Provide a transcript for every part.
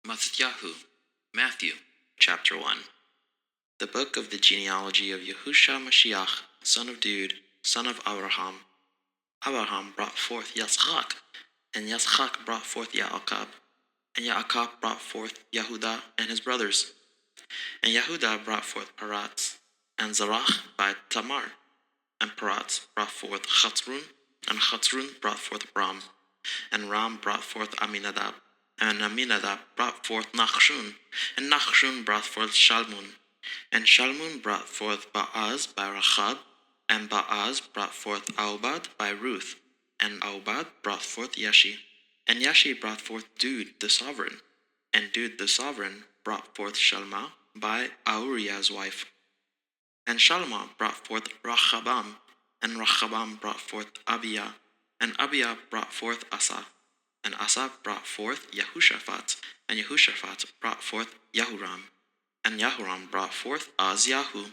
MxxYhu, Matthew, chapter 1. The book of the genealogy of Yahushua Mashiach, son of David, son of Abraham. Abraham brought forth Yitzchak, and Yitzchak brought forth Yaakov, and Yaakov brought forth Yehudah and his brothers. And Yehudah brought forth Peretz, and Zerach by Tamar. And Peretz brought forth Chatzrun, and Chatzrun brought forth Ram. And Ram brought forth Aminadab, and Aminadab brought forth Nachshun, and Nachshun brought forth Shalmun. And Shalmun brought forth Baaz by Rachab, and Baaz brought forth Aubad by Ruth, and Aubad brought forth Yashi. And Yashi brought forth Dud the sovereign, and Dud the sovereign brought forth Shalma by Uriah's wife. And Shalma brought forth Rachabam, and Rachabam brought forth Abiyah, and Abiyah brought forth Asa. And Asa brought forth Yehoshaphat, and Yehoshaphat brought forth Yahuram. And Yahuram brought forth Azyahu,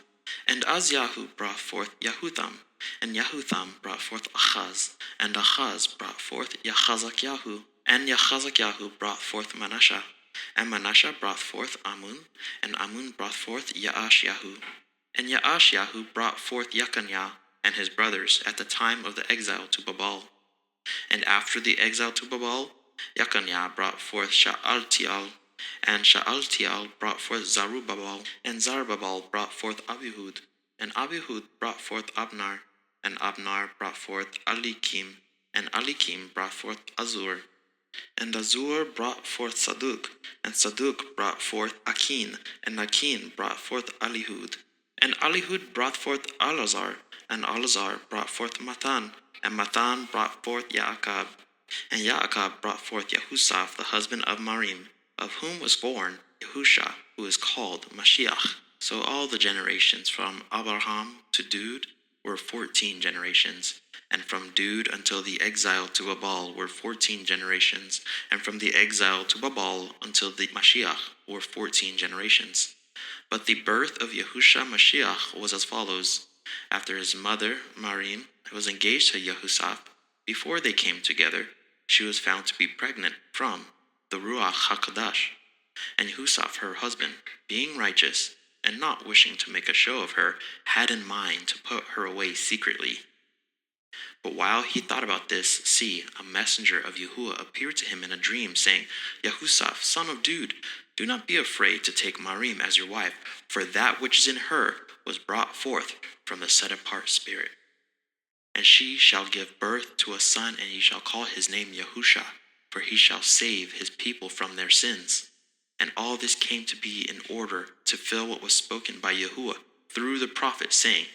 and Azyahu brought forth Yahutham, and Yahutham brought forth Achaz, and Achaz brought forth Yahazakyahu, and Yahazakyahu brought forth Manasseh, and Manasseh brought forth Amun, and Amun brought forth Yaashyahu, and Yaashyahu brought forth Yekaniah and his brothers at the time of the exile to Babal. And after the exile to Babal, Yekaniah brought forth Sha'altiel, and Sha'altiel brought forth Zerubbabel, and Zerubbabel brought forth Abihud, and Abihud brought forth Abnar, and Abnar brought forth Elikim, and Elikim brought forth Azur. And Azur brought forth Saduk, and Saduk brought forth Akin, and Akin brought forth Elihud. And Elihud brought forth Alazar, and Alazar brought forth Matan, and Matan brought forth Yaakov. And Yaakov brought forth Yehusaph, the husband of Marim, of whom was born Yahusha, who is called Mashiach. So all the generations from Abraham to Dud were 14 generations, and from Dud until the exile to Babal were 14 generations, and from the exile to Babal until the Mashiach were 14 generations. But the birth of Yahushua Mashiach was as follows. After his mother, Marim, was engaged to Yehusaph, before they came together, she was found to be pregnant from the Ruach HaKodesh. And Yehusaph, her husband, being righteous, and not wishing to make a show of her, had in mind to put her away secretly. But while he thought about this, see, a messenger of Yahuah appeared to him in a dream, saying, Yehusaph, son of Dud, do not be afraid to take Marim as your wife, for that which is in her was brought forth from the set-apart spirit. And she shall give birth to a son, and he shall call his name Yahusha, for he shall save his people from their sins. And all this came to be in order to fill what was spoken by Yahuah through the prophet, saying,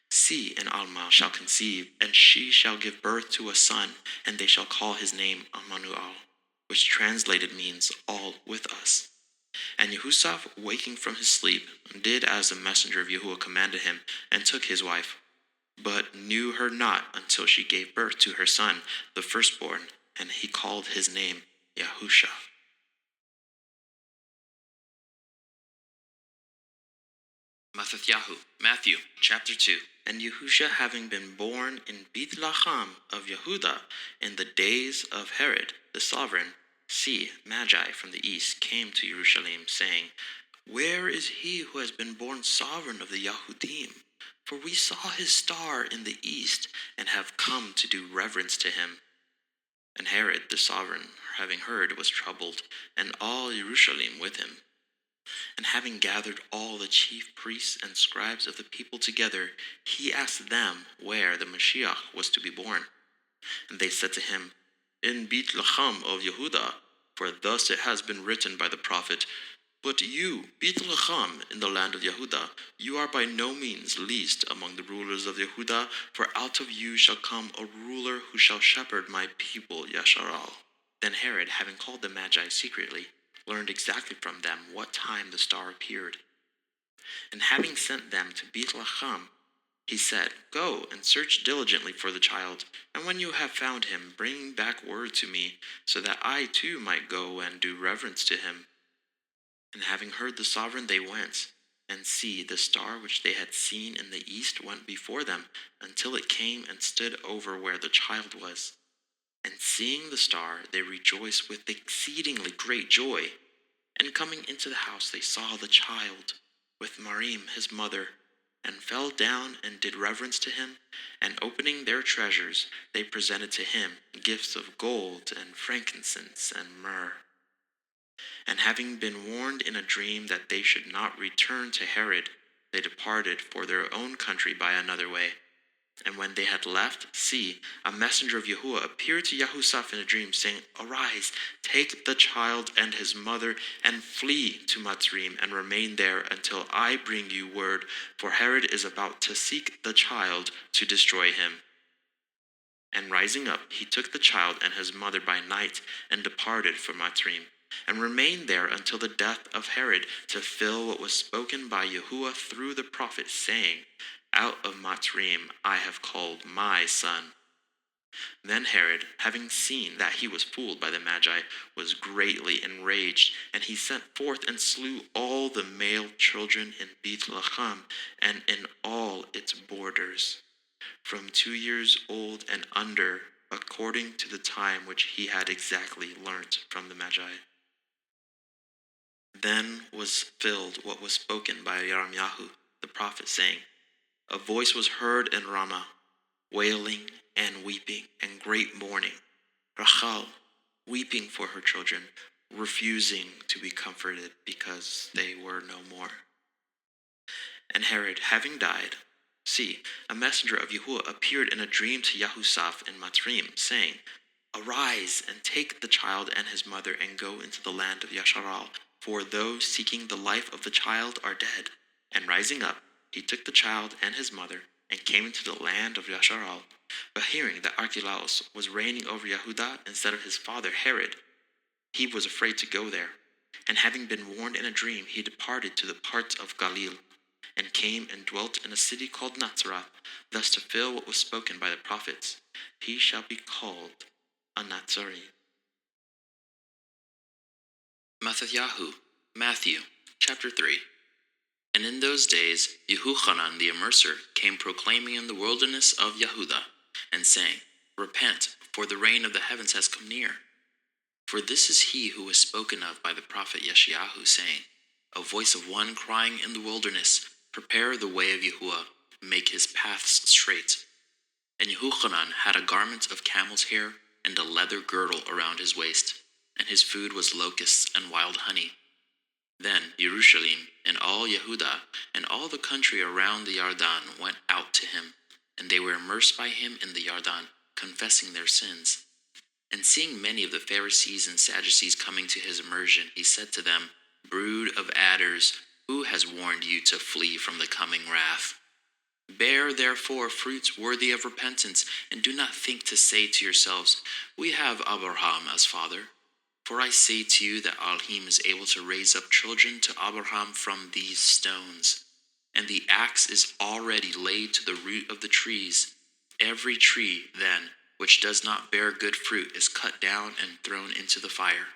See, an Alma shall conceive, and she shall give birth to a son, and they shall call his name Emmanuel, which translated means all with us. And Yehusaph, waking from his sleep, did as the messenger of Yahuah commanded him, and took his wife, but knew her not until she gave birth to her son, the firstborn, and he called his name Yahusha. MxxYhu, Matthew, chapter 2. And Yahusha, having been born in Bethlehem of Yehudah in the days of Herod the sovereign, see, Magi from the east came to Jerusalem, saying, Where is he who has been born sovereign of the Yahudim? For we saw his star in the east, and have come to do reverence to him. And Herod the sovereign, having heard, was troubled, and all Jerusalem with him. And having gathered all the chief priests and scribes of the people together, he asked them where the Mashiach was to be born. And they said to him, In Bethlehem of Yehudah, for thus it has been written by the prophet, But you, Bethlehem, in the land of Yehudah, you are by no means least among the rulers of Yehudah, for out of you shall come a ruler who shall shepherd my people Yasharal. Then Herod, having called the Magi secretly, learned exactly from them what time the star appeared. And having sent them to Bethlehem, he said, Go and search diligently for the child, and when you have found him, bring back word to me, so that I too might go and do reverence to him. And having heard the sovereign, they went, and see, the star which they had seen in the east went before them, until it came and stood over where the child was. And seeing the star, they rejoiced with exceedingly great joy. And coming into the house, they saw the child with Marim his mother, and fell down and did reverence to him. And opening their treasures, they presented to him gifts of gold and frankincense and myrrh. And having been warned in a dream that they should not return to Herod, they departed for their own country by another way. And when they had left, see, a messenger of Yahuah appeared to Yahusaph in a dream, saying, Arise, take the child and his mother, and flee to Matrim, and remain there until I bring you word, for Herod is about to seek the child to destroy him. And rising up, he took the child and his mother by night, and departed for Matrim, and remained there until the death of Herod, to fill what was spoken by Yahuah through the prophet, saying, Out of Matrim I have called my son. Then Herod, having seen that he was fooled by the Magi, was greatly enraged, and he sent forth and slew all the male children in Bethlehem and in all its borders, from 2 years old and under, according to the time which he had exactly learnt from the Magi. Then was filled what was spoken by Yirmiyahu the prophet, saying, A voice was heard in Ramah, wailing and weeping and great mourning, Rachel weeping for her children, refusing to be comforted because they were no more. And Herod, having died, see, a messenger of Yahuah appeared in a dream to Yahusaph in Matrim, saying, Arise and take the child and his mother and go into the land of Yasharal, for those seeking the life of the child are dead. And rising up, he took the child and his mother and came into the land of Yasharal. But hearing that Archelaus was reigning over Yehudah instead of his father Herod, he was afraid to go there. And having been warned in a dream, he departed to the parts of Galilee, and came and dwelt in a city called Nazareth, thus to fill what was spoken by the prophets, He shall be called a Nazarene. Methiyahu, Matthew, chapter 3. And in those days Yehochanan the Immerser came proclaiming in the wilderness of Yehudah, and saying, Repent, for the reign of the heavens has come near. For this is he who was spoken of by the prophet Yeshayahu, saying, A voice of one crying in the wilderness, Prepare the way of Yahuah, make his paths straight. And Yehochanan had a garment of camel's hair, and a leather girdle around his waist, and his food was locusts and wild honey. Then Jerusalem and all Yehudah and all the country around the Yarden went out to him, and they were immersed by him in the Yarden, confessing their sins. And seeing many of the Pharisees and Sadducees coming to his immersion, he said to them, Brood of adders, who has warned you to flee from the coming wrath? Bear therefore fruits worthy of repentance, and do not think to say to yourselves, We have Abraham as father. For I say to you that Elohim is able to raise up children to Abraham from these stones. And the axe is already laid to the root of the trees. Every tree, then, which does not bear good fruit is cut down and thrown into the fire.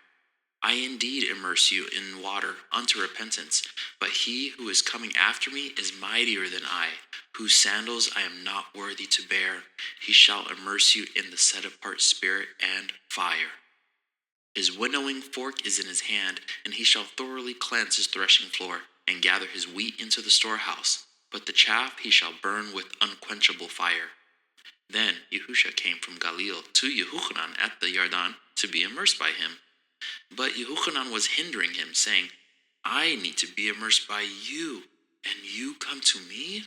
I indeed immerse you in water unto repentance, but he who is coming after me is mightier than I, whose sandals I am not worthy to bear. He shall immerse you in the set-apart spirit and fire. His winnowing fork is in his hand, and he shall thoroughly cleanse his threshing floor, and gather his wheat into the storehouse. But the chaff he shall burn with unquenchable fire. Then Yahusha came from Galilee to Yehochanan at the Yarden to be immersed by him. But Yehochanan was hindering him, saying, I need to be immersed by you, and you come to me?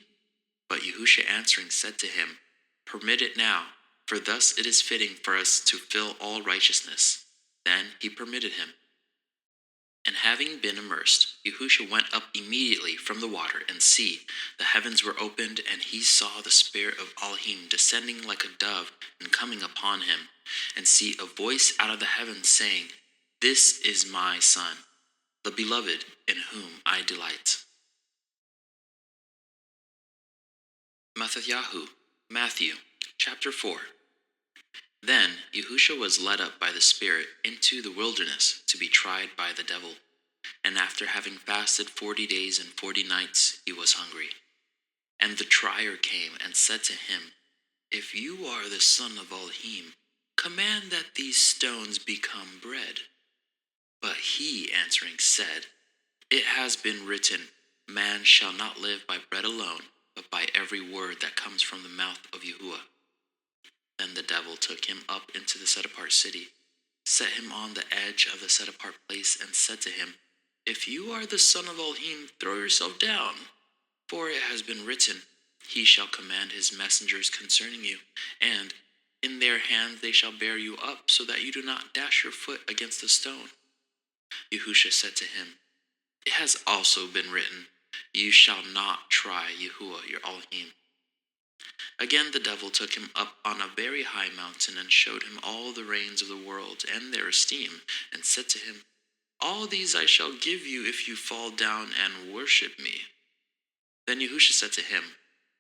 But Yahusha answering said to him, Permit it now, for thus it is fitting for us to fill all righteousness. Then he permitted him. And having been immersed, Yahusha went up immediately from the water, and see, the heavens were opened, and he saw the Spirit of Elohim descending like a dove and coming upon him. And see, a voice out of the heavens saying, This is my Son, the beloved, in whom I delight. Methiyahu, Matthew, chapter 4. Then Yahusha was led up by the Spirit into the wilderness to be tried by the devil. And after having fasted 40 days and 40 nights, he was hungry. And the trier came and said to him, If you are the Son of Elohim, command that these stones become bread. But he answering said, It has been written, Man shall not live by bread alone, but by every word that comes from the mouth of Yahuah. Then the devil took him up into the set-apart city, set him on the edge of the set-apart place, and said to him, If you are the son of Elohim, throw yourself down. For it has been written, He shall command his messengers concerning you, and in their hands they shall bear you up, so that you do not dash your foot against a stone. Yahusha said to him, It has also been written, You shall not try Yahuah your Elohim. Again the devil took him up on a very high mountain, and showed him all the reigns of the world and their esteem, and said to him, All these I shall give you if you fall down and worship me. Then Yahusha said to him,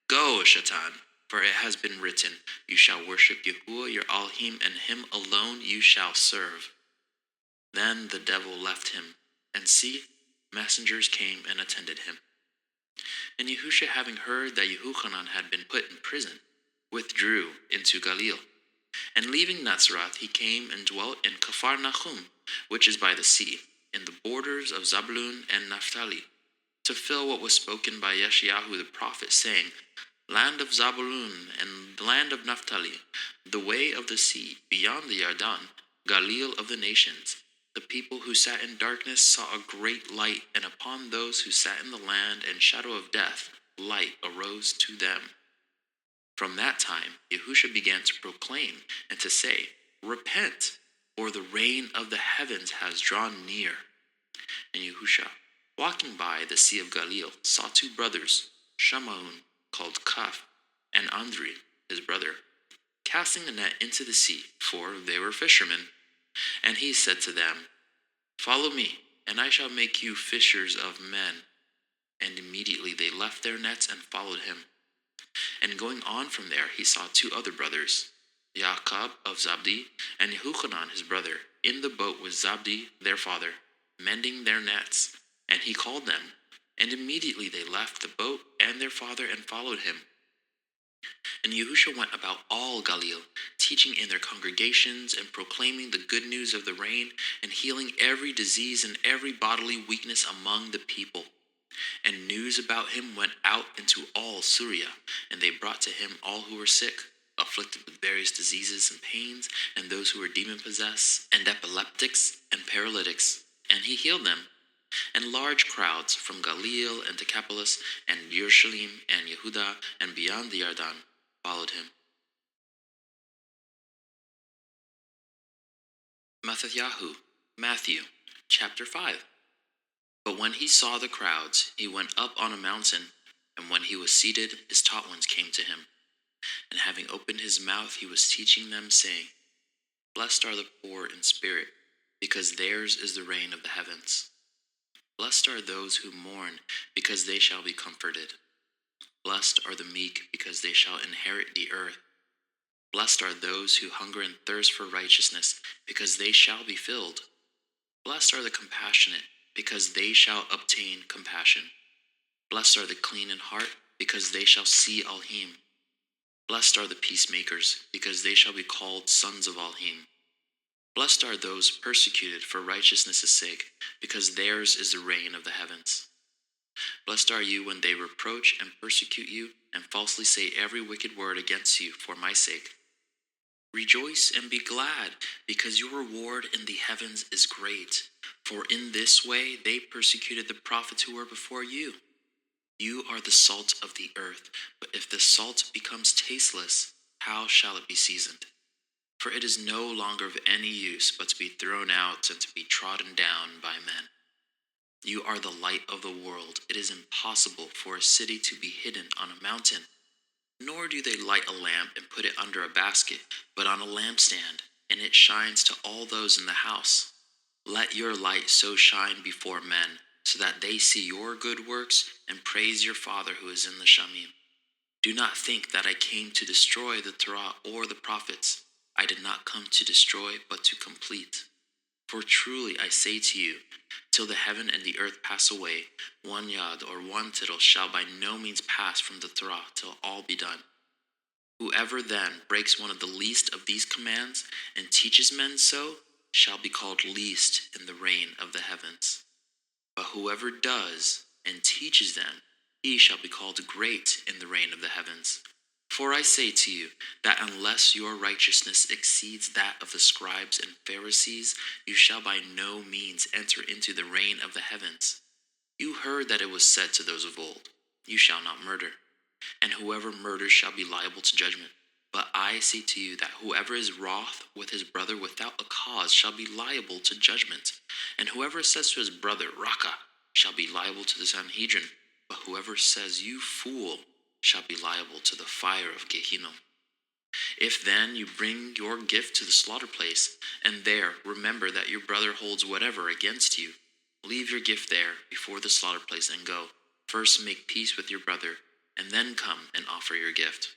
Go, Shatan, for it has been written, You shall worship Yahuah your Elohim, and him alone you shall serve. Then the devil left him, and see, messengers came and attended him. And Yahusha, having heard that Yehochanan had been put in prison, withdrew into Galilee. And leaving Nazareth, he came and dwelt in Capharnaum, which is by the sea, in the borders of Zabulun and Naphtali, to fill what was spoken by Yeshayahu the prophet, saying, Land of Zabulun and land of Naphtali, the way of the sea, beyond the Yarden, Galilee of the nations. The people who sat in darkness saw a great light, and upon those who sat in the land and shadow of death, light arose to them. From that time, Yahusha began to proclaim and to say, Repent, for the reign of the heavens has drawn near. And Yahusha, walking by the Sea of Galilee, saw two brothers, Shamaun, called Kaf, and Andri, his brother, casting a net into the sea, for they were fishermen. And he said to them, Follow me, and I shall make you fishers of men. And immediately they left their nets and followed him. And going on from there, he saw two other brothers, Jacob of Zabdi, and Yehochanan his brother, in the boat with Zabdi their father, mending their nets. And he called them, and immediately they left the boat and their father and followed him. And Yahusha went about all Galilee, teaching in their congregations and proclaiming the good news of the reign, and healing every disease and every bodily weakness among the people. And news about him went out into all Syria, and they brought to him all who were sick, afflicted with various diseases and pains, and those who were demon-possessed, and epileptics, and paralytics, and he healed them. And large crowds from Galilee and Decapolis, and Jerusalem, and Yehuda, and beyond the Yarden, followed him. MxxYhu, Matthew, chapter 5. But when he saw the crowds, he went up on a mountain, and when he was seated, his taught ones came to him. And having opened his mouth, he was teaching them, saying, Blessed are the poor in spirit, because theirs is the reign of the heavens. Blessed are those who mourn, because they shall be comforted. Blessed are the meek, because they shall inherit the earth. Blessed are those who hunger and thirst for righteousness, because they shall be filled. Blessed are the compassionate, because they shall obtain compassion. Blessed are the clean in heart, because they shall see Elohim. Blessed are the peacemakers, because they shall be called sons of Elohim. Blessed are those persecuted for righteousness' sake, because theirs is the reign of the heavens. Blessed are you when they reproach and persecute you, and falsely say every wicked word against you for my sake. Rejoice and be glad, because your reward in the heavens is great. For in this way they persecuted the prophets who were before you. You are the salt of the earth, but if the salt becomes tasteless, how shall it be seasoned? For it is no longer of any use but to be thrown out and to be trodden down by men. You are the light of the world. It is impossible for a city to be hidden on a mountain. Nor do they light a lamp and put it under a basket, but on a lampstand, and it shines to all those in the house. Let your light so shine before men, so that they see your good works and praise your Father who is in the Shamim. Do not think that I came to destroy the Torah or the prophets. I did not come to destroy, but to complete. For truly I say to you, till the heaven and the earth pass away, one yod or one tittle shall by no means pass from the Torah till all be done. Whoever then breaks one of the least of these commands and teaches men so, shall be called least in the reign of the heavens. But whoever does and teaches them, he shall be called great in the reign of the heavens. For I say to you that unless your righteousness exceeds that of the scribes and Pharisees, you shall by no means enter into the reign of the heavens. You heard that it was said to those of old, you shall not murder, and whoever murders shall be liable to judgment. But I say to you that whoever is wroth with his brother without a cause shall be liable to judgment. And whoever says to his brother, Raka, shall be liable to the Sanhedrin. But whoever says, you fool, shall be liable to the fire of Gehenna. If then you bring your gift to the slaughter place, and there remember that your brother holds whatever against you, leave your gift there before the slaughter place and go. First make peace with your brother, and then come and offer your gift.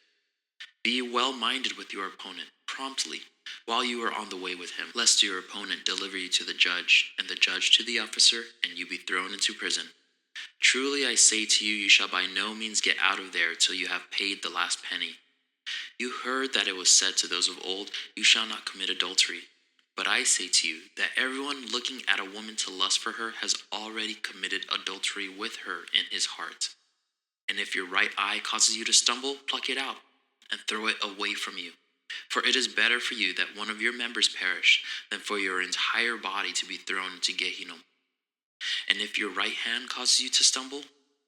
Be well-minded with your opponent promptly while you are on the way with him, lest your opponent deliver you to the judge, and the judge to the officer, and you be thrown into prison. Truly I say to you, you shall by no means get out of there till you have paid the last penny. You heard that it was said to those of old, you shall not commit adultery. But I say to you that everyone looking at a woman to lust for her has already committed adultery with her in his heart. And if your right eye causes you to stumble, pluck it out and throw it away from you. For it is better for you that one of your members perish than for your entire body to be thrown into Gehenna. And if your right hand causes you to stumble,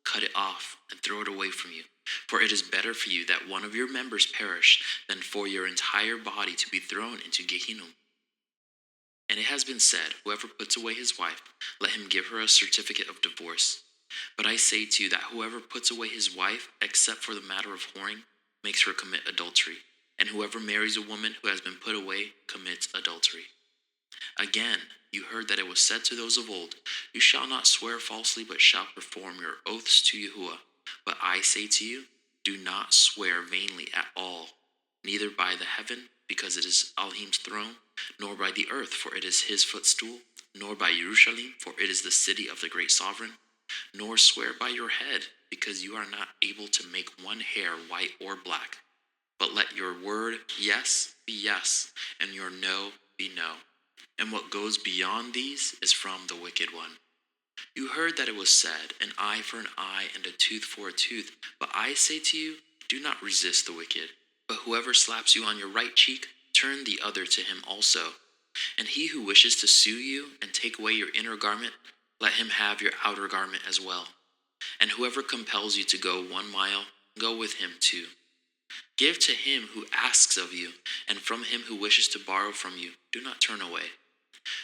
cut it off and throw it away from you. For it is better for you that one of your members perish than for your entire body to be thrown into Gehenna. And it has been said, whoever puts away his wife, let him give her a certificate of divorce. But I say to you that whoever puts away his wife, except for the matter of whoring, makes her commit adultery. And whoever marries a woman who has been put away commits adultery. Again, you heard that it was said to those of old, you shall not swear falsely, but shall perform your oaths to Yahuah. But I say to you, do not swear vainly at all, neither by the heaven, because it is Elohim's throne, nor by the earth, for it is his footstool, nor by Jerusalem, for it is the city of the great sovereign, nor swear by your head, because you are not able to make one hair white or black. But let your word yes be yes, and your no be no. And what goes beyond these is from the wicked one. You heard that it was said, an eye for an eye and a tooth for a tooth. But I say to you, do not resist the wicked. But whoever slaps you on your right cheek, turn the other to him also. And he who wishes to sue you and take away your inner garment, let him have your outer garment as well. And whoever compels you to go 1 mile, go with him 2. Give to him who asks of you, and from him who wishes to borrow from you, do not turn away.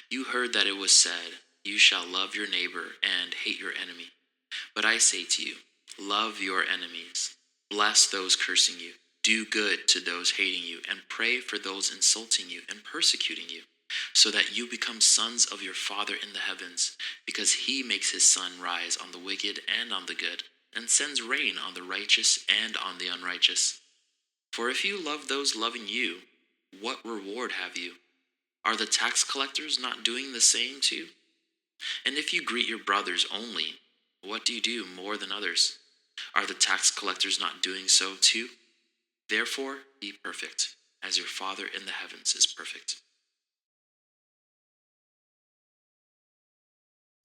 You heard that it was said, you shall love your neighbor and hate your enemy. But I say to you, love your enemies, bless those cursing you, do good to those hating you, and pray for those insulting you and persecuting you, so that you become sons of your Father in the heavens, because he makes his sun rise on the wicked and on the good, and sends rain on the righteous and on the unrighteous. For if you love those loving you, what reward have you? Are the tax collectors not doing the same too? And if you greet your brothers only, what do you do more than others? Are the tax collectors not doing so too? Therefore, be perfect, as your Father in the heavens is perfect.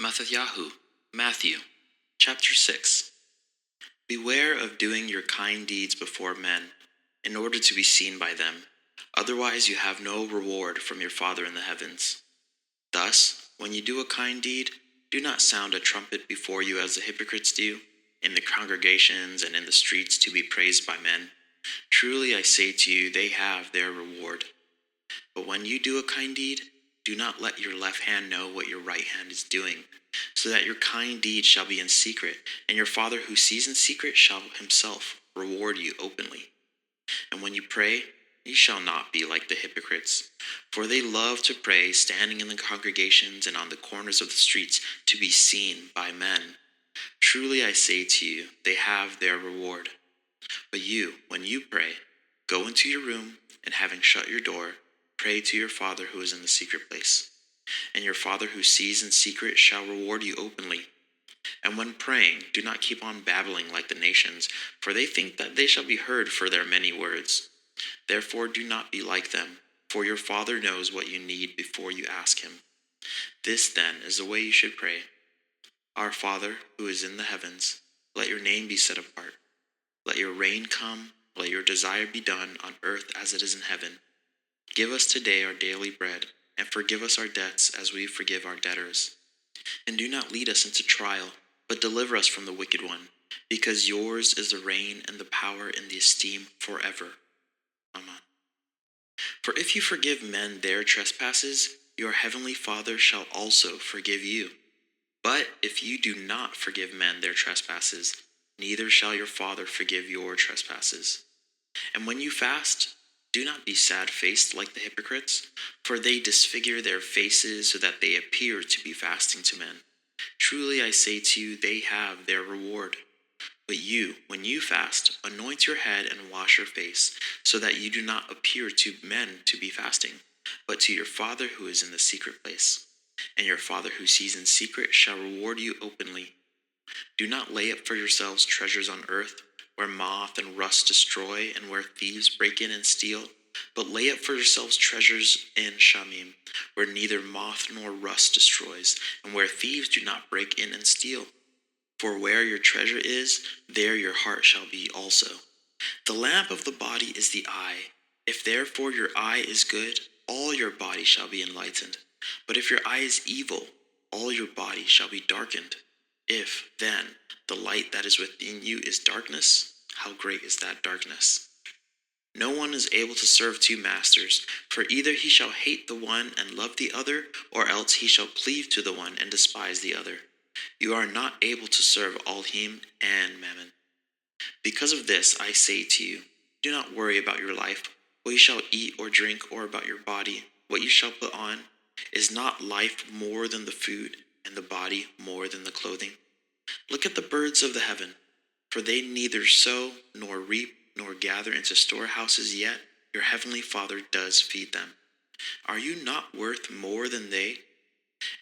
MxxYhu, Matthew, chapter 6. Beware of doing your kind deeds before men, in order to be seen by them. Otherwise you have no reward from your Father in the heavens. Thus, when you do a kind deed, do not sound a trumpet before you as the hypocrites do, in the congregations and in the streets to be praised by men. Truly I say to you, they have their reward. But when you do a kind deed, do not let your left hand know what your right hand is doing, so that your kind deed shall be in secret, and your Father who sees in secret shall himself reward you openly. And when you pray, you shall not be like the hypocrites, for they love to pray standing in the congregations and on the corners of the streets to be seen by men. Truly I say to you, they have their reward. But you, when you pray, go into your room, and having shut your door, pray to your Father who is in the secret place. And your Father who sees in secret shall reward you openly. And when praying, do not keep on babbling like the nations, for they think that they shall be heard for their many words. Therefore do not be like them, for your Father knows what you need before you ask him. This, then, is the way you should pray. Our Father, who is in the heavens, let your name be set apart. Let your reign come, let your desire be done on earth as it is in heaven. Give us today our daily bread, and forgive us our debts as we forgive our debtors. And do not lead us into trial, but deliver us from the wicked one, because yours is the reign and the power and the esteem forever. Amen. For if you forgive men their trespasses, your heavenly Father shall also forgive you. But if you do not forgive men their trespasses, neither shall your Father forgive your trespasses. And when you fast, do not be sad-faced like the hypocrites, for they disfigure their faces so that they appear to be fasting to men. Truly I say to you, they have their reward. But you, when you fast, anoint your head and wash your face, so that you do not appear to men to be fasting, but to your Father who is in the secret place. And your Father who sees in secret shall reward you openly. Do not lay up for yourselves treasures on earth, where moth and rust destroy, and where thieves break in and steal, but lay up for yourselves treasures in Shamim, where neither moth nor rust destroys, and where thieves do not break in and steal. For where your treasure is, there your heart shall be also. The lamp of the body is the eye. If therefore your eye is good, all your body shall be enlightened. But if your eye is evil, all your body shall be darkened. If, then, the light that is within you is darkness, how great is that darkness? No one is able to serve two masters, for either he shall hate the one and love the other, or else he shall cleave to the one and despise the other. You are not able to serve Elohim and Mammon. Because of this I say to you, do not worry about your life, what you shall eat or drink, or about your body, what you shall put on. Is not life more than the food, and the body more than the clothing? Look at the birds of the heaven, for they neither sow, nor reap, nor gather into storehouses, yet your heavenly Father does feed them. Are you not worth more than they?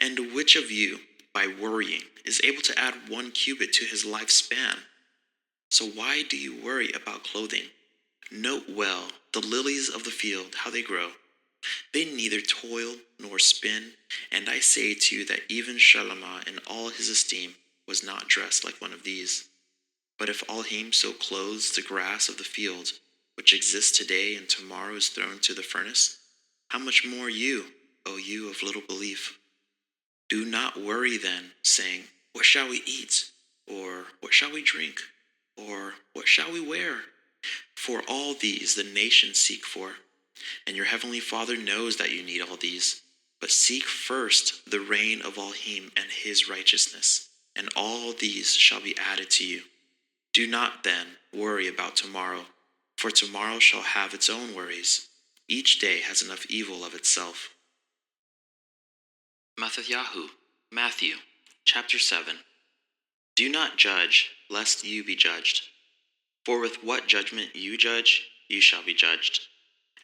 And which of you, by worrying, is able to add 1 cubit to his lifespan? So why do you worry about clothing? Note well the lilies of the field, how they grow. They neither toil nor spin, and I say to you that even Shalomah in all his esteem was not dressed like one of these. But if Elohim so clothes the grass of the field, which exists today and tomorrow is thrown to the furnace, how much more you, O you of little belief? Do not worry then, saying, what shall we eat? Or what shall we drink? Or what shall we wear? For all these the nations seek for, and your heavenly Father knows that you need all these. But seek first the reign of Elohim and his righteousness, and all these shall be added to you. Do not then worry about tomorrow, for tomorrow shall have its own worries. Each day has enough evil of itself. MxxYhu, Matthew, chapter 7. Do not judge, lest you be judged. For with what judgment you judge, you shall be judged.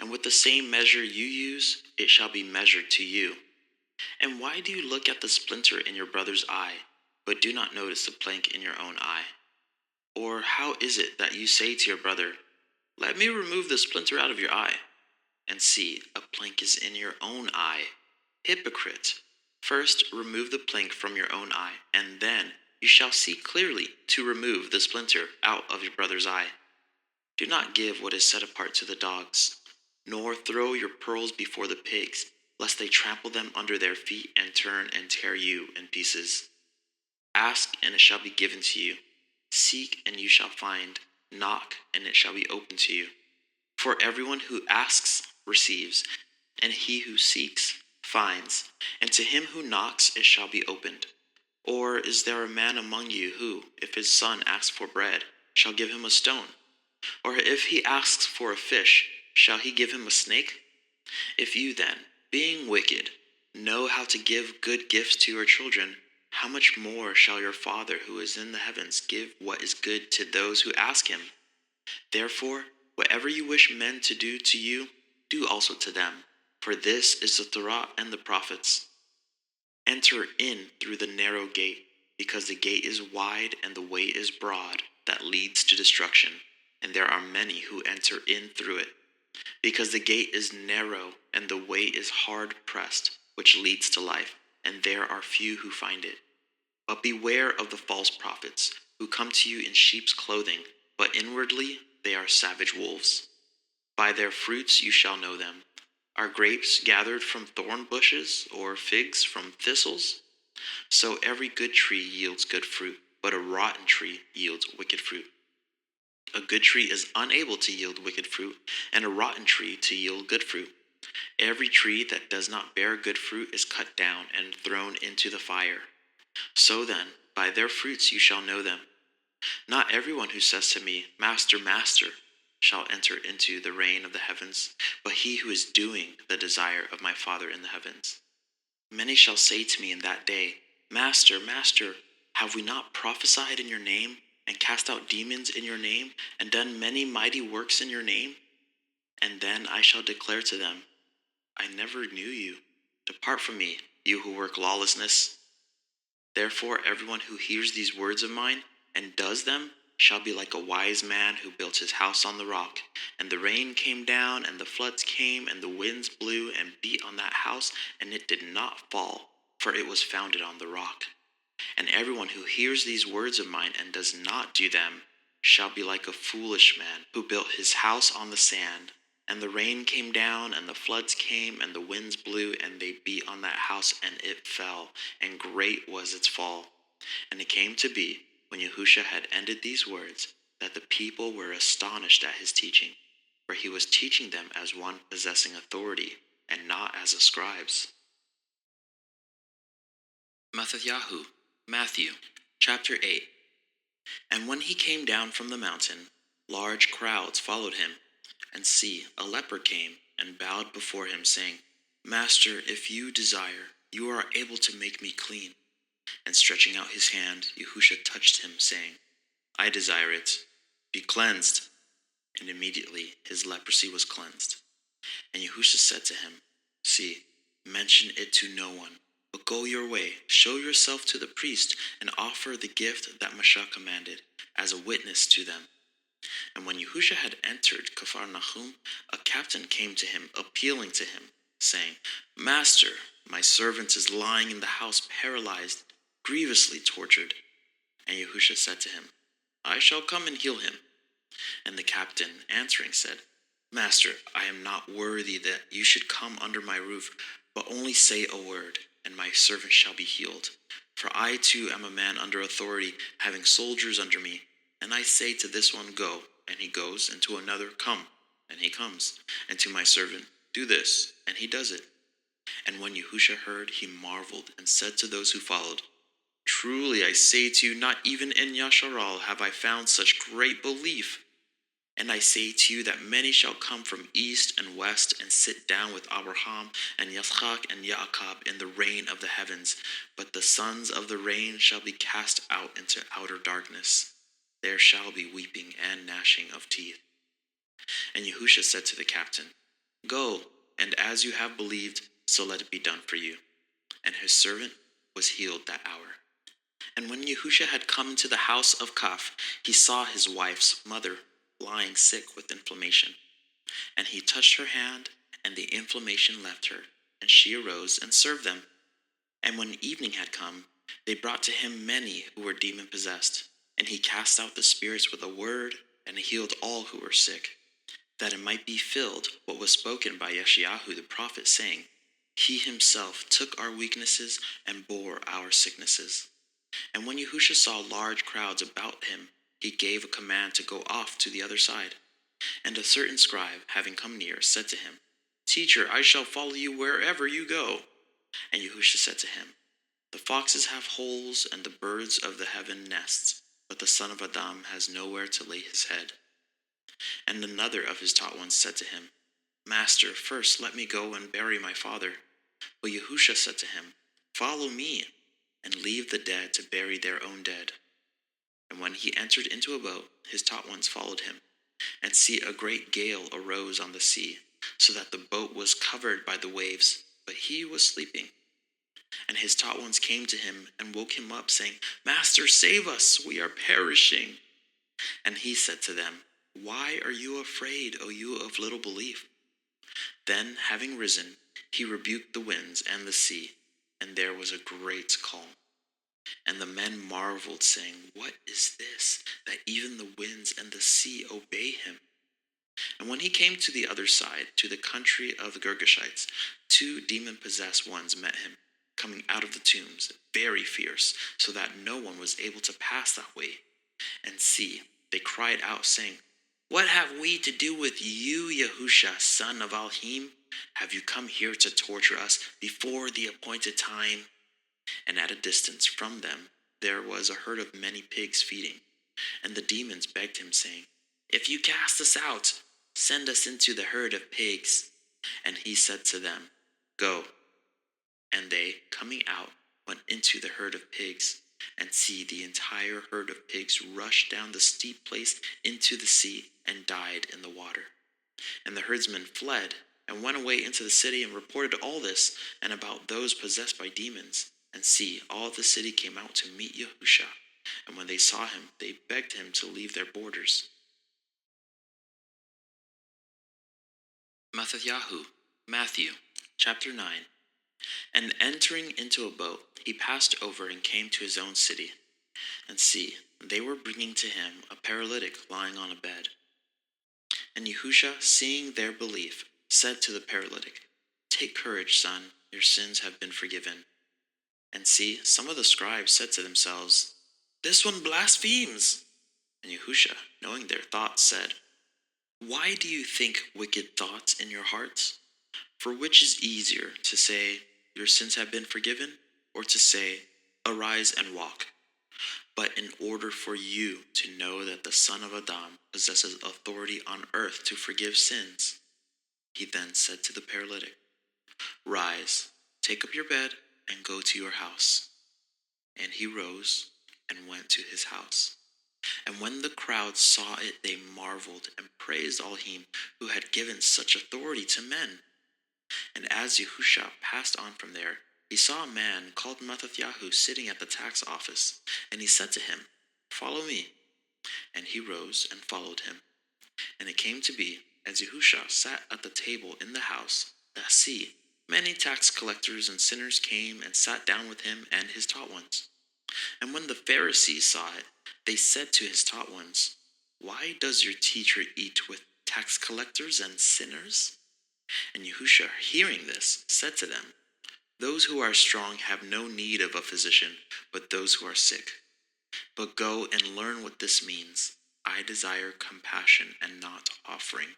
And with the same measure you use, it shall be measured to you. And why do you look at the splinter in your brother's eye, but do not notice the plank in your own eye? Or how is it that you say to your brother, let me remove the splinter out of your eye, and see, a plank is in your own eye? Hypocrite! First remove the plank from your own eye, and then you shall see clearly to remove the splinter out of your brother's eye. Do not give what is set apart to the dogs, nor throw your pearls before the pigs, lest they trample them under their feet and turn and tear you in pieces. Ask, and it shall be given to you. Seek, and you shall find. Knock, and it shall be opened to you. For everyone who asks receives, and he who seeks finds, and to him who knocks it shall be opened. Or is there a man among you who, if his son asks for bread, shall give him a stone? Or if he asks for a fish, shall he give him a snake? If you then, being wicked, know how to give good gifts to your children, how much more shall your Father who is in the heavens give what is good to those who ask him? Therefore, whatever you wish men to do to you, do also to them, for this is the Torah and the prophets. Enter in through the narrow gate, because the gate is wide and the way is broad that leads to destruction, and there are many who enter in through it. Because the gate is narrow and the way is hard pressed, which leads to life, and there are few who find it. But beware of the false prophets, who come to you in sheep's clothing, but inwardly they are savage wolves. By their fruits you shall know them. Are grapes gathered from thorn bushes, or figs from thistles? So every good tree yields good fruit, but a rotten tree yields wicked fruit. A good tree is unable to yield wicked fruit, and a rotten tree to yield good fruit. Every tree that does not bear good fruit is cut down and thrown into the fire. So then, by their fruits you shall know them. Not everyone who says to me, Master, Master, shall enter into the reign of the heavens, but he who is doing the desire of my Father in the heavens. Many shall say to me in that day, Master, Master, have we not prophesied in your name, and cast out demons in your name, and done many mighty works in your name? And then I shall declare to them, I never knew you. Depart from me, you who work lawlessness. Therefore everyone who hears these words of mine and does them shall be like a wise man who built his house on the rock. And the rain came down, and the floods came, and the winds blew and beat on that house, and it did not fall, for it was founded on the rock. And everyone who hears these words of mine and does not do them shall be like a foolish man who built his house on the sand. And the rain came down, and the floods came, and the winds blew, and they beat on that house, and it fell, and great was its fall. And it came to be, when Yahusha had ended these words, that the people were astonished at his teaching, for he was teaching them as one possessing authority, and not as the scribes. MxxYhu, Matthew, chapter 8. And when he came down from the mountain, large crowds followed him. And see, a leper came and bowed before him, saying, Master, if you desire, you are able to make me clean. And stretching out his hand, Yahusha touched him, saying, I desire it. Be cleansed. And immediately his leprosy was cleansed. And Yahusha said to him, See, mention it to no one, but go your way, show yourself to the priest, and offer the gift that Moshe commanded, as a witness to them. And when Yahusha had entered Capharnaum, a captain came to him, appealing to him, saying, Master, my servant is lying in the house paralyzed, grievously tortured. And Yahusha said to him, I shall come and heal him. And the captain answering said, Master, I am not worthy that you should come under my roof, but only say a word, and my servant shall be healed. For I too am a man under authority, having soldiers under me. And I say to this one, Go, and he goes, and to another, Come, and he comes, and to my servant, Do this, and he does it. And when Yahusha heard, he marveled, and said to those who followed, Truly I say to you, not even in Yasharal have I found such great belief. And I say to you that many shall come from east and west, and sit down with Abraham and Yitzchak and Yaakov in the reign of the heavens. But the sons of the reign shall be cast out into outer darkness. There shall be weeping and gnashing of teeth. And Yahusha said to the captain, Go, and as you have believed, so let it be done for you. And his servant was healed that hour. And when Yahusha had come into the house of Kaf, he saw his wife's mother lying sick with inflammation. And he touched her hand, and the inflammation left her, and she arose and served them. And when evening had come, they brought to him many who were demon-possessed. And he cast out the spirits with a word, and healed all who were sick, that it might be filled what was spoken by Yeshayahu the prophet, saying, He himself took our weaknesses and bore our sicknesses. And when Yahusha saw large crowds about him, he gave a command to go off to the other side. And a certain scribe, having come near, said to him, Teacher, I shall follow you wherever you go. And Yahusha said to him, The foxes have holes, and the birds of the heaven nests, but the Son of Adam has nowhere to lay his head. And another of his taught ones said to him, Master, first let me go and bury my father. But Yahusha said to him, Follow me, and leave the dead to bury their own dead. And when he entered into a boat, his taught ones followed him. And see, a great gale arose on the sea, so that the boat was covered by the waves, but he was sleeping. And his taught ones came to him and woke him up, saying, Master, save us, we are perishing. And he said to them, "Why are you afraid, O you of little belief?" Then, having risen, he rebuked the winds and the sea, and there was a great calm. And the men marveled, saying, "What is this, that even the winds and the sea obey him?" And when he came to the other side, to the country of the Girgashites, 2 demon-possessed ones met him, coming out of the tombs, very fierce, so that no one was able to pass that way. And see, they cried out, saying, "What have we to do with you, Yahusha, son of Alhim? Have you come here to torture us before the appointed time?" And at a distance from them there was a herd of many pigs feeding. And the demons begged him, saying, "If you cast us out, send us into the herd of pigs." And he said to them, "Go." And they, coming out, went into the herd of pigs. And see, the entire herd of pigs rushed down the steep place into the sea and died in the water. And the herdsmen fled and went away into the city and reported all this and about those possessed by demons. And see, all the city came out to meet Yahusha. And when they saw him, they begged him to leave their borders. MxxYhu, Matthew, chapter 9. And entering into a boat, he passed over and came to his own city. And see, they were bringing to him a paralytic lying on a bed. And Yahusha, seeing their belief, said to the paralytic, "Take courage, son, your sins have been forgiven." And see, some of the scribes said to themselves, "This one blasphemes." And Yahusha, knowing their thoughts, said, "Why do you think wicked thoughts in your hearts? For which is easier, to say, 'Your sins have been forgiven,' or to say, 'Arise and walk'? But in order for you to know that the Son of Adam possesses authority on earth to forgive sins," he then said to the paralytic, "Rise, take up your bed, and go to your house." And he rose and went to his house. And when the crowd saw it, they marveled and praised Elohim, who had given such authority to men. And as Yahusha passed on from there, he saw a man called מתתיהו sitting at the tax office, and he said to him, "Follow me." And he rose and followed him. And it came to be, as Yahusha sat at the table in the house, that see, many tax collectors and sinners came and sat down with him and his taught ones. And when the Pharisees saw it, they said to his taught ones, "Why does your teacher eat with tax collectors and sinners?" And Yahusha, hearing this, said to them, "Those who are strong have no need of a physician, but those who are sick. But go and learn what this means. I desire compassion and not offering.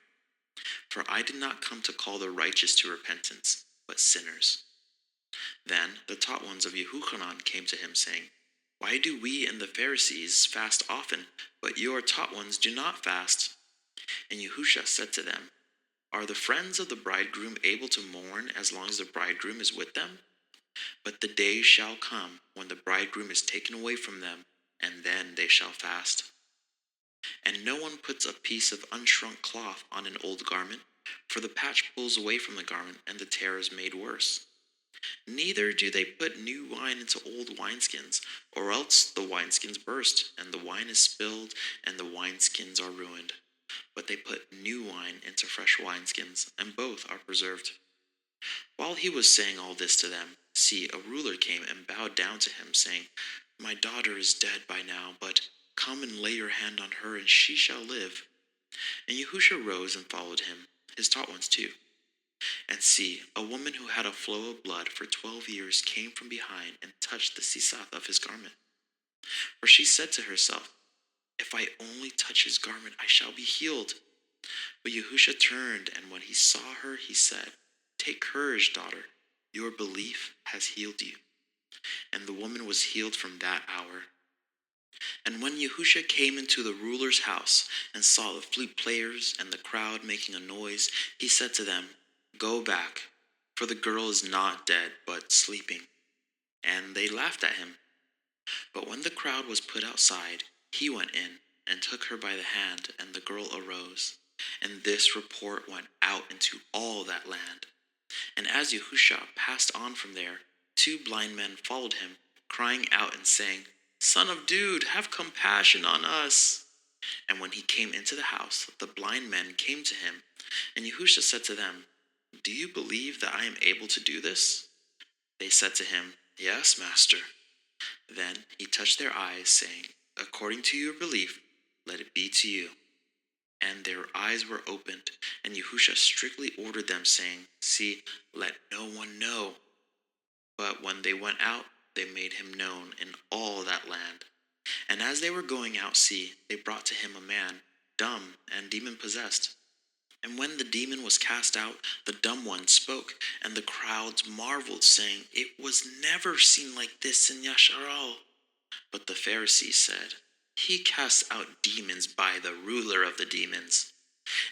For I did not come to call the righteous to repentance, but sinners." Then the taught ones of Yehochanan came to him, saying, "Why do we and the Pharisees fast often, but your taught ones do not fast?" And Yahusha said to them, "Are the friends of the bridegroom able to mourn as long as the bridegroom is with them? But the day shall come when the bridegroom is taken away from them, and then they shall fast. And no one puts a piece of unshrunk cloth on an old garment, for the patch pulls away from the garment, and the tear is made worse. Neither do they put new wine into old wineskins, or else the wineskins burst, and the wine is spilled, and the wineskins are ruined. But they put new wine into fresh wineskins, and both are preserved." While he was saying all this to them, see, a ruler came and bowed down to him, saying, "My daughter is dead by now, but come and lay your hand on her, and she shall live." And Yahusha rose and followed him, his taught ones too. And see, a woman who had a flow of blood for 12 years came from behind and touched the sisath of his garment. For she said to herself, "If I only touch his garment, I shall be healed." But Yahusha turned, and when he saw her, he said, "Take courage, daughter, your belief has healed you." And the woman was healed from that hour. And when Yahusha came into the ruler's house and saw the flute players and the crowd making a noise, he said to them, "Go back, for the girl is not dead, but sleeping." And they laughed at him. But when the crowd was put outside, he went in and took her by the hand, and the girl arose. And this report went out into all that land. And as Yahusha passed on from there, 2 blind men followed him, crying out and saying, "Son of David, have compassion on us." And when he came into the house, the blind men came to him, and Yahusha said to them, "Do you believe that I am able to do this?" They said to him, "Yes, Master." Then he touched their eyes, saying, "According to your belief, let it be to you." And their eyes were opened, and Yahusha strictly ordered them, saying, "See, let no one know." But when they went out, they made him known in all that land. And as they were going out, see, they brought to him a man, dumb and demon-possessed. And when the demon was cast out, the dumb one spoke, and the crowds marveled, saying, "It was never seen like this in Yasharal." But the Pharisees said, "He casts out demons by the ruler of the demons."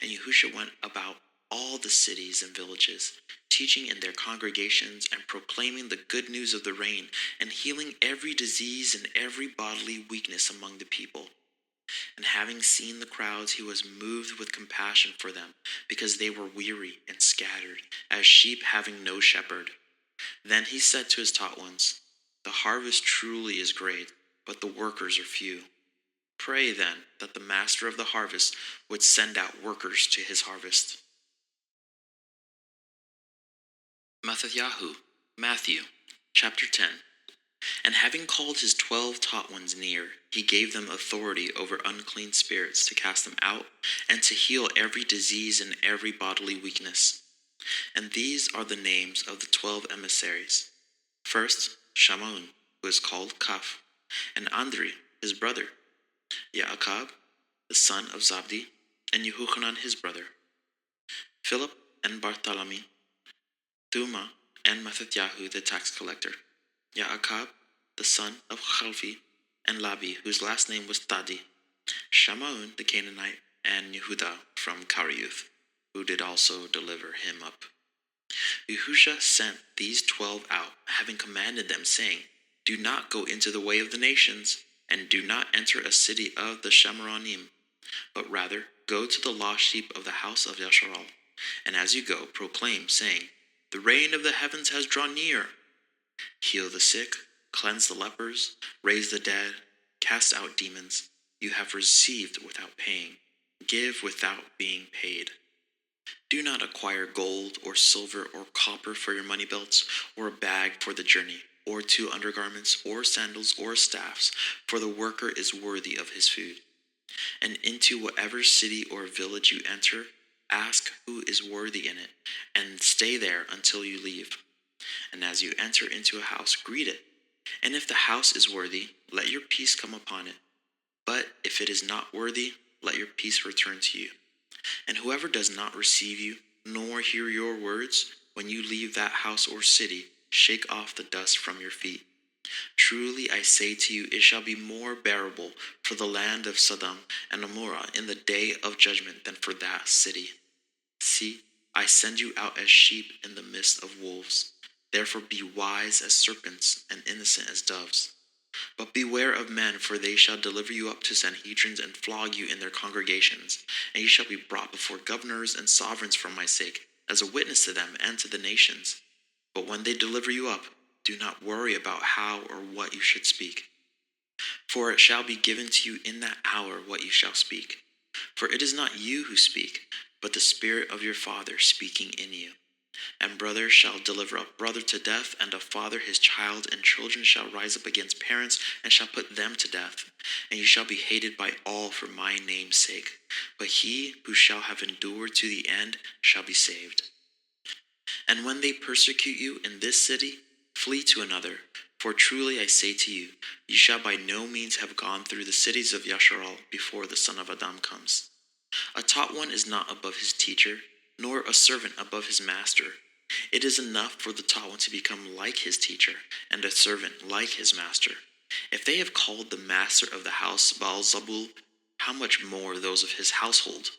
And Yahusha went about all the cities and villages, teaching in their congregations and proclaiming the good news of the reign, and healing every disease and every bodily weakness among the people. And having seen the crowds, he was moved with compassion for them, because they were weary and scattered, as sheep having no shepherd. Then he said to his taught ones, "The harvest truly is great, but the workers are few. Pray then that the master of the harvest would send out workers to his harvest." MxxYhu, Matthew, chapter 10. And having called his 12 taught ones near, he gave them authority over unclean spirits to cast them out, and to heal every disease and every bodily weakness. And these are the names of the 12 emissaries. First, Shammai, who is called Kaf, and Andri, his brother, Yaakov, the son of Zabdi, and Yehochanan his brother, Philip and Bartholomew, Thuma and Matityahu the tax collector, Yaakov, the son of Chalfi, and Labi, whose last name was Tadi, Shammai the Canaanite, and Yehuda from Kariuth, who did also deliver him up. Yahusha sent these 12 out, having commanded them, saying, "Do not go into the way of the nations, and do not enter a city of the Shamaranim, but rather go to the lost sheep of the house of Yasharal. And as you go, proclaim, saying, 'The reign of the heavens has drawn near.' Heal the sick, cleanse the lepers, raise the dead, cast out demons. You have received without paying. Give without being paid. Do not acquire gold or silver or copper for your money belts, or a bag for the journey, or 2 undergarments, or sandals, or staffs, for the worker is worthy of his food. And into whatever city or village you enter, ask who is worthy in it, and stay there until you leave. And as you enter into a house, greet it. And if the house is worthy, let your peace come upon it. But if it is not worthy, let your peace return to you. And whoever does not receive you, nor hear your words, when you leave that house or city, shake off the dust from your feet. Truly I say to you, it shall be more bearable for the land of Sodom and Gomorrah in the day of judgment than for that city. See, I send you out as sheep in the midst of wolves. Therefore be wise as serpents and innocent as doves. But beware of men, for they shall deliver you up to Sanhedrins and flog you in their congregations, and you shall be brought before governors and sovereigns for my sake, as a witness to them and to the nations. But when they deliver you up, do not worry about how or what you should speak. For it shall be given to you in that hour what you shall speak. For it is not you who speak, but the Spirit of your Father speaking in you. And brother shall deliver up brother to death, and a father his child, and children shall rise up against parents, and shall put them to death. And you shall be hated by all for my name's sake. But he who shall have endured to the end shall be saved. And when they persecute you in this city, flee to another. For truly I say to you, you shall by no means have gone through the cities of Yasharal before the Son of Adam comes. A taught one is not above his teacher, nor a servant above his master. It is enough for the taught one to become like his teacher, and a servant like his master. If they have called the master of the house Baal-zebul, how much more those of his household?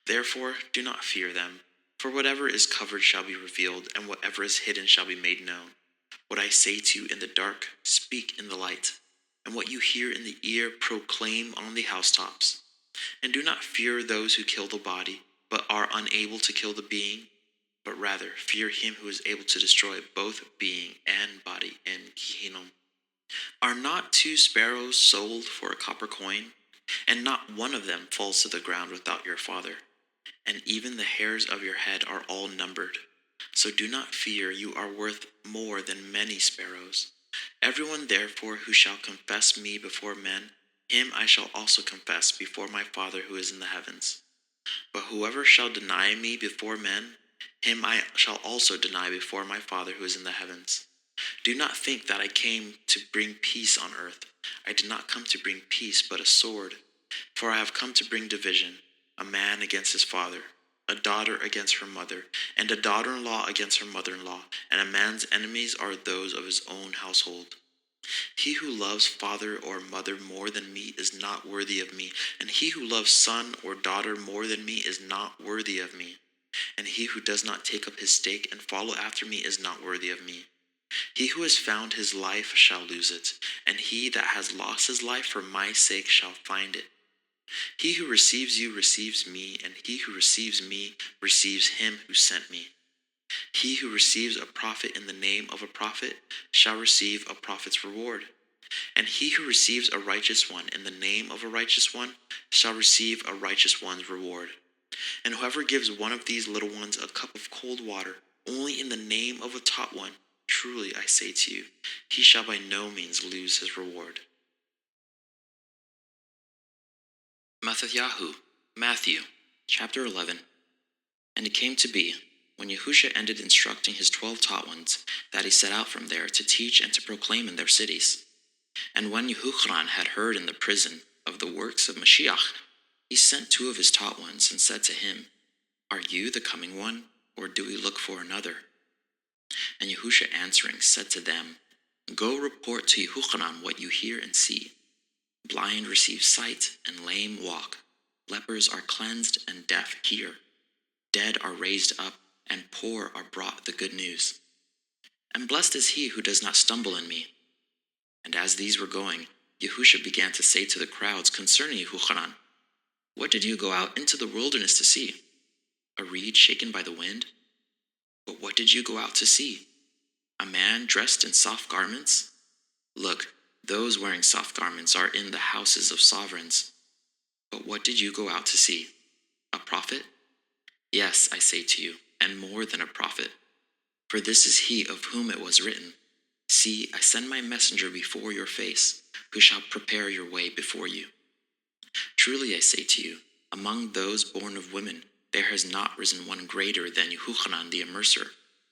Therefore do not fear them, for whatever is covered shall be revealed, and whatever is hidden shall be made known. What I say to you in the dark, speak in the light, and what you hear in the ear, proclaim on the housetops. And do not fear those who kill the body, but are unable to kill the being, but rather fear him who is able to destroy both being and body in Gehenna. Are not 2 sparrows sold for a copper coin? and not one of them falls to the ground without your Father. And even the hairs of your head are all numbered. So do not fear, you are worth more than many sparrows. Everyone therefore who shall confess me before men, him I shall also confess before my Father who is in the heavens. But whoever shall deny me before men, him I shall also deny before my Father who is in the heavens. Do not think that I came to bring peace on earth. I did not come to bring peace, but a sword. For I have come to bring division, a man against his father, a daughter against her mother, and a daughter-in-law against her mother-in-law, and a man's enemies are those of his own household. He who loves father or mother more than me is not worthy of me, and he who loves son or daughter more than me is not worthy of me. And he who does not take up his stake and follow after me is not worthy of me. He who has found his life shall lose it, and he that has lost his life for my sake shall find it. He who receives you receives me, and he who receives me receives him who sent me. He who receives a prophet in the name of a prophet shall receive a prophet's reward. And he who receives a righteous one in the name of a righteous one shall receive a righteous one's reward. And whoever gives one of these little ones a cup of cold water, only in the name of a taught one, truly I say to you, he shall by no means lose his reward. MxxYhu, Matthew, chapter 11. And it came to be, when Yahusha ended instructing his 12 taught ones, that he set out from there to teach and to proclaim in their cities. And when Yahuah had heard in the prison of the works of Mashiach, he sent 2 of his taught ones and said to him, Are you the coming one, or do we look for another? And Yahusha answering said to them, Go report to Yahuah what you hear and see. Blind receive sight, and lame walk. Lepers are cleansed, and deaf hear. Dead are raised up, and poor are brought the good news. And blessed is he who does not stumble in me. And as these were going, Yahusha began to say to the crowds concerning Yahuah, What did you go out into the wilderness to see? A reed shaken by the wind? But what did you go out to see? A man dressed in soft garments? Look, those wearing soft garments are in the houses of sovereigns. But what did you go out to see? A prophet? Yes, I say to you, and more than a prophet. For this is he of whom it was written, See, I send my messenger before your face, who shall prepare your way before you. Truly I say to you, among those born of women, there has not risen one greater than Yahuah the Immerser,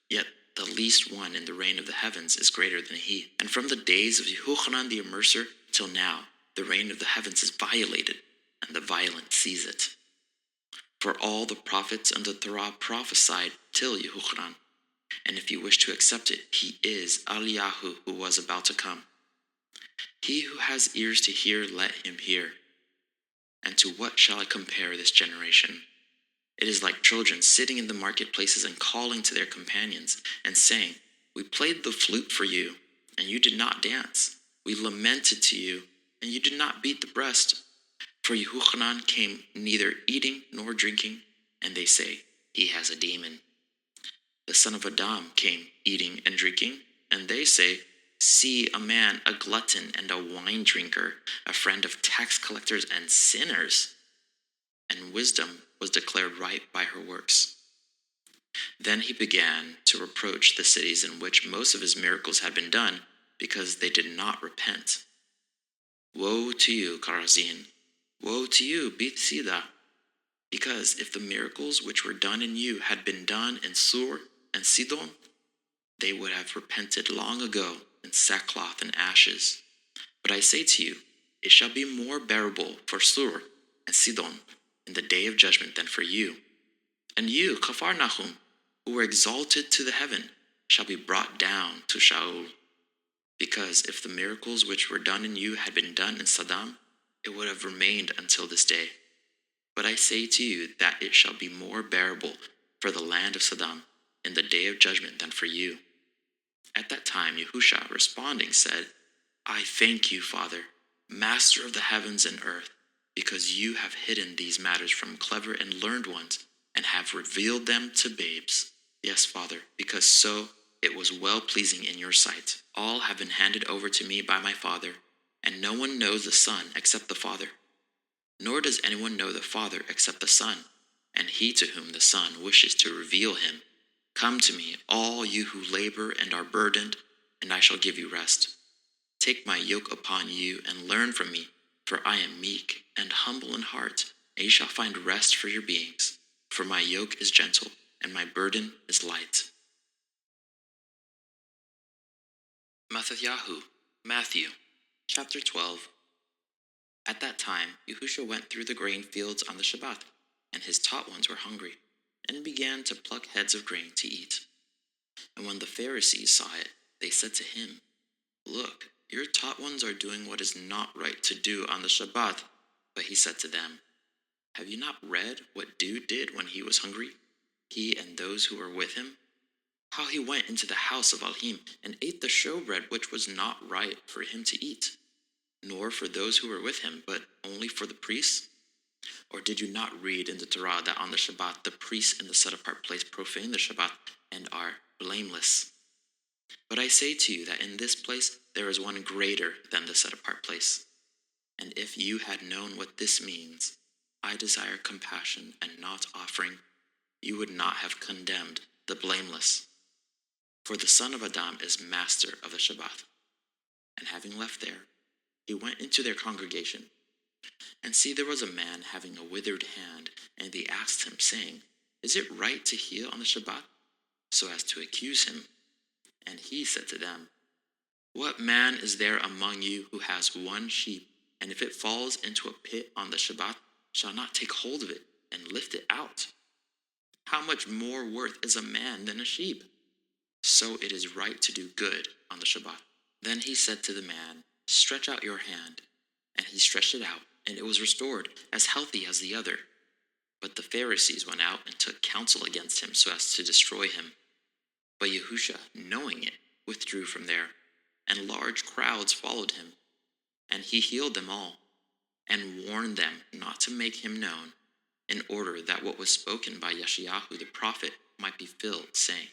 yet the least one in the reign of the heavens is greater than he. And from the days of Yahuah the Immerser till now, the reign of the heavens is violated, and the violent seize it. For all the prophets and the Torah prophesied till Yahuah, and if you wish to accept it, he is Eliyahu who was about to come. He who has ears to hear, let him hear. And to what shall I compare this generation? It is like children sitting in the marketplaces and calling to their companions and saying, We played the flute for you, and you did not dance. We lamented to you, and you did not beat the breast. For Yahuah came neither eating nor drinking, and they say, He has a demon. The son of Adam came eating and drinking, and they say, See a man, a glutton and a wine drinker, a friend of tax collectors and sinners. And wisdom was declared right by her works. Then he began to reproach the cities in which most of his miracles had been done, because they did not repent. Woe to you, Chorazin! Woe to you, Bethsaida! Because if the miracles which were done in you had been done in Sur and Sidon, they would have repented long ago in sackcloth and ashes. But I say to you, it shall be more bearable for Sur and Sidon in the day of judgment than for you. And you, Capharnaum, who were exalted to the heaven, shall be brought down to Sheol. Because if the miracles which were done in you had been done in Sodom, it would have remained until this day. But I say to you that it shall be more bearable for the land of Sodom in the day of judgment than for you. At that time Yahusha, responding, said, I thank you, Father, Master of the heavens and earth, because you have hidden these matters from clever and learned ones, and have revealed them to babes. Yes, Father, because so it was well-pleasing in your sight. All have been handed over to me by my Father, and no one knows the Son except the Father, Nor does anyone know the Father except the Son, and he to whom the Son wishes to reveal him. Come to me, all you who labor and are burdened, and I shall give you rest. Take my yoke upon you and learn from me, for I am meek and humble in heart, and you shall find rest for your beings. For my yoke is gentle, and my burden is light. MxxYhu, Matthew, chapter 12. At that time, Yahusha went through the grain fields on the Shabbat, and his taught ones were hungry, and began to pluck heads of grain to eat. And when the Pharisees saw it, they said to him, Look, your taught ones are doing what is not right to do on the Shabbat. But he said to them, Have you not read what Dude did when he was hungry, he and those who were with him? How he went into the house of Elohim and ate the showbread which was not right for him to eat, nor for those who were with him, but only for the priests? Or did you not read in the Torah that on the Shabbat the priests in the set-apart place profane the Shabbat and are blameless? But I say to you that in this place there is one greater than the set-apart place. And if you had known what this means, I desire compassion and not offering, you would not have condemned the blameless. For the Son of Adam is master of the Shabbat. And having left there, he went into their congregation. And see, there was a man having a withered hand, and they asked him, saying, Is it right to heal on the Shabbat? So as to accuse him. And he said to them, What man is there among you who has one sheep, and if it falls into a pit on the Shabbat, shall not take hold of it and lift it out? How much more worth is a man than a sheep? So it is right to do good on the Shabbat. Then he said to the man, Stretch out your hand. And he stretched it out, and it was restored, as healthy as the other. But the Pharisees went out and took counsel against him so as to destroy him. But Yahusha, knowing it, withdrew from there, and large crowds followed him. And he healed them all, and warned them not to make him known, in order that what was spoken by Yeshayahu the prophet might be filled, saying,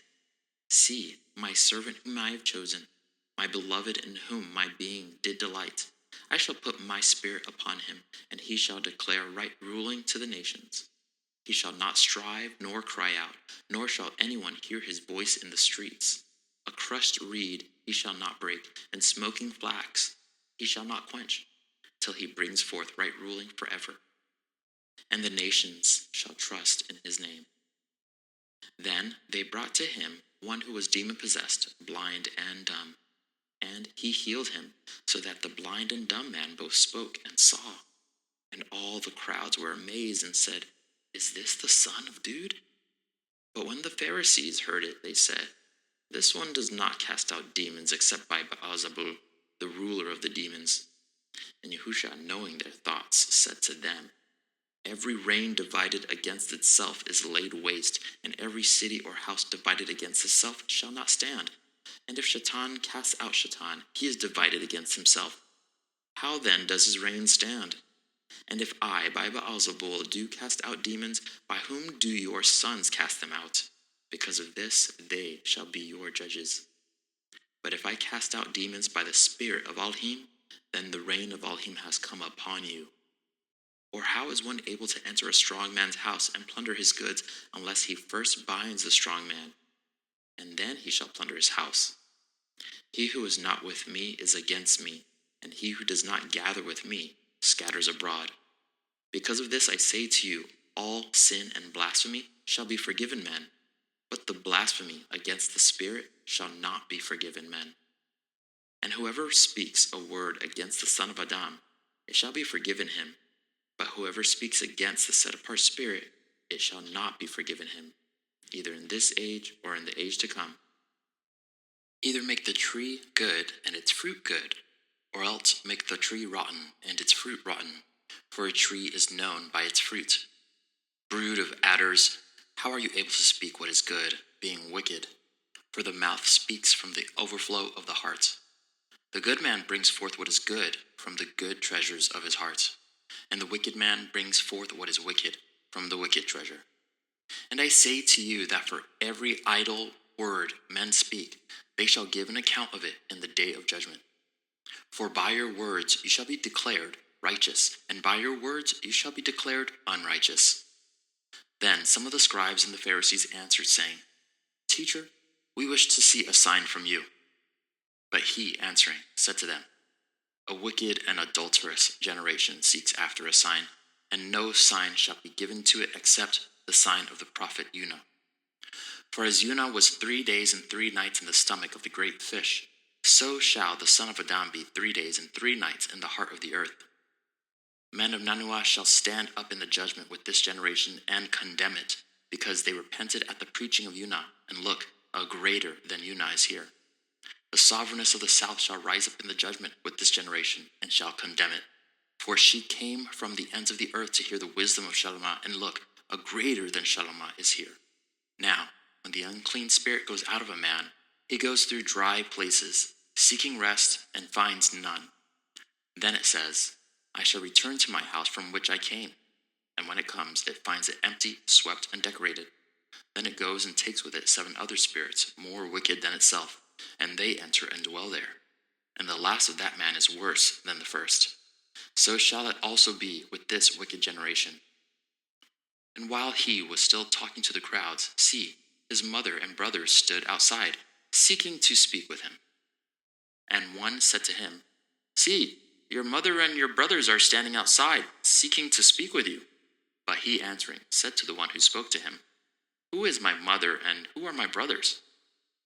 See, my servant whom I have chosen, my beloved in whom my being did delight. I shall put my spirit upon him, and he shall declare right ruling to the nations. He shall not strive nor cry out, nor shall anyone hear his voice in the streets. A crushed reed he shall not break, and smoking flax he shall not quench, till he brings forth right ruling forever. And the nations shall trust in his name. Then they brought to him one who was demon-possessed, blind and dumb. And he healed him, so that the blind and dumb man both spoke and saw. And all the crowds were amazed and said, Is this the son of Dude? But when the Pharisees heard it, they said, This one does not cast out demons except by Beelzebul, the ruler of the demons. And Yahusha, knowing their thoughts, said to them, Every reign divided against itself is laid waste, and every city or house divided against itself shall not stand. And if Shaitan casts out Shaitan, he is divided against himself. How then does his reign stand? And if I, by Beelzebul, do cast out demons, by whom do your sons cast them out? Because of this, they shall be your judges. But if I cast out demons by the Spirit of Elohim, then the reign of Elohim has come upon you. Or how is one able to enter a strong man's house and plunder his goods, unless he first binds the strong man? And then he shall plunder his house. He who is not with me is against me, and he who does not gather with me scatters abroad. Because of this I say to you, all sin and blasphemy shall be forgiven men, but the blasphemy against the Spirit shall not be forgiven men. And whoever speaks a word against the Son of Adam, it shall be forgiven him. But whoever speaks against the set-apart Spirit, it shall not be forgiven him, either in this age or in the age to come. Either make the tree good and its fruit good, or else make the tree rotten and its fruit rotten, for a tree is known by its fruit. Brood of adders, how are you able to speak what is good, being wicked? For the mouth speaks from the overflow of the heart. The good man brings forth what is good from the good treasures of his heart, and the wicked man brings forth what is wicked from the wicked treasure. And I say to you that for every idle word men speak, they shall give an account of it in the day of judgment. For by your words you shall be declared, righteous, and by your words you shall be declared unrighteous." Then some of the scribes and the Pharisees answered, saying, "Teacher, we wish to see a sign from you." But he, answering, said to them, "A wicked and adulterous generation seeks after a sign, and no sign shall be given to it except the sign of the prophet Jonah. For as Jonah was 3 days and 3 nights in the stomach of the great fish, so shall the Son of Adam be 3 days and 3 nights in the heart of the earth. Men of Nineveh shall stand up in the judgment with this generation and condemn it, because they repented at the preaching of Jonah, and look, a greater than Jonah is here. The sovereigness of the south shall rise up in the judgment with this generation, and shall condemn it. For she came from the ends of the earth to hear the wisdom of Shalomah, and look, a greater than Shalomah is here. Now, when the unclean spirit goes out of a man, he goes through dry places, seeking rest, and finds none. Then it says, I shall return to my house from which I came. And when it comes, it finds it empty, swept, and decorated. Then it goes and takes with it 7 other spirits, more wicked than itself, and they enter and dwell there. And the last of that man is worse than the first. So shall it also be with this wicked generation. And while he was still talking to the crowds, see, his mother and brothers stood outside, seeking to speak with him. And one said to him, See, your mother and your brothers are standing outside, seeking to speak with you. But he answering said to the one who spoke to him, Who is my mother and who are my brothers?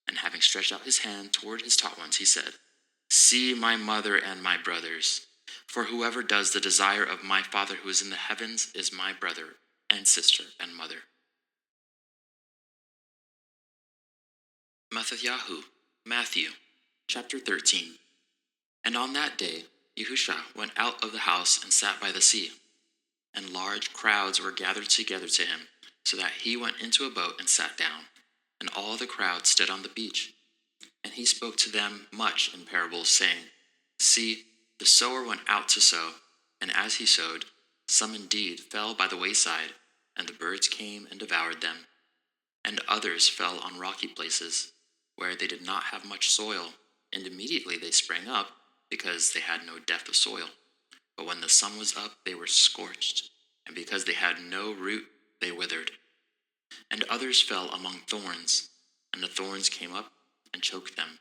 And having stretched out his hand toward his taught ones, he said, See my mother and my brothers. For whoever does the desire of my Father who is in the heavens is my brother and sister and mother. MxxYhu, Matthew, chapter 13. And on that day, Yahusha went out of the house and sat by the sea. And large crowds were gathered together to him, so that he went into a boat and sat down. And all the crowd stood on the beach. And he spoke to them much in parables, saying, See, the sower went out to sow, and as he sowed, some indeed fell by the wayside, and the birds came and devoured them. And others fell on rocky places, where they did not have much soil, and immediately they sprang up, because they had no depth of soil. But when the sun was up, they were scorched, and because they had no root, they withered. And others fell among thorns, and the thorns came up and choked them.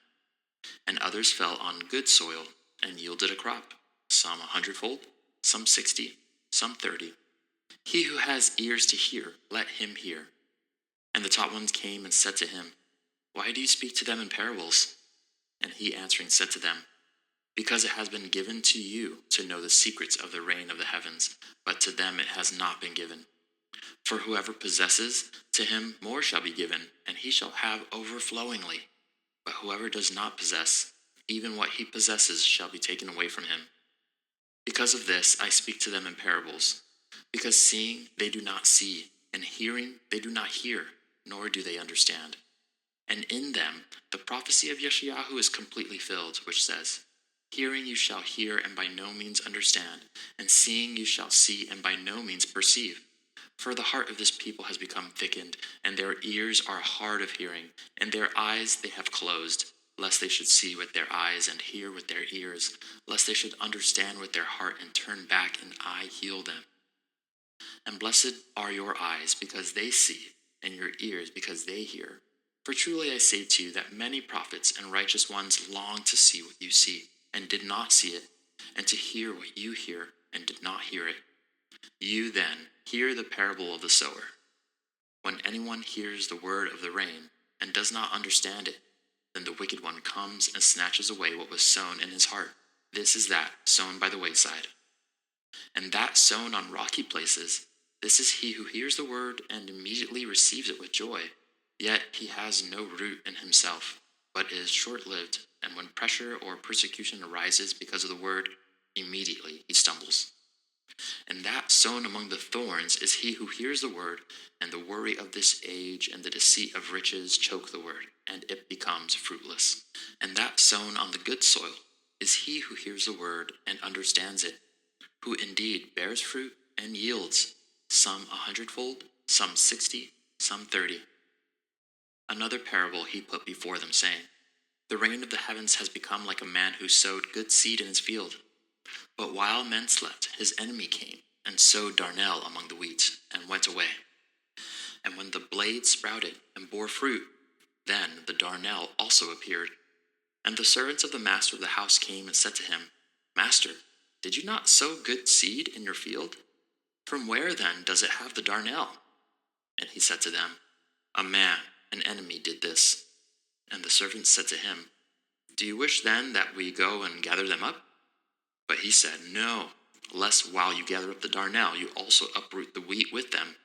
And others fell on good soil, and yielded a crop, some 100-fold, some 60, some 30. He who has ears to hear, let him hear. And the taught ones came and said to him, Why do you speak to them in parables? And he answering said to them, Because it has been given to you to know the secrets of the reign of the heavens, but to them it has not been given. For whoever possesses, to him more shall be given, and he shall have overflowingly. But whoever does not possess, even what he possesses shall be taken away from him. Because of this I speak to them in parables, because seeing they do not see, and hearing they do not hear, nor do they understand. And in them the prophecy of Yeshayahu is completely filled, which says, Hearing you shall hear and by no means understand, and seeing you shall see and by no means perceive. For the heart of this people has become thickened, and their ears are hard of hearing, and their eyes they have closed, lest they should see with their eyes and hear with their ears, lest they should understand with their heart and turn back, and I heal them. And blessed are your eyes, because they see, and your ears, because they hear. For truly I say to you that many prophets and righteous ones longed to see what you see, and did not see it, and to hear what you hear, and did not hear it. You then hear the parable of the sower. When anyone hears the word of the reign, and does not understand it, then the wicked one comes and snatches away what was sown in his heart. This is that sown by the wayside. And that sown on rocky places, this is he who hears the word and immediately receives it with joy. Yet he has no root in himself, but is short-lived, and when pressure or persecution arises because of the word, immediately he stumbles. And that sown among the thorns is he who hears the word, and the worry of this age and the deceit of riches choke the word, and it becomes fruitless. And that sown on the good soil is he who hears the word and understands it, who indeed bears fruit and yields, some 100-fold, some 60, some 30. Another parable he put before them, saying, The reign of the heavens has become like a man who sowed good seed in his field. But while men slept, his enemy came and sowed darnel among the wheat, and went away. And when the blade sprouted and bore fruit, then the darnel also appeared. And the servants of the master of the house came and said to him, Master, did you not sow good seed in your field? From where then does it have the darnel? And he said to them, A man, an enemy, did this. And the servants said to him, Do you wish then that we go and gather them up? But he said, No, lest while you gather up the darnel, you also uproot the wheat with them.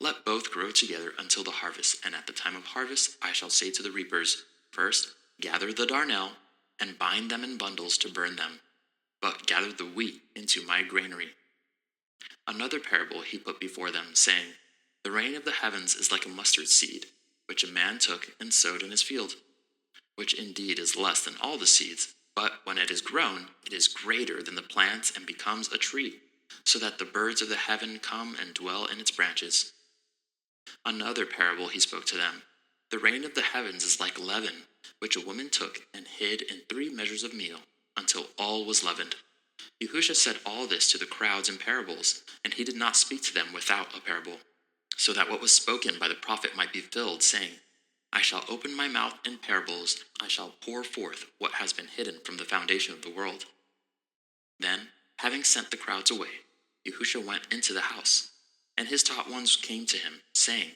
Let both grow together until the harvest, and at the time of harvest I shall say to the reapers, First, gather the darnel, and bind them in bundles to burn them, but gather the wheat into my granary. Another parable he put before them, saying, The rain of the heavens is like a mustard seed, which a man took and sowed in his field, which indeed is less than all the seeds, but when it is grown, it is greater than the plants and becomes a tree, so that the birds of the heaven come and dwell in its branches. Another parable he spoke to them, The rain of the heavens is like leaven, which a woman took and hid in 3 measures of meal, until all was leavened. Yahusha said all this to the crowds in parables, and he did not speak to them without a parable, so that what was spoken by the prophet might be filled, saying, I shall open my mouth in parables, I shall pour forth what has been hidden from the foundation of the world. Then, having sent the crowds away, Yahusha went into the house, and his taught ones came to him, saying,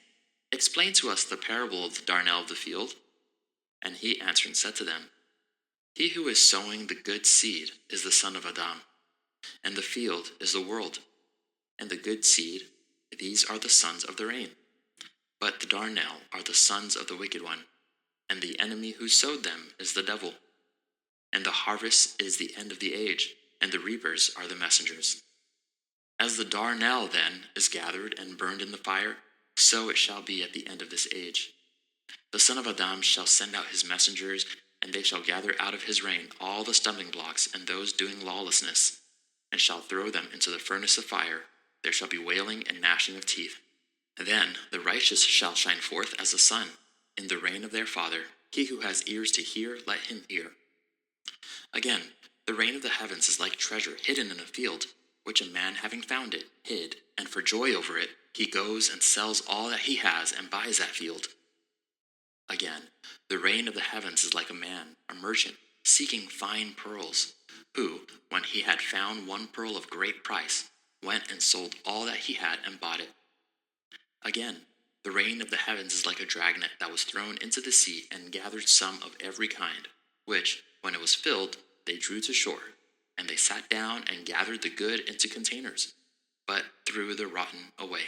Explain to us the parable of the darnel of the field. And he answering said to them, He who is sowing the good seed is the son of Adam, and the field is the world. And the good seed, these are the sons of the rain. But the darnel are the sons of the wicked one, and the enemy who sowed them is the devil. And the harvest is the end of the age, and the reapers are the messengers. As the darnel then is gathered and burned in the fire, so it shall be at the end of this age. The Son of Adam shall send out his messengers, and they shall gather out of his reign all the stumbling blocks and those doing lawlessness, and shall throw them into the furnace of fire. There shall be wailing and gnashing of teeth. Then the righteous shall shine forth as the sun, in the reign of their Father. He who has ears to hear, let him hear. Again, the reign of the heavens is like treasure hidden in a field, which a man having found it, hid, and for joy over it, he goes and sells all that he has and buys that field. Again, the reign of the heavens is like a man, a merchant, seeking fine pearls, who, when he had found one pearl of great price, went and sold all that he had and bought it. Again, the reign of the heavens is like a dragnet that was thrown into the sea and gathered some of every kind, which, when it was filled, they drew to shore, and they sat down and gathered the good into containers, but threw the rotten away.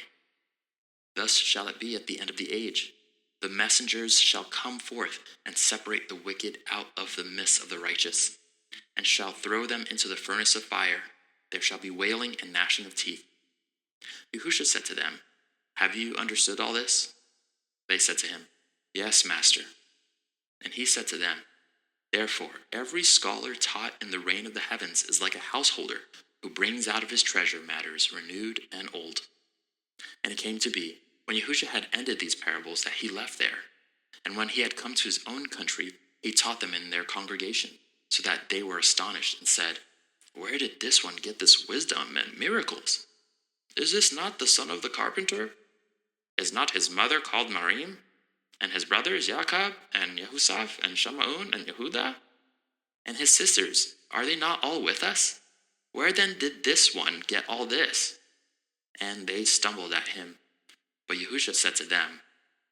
Thus shall it be at the end of the age. The messengers shall come forth and separate the wicked out of the midst of the righteous, and shall throw them into the furnace of fire. There shall be wailing and gnashing of teeth. Yahusha said to them, Have you understood all this? They said to him, Yes, Master. And he said to them, Therefore, every scholar taught in the reign of the heavens is like a householder who brings out of his treasure matters renewed and old. And it came to be, when Yahusha had ended these parables, that he left there. And when he had come to his own country, he taught them in their congregation, so that they were astonished and said, Where did this one get this wisdom and miracles? Is this not the son of the carpenter? Is not his mother called Marim? And his brothers Jacob and Yehusaph and Shamaun and Yehuda? And his sisters, are they not all with us? Where then did this one get all this? And they stumbled at him. But Yahusha said to them,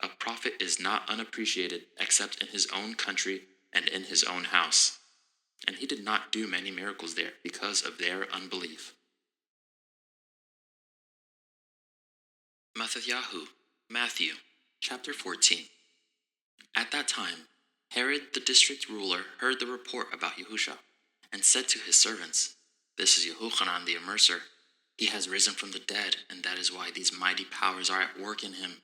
A prophet is not unappreciated except in his own country and in his own house. And he did not do many miracles there because of their unbelief. Methiyahu, Matthew, chapter 14. At that time, Herod the district ruler heard the report about Yahusha, and said to his servants, This is Yohanan the Immerser. He has risen from the dead, and that is why these mighty powers are at work in him.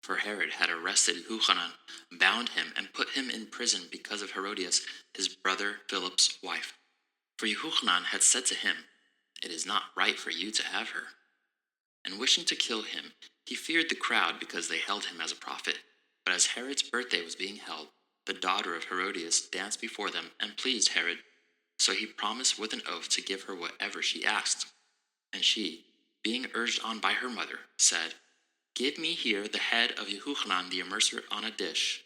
For Herod had arrested Yohanan, bound him, and put him in prison because of Herodias, his brother Philip's wife. For Yohanan had said to him, It is not right for you to have her. And wishing to kill him, he feared the crowd because they held him as a prophet. But as Herod's birthday was being held, the daughter of Herodias danced before them and pleased Herod. So he promised with an oath to give her whatever she asked. And she, being urged on by her mother, said, "Give me here the head of Yahuah the immerser on a dish."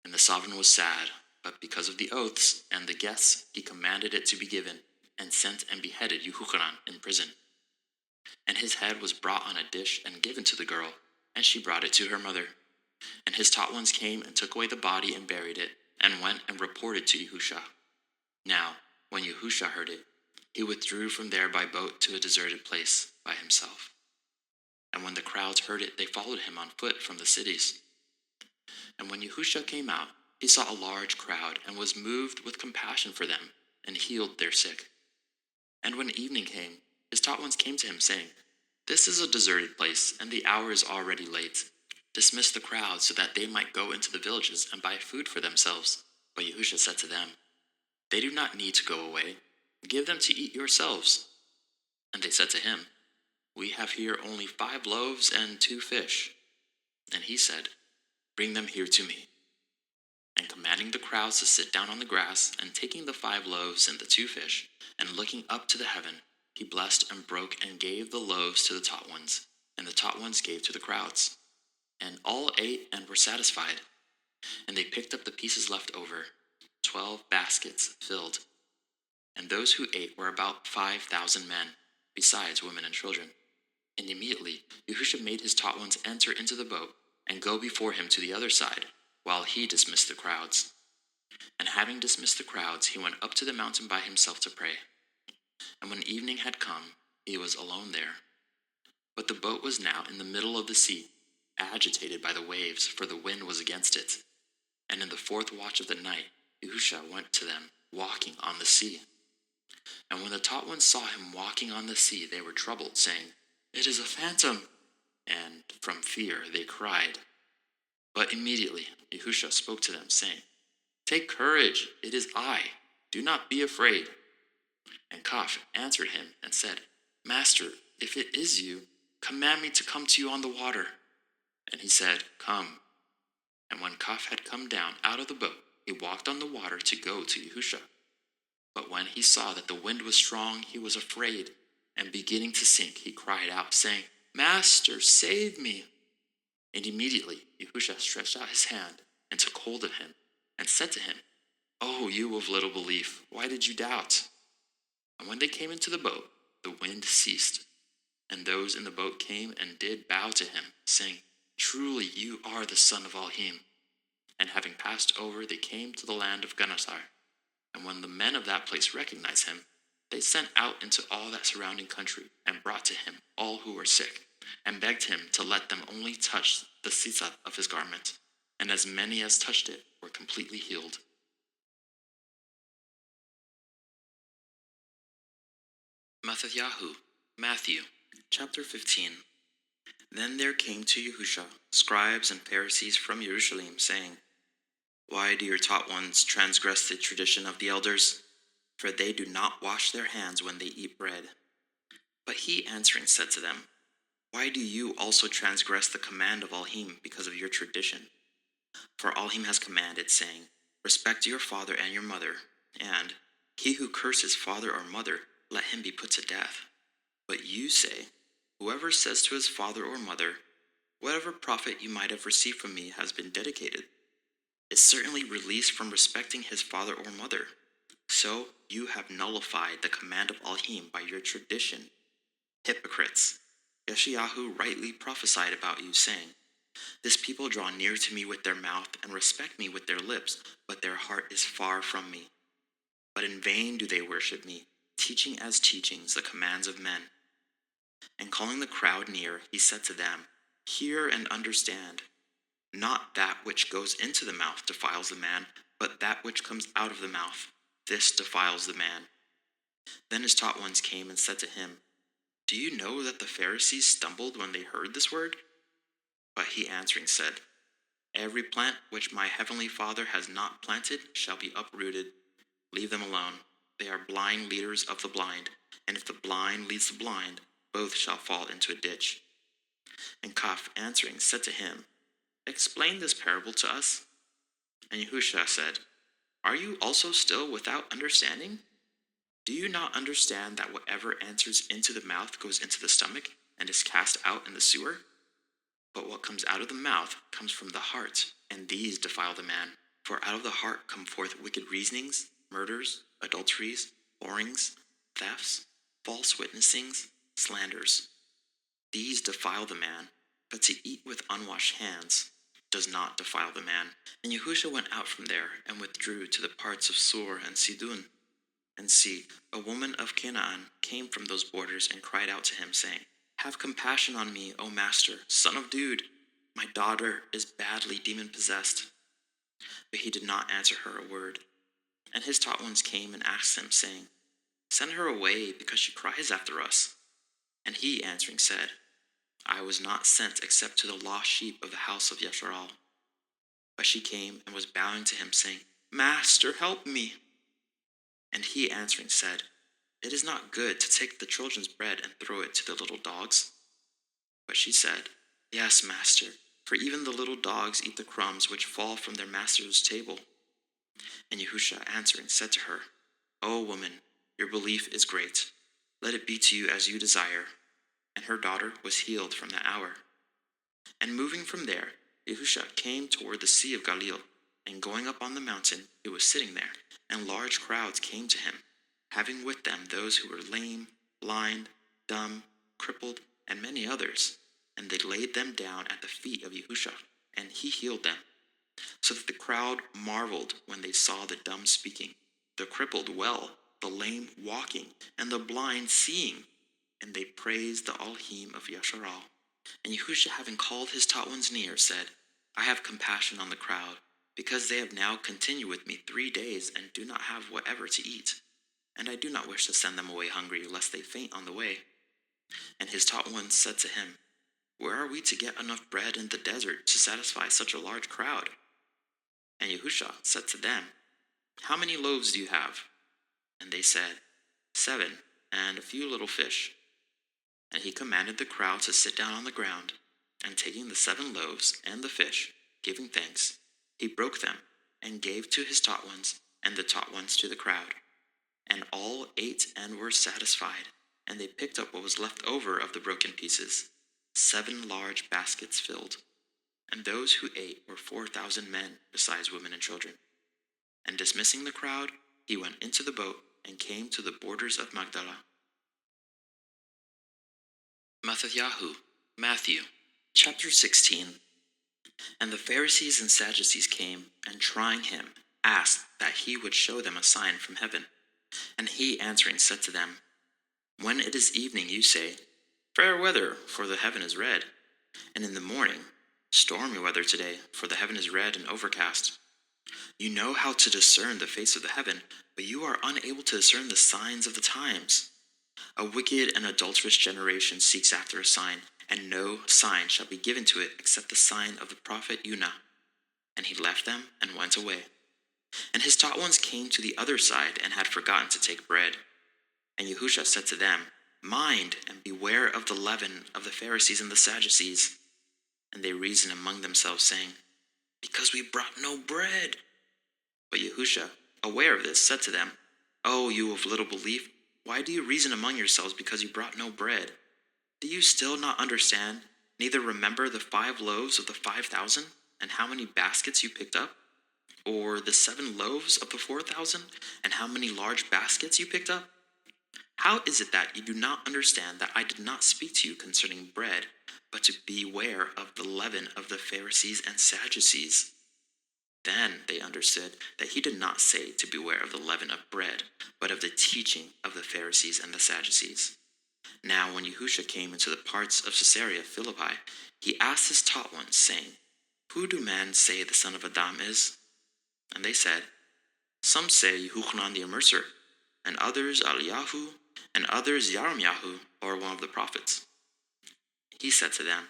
And the sovereign was sad, but because of the oaths and the guests, he commanded it to be given, and sent and beheaded Yahuah in prison. And his head was brought on a dish and given to the girl, and she brought it to her mother. And his taught ones came and took away the body and buried it, and went and reported to Yahusha. Now, when Yahusha heard it, he withdrew from there by boat to a deserted place by himself. And when the crowds heard it, they followed him on foot from the cities. And when Yahusha came out, he saw a large crowd, and was moved with compassion for them, and healed their sick. And when evening came, his taught ones came to him, saying, "This is a deserted place, and the hour is already late. Dismiss the crowd, so that they might go into the villages and buy food for themselves." But Yahusha said to them, "They do not need to go away. Give them to eat yourselves." And they said to him, "We have here only 5 loaves and 2 fish." And he said, "Bring them here to me." And commanding the crowds to sit down on the grass, and taking the 5 loaves and the 2 fish, and looking up to the heaven, he blessed and broke and gave the loaves to the taught ones, and the taught ones gave to the crowds. And all ate and were satisfied. And they picked up the pieces left over, 12 baskets filled. And those who ate were about 5,000 men, besides women and children. And immediately Yahusha made his taught ones enter into the boat, and go before him to the other side, while he dismissed the crowds. And having dismissed the crowds, he went up to the mountain by himself to pray. And when evening had come, he was alone there. But the boat was now in the middle of the sea, agitated by the waves, for the wind was against it. And in the 4th watch of the night, Yahusha went to them, walking on the sea. And when the taught ones saw him walking on the sea, they were troubled, saying, "It is a phantom." And from fear they cried. But immediately Yahusha spoke to them, saying, "Take courage, it is I. Do not be afraid." And 𝐤𝐕𝐕𝐿 answered him and said, "Master, if it is you, command me to come to you on the water." And he said, "Come." And when 𝐤𝐕𝐕 had come down out of the boat, he walked on the water to go to Yahusha. But when he saw that the wind was strong, he was afraid, and beginning to sink, he cried out, saying, "Master, save me." And immediately Yahusha stretched out his hand and took hold of him, and said to him, "O you of little belief, why did you doubt?" And when they came into the boat, the wind ceased, and those in the boat came and did bow to him, saying, "Truly you are the son of Elohim." And having passed over, they came to the land of Gennesaret. And when the men of that place recognized him, they sent out into all that surrounding country, and brought to him all who were sick, and begged him to let them only touch the tzitzit of his garment. And as many as touched it were completely healed. MxxYhu, Matthew, chapter 15. Then there came to Yahusha scribes and Pharisees from Jerusalem, saying, "Why do your taught ones transgress the tradition of the elders? For they do not wash their hands when they eat bread." But he answering said to them, "Why do you also transgress the command of Elohim because of your tradition? For Elohim has commanded, saying, 'Respect your father and your mother,' and 'He who curses father or mother, let him be put to death.' But you say, 'Whoever says to his father or mother, whatever profit you might have received from me has been dedicated,' is certainly released from respecting his father or mother. So you have nullified the command of Elohim by your tradition. Hypocrites! Yeshayahu rightly prophesied about you, saying, 'This people draw near to me with their mouth and respect me with their lips, but their heart is far from me. But in vain do they worship me, teaching as teachings the commands of men.' And calling the crowd near, he said to them, 'Hear and understand. Not that which goes into the mouth defiles the man, but that which comes out of the mouth, this defiles the man.' Then his taught ones came and said to him, 'Do you know that the Pharisees stumbled when they heard this word?' But he answering said, 'Every plant which my heavenly Father has not planted shall be uprooted. Leave them alone. They are blind leaders of the blind, and if the blind leads the blind, both shall fall into a ditch.' And 𝐤𝐕 answering said to him, 'Explain this parable to us.' And Yahusha said, 'Are you also still without understanding? Do you not understand that whatever enters into the mouth goes into the stomach and is cast out in the sewer? But what comes out of the mouth comes from the heart, and these defile the man. For out of the heart come forth wicked reasonings, murders, adulteries, whorings, thefts, false witnessings, slanders. These defile the man, but to eat with unwashed hands does not defile the man. And Yahusha went out from there and withdrew to the parts of Sur and Sidon. And see, a woman of Canaan came from those borders and cried out to him, saying, Have compassion on me, O master, son of Dude. My daughter is badly demon-possessed. But he did not answer her a word. And his taught ones came and asked him, saying, Send her away, because she cries after us. And he answering said, I was not sent except to the lost sheep of the house of Yasharal. But she came and was bowing to him, saying, Master, help me. And he answering said, It is not good to take the children's bread and throw it to the little dogs. But she said, Yes, master, for even the little dogs eat the crumbs which fall from their master's table. And Yahusha answering said to her, O woman, your belief is great. Let it be to you as you desire. And her daughter was healed from that hour. And moving from there, Yahusha came toward the Sea of Galilee, and going up on the mountain, he was sitting there, and large crowds came to him, having with them those who were lame, blind, dumb, crippled, and many others. And they laid them down at the feet of Yahusha, and he healed them. So that the crowd marveled when they saw the dumb speaking, the crippled well, the lame walking, and the blind seeing. And they praised the Elohim of Yasharal. And Yahusha, having called his taught ones near, said, I have compassion on the crowd, because they have now continued with me 3 days and do not have whatever to eat. And I do not wish to send them away hungry, lest they faint on the way. And his taught ones said to him, Where are we to get enough bread in the desert to satisfy such a large crowd? And Yahusha said to them, How many loaves do you have? And they said, 7, and a few little fish. And he commanded the crowd to sit down on the ground, and taking the 7 loaves and the fish, giving thanks, he broke them, and gave to his taught ones, and the taught ones to the crowd. And all ate and were satisfied, and they picked up what was left over of the broken pieces, 7 large baskets filled. And those who ate were 4,000 men, besides women and children. And dismissing the crowd, he went into the boat, and came to the borders of Magdala. MxxYhu, Matthew, chapter 16. And the Pharisees and Sadducees came, and trying him, asked that he would show them a sign from heaven. And he answering said to them, When it is evening, you say, Fair weather, for the heaven is red. And in the morning, Stormy weather today, for the heaven is red and overcast. You know how to discern the face of the heaven, but you are unable to discern the signs of the times. A wicked and adulterous generation seeks after a sign, and no sign shall be given to it except the sign of the prophet Yonah. And he left them and went away. And his taught ones came to the other side and had forgotten to take bread. And Yahusha said to them, Mind and beware of the leaven of the Pharisees and the Sadducees. And they reasoned among themselves, saying, Because we brought no bread. But Yahusha, aware of this, said to them, O you of little belief, why do you reason among yourselves because you brought no bread? Do you still not understand, neither remember the 5 loaves of the 5,000, and how many baskets you picked up? Or the 7 loaves of the 4,000, and how many large baskets you picked up? How is it that you do not understand that I did not speak to you concerning bread, but to beware of the leaven of the Pharisees and Sadducees? Then they understood that he did not say to beware of the leaven of bread, but of the teaching of the Pharisees and the Sadducees. Now when Yahusha came into the parts of Caesarea Philippi, he asked his taught ones, saying, Who do men say the Son of Adam is? And they said, Some say Yochanan the Immerser, and others Eliyahu, and others Yirmiyahu, or one of the prophets. He said to them,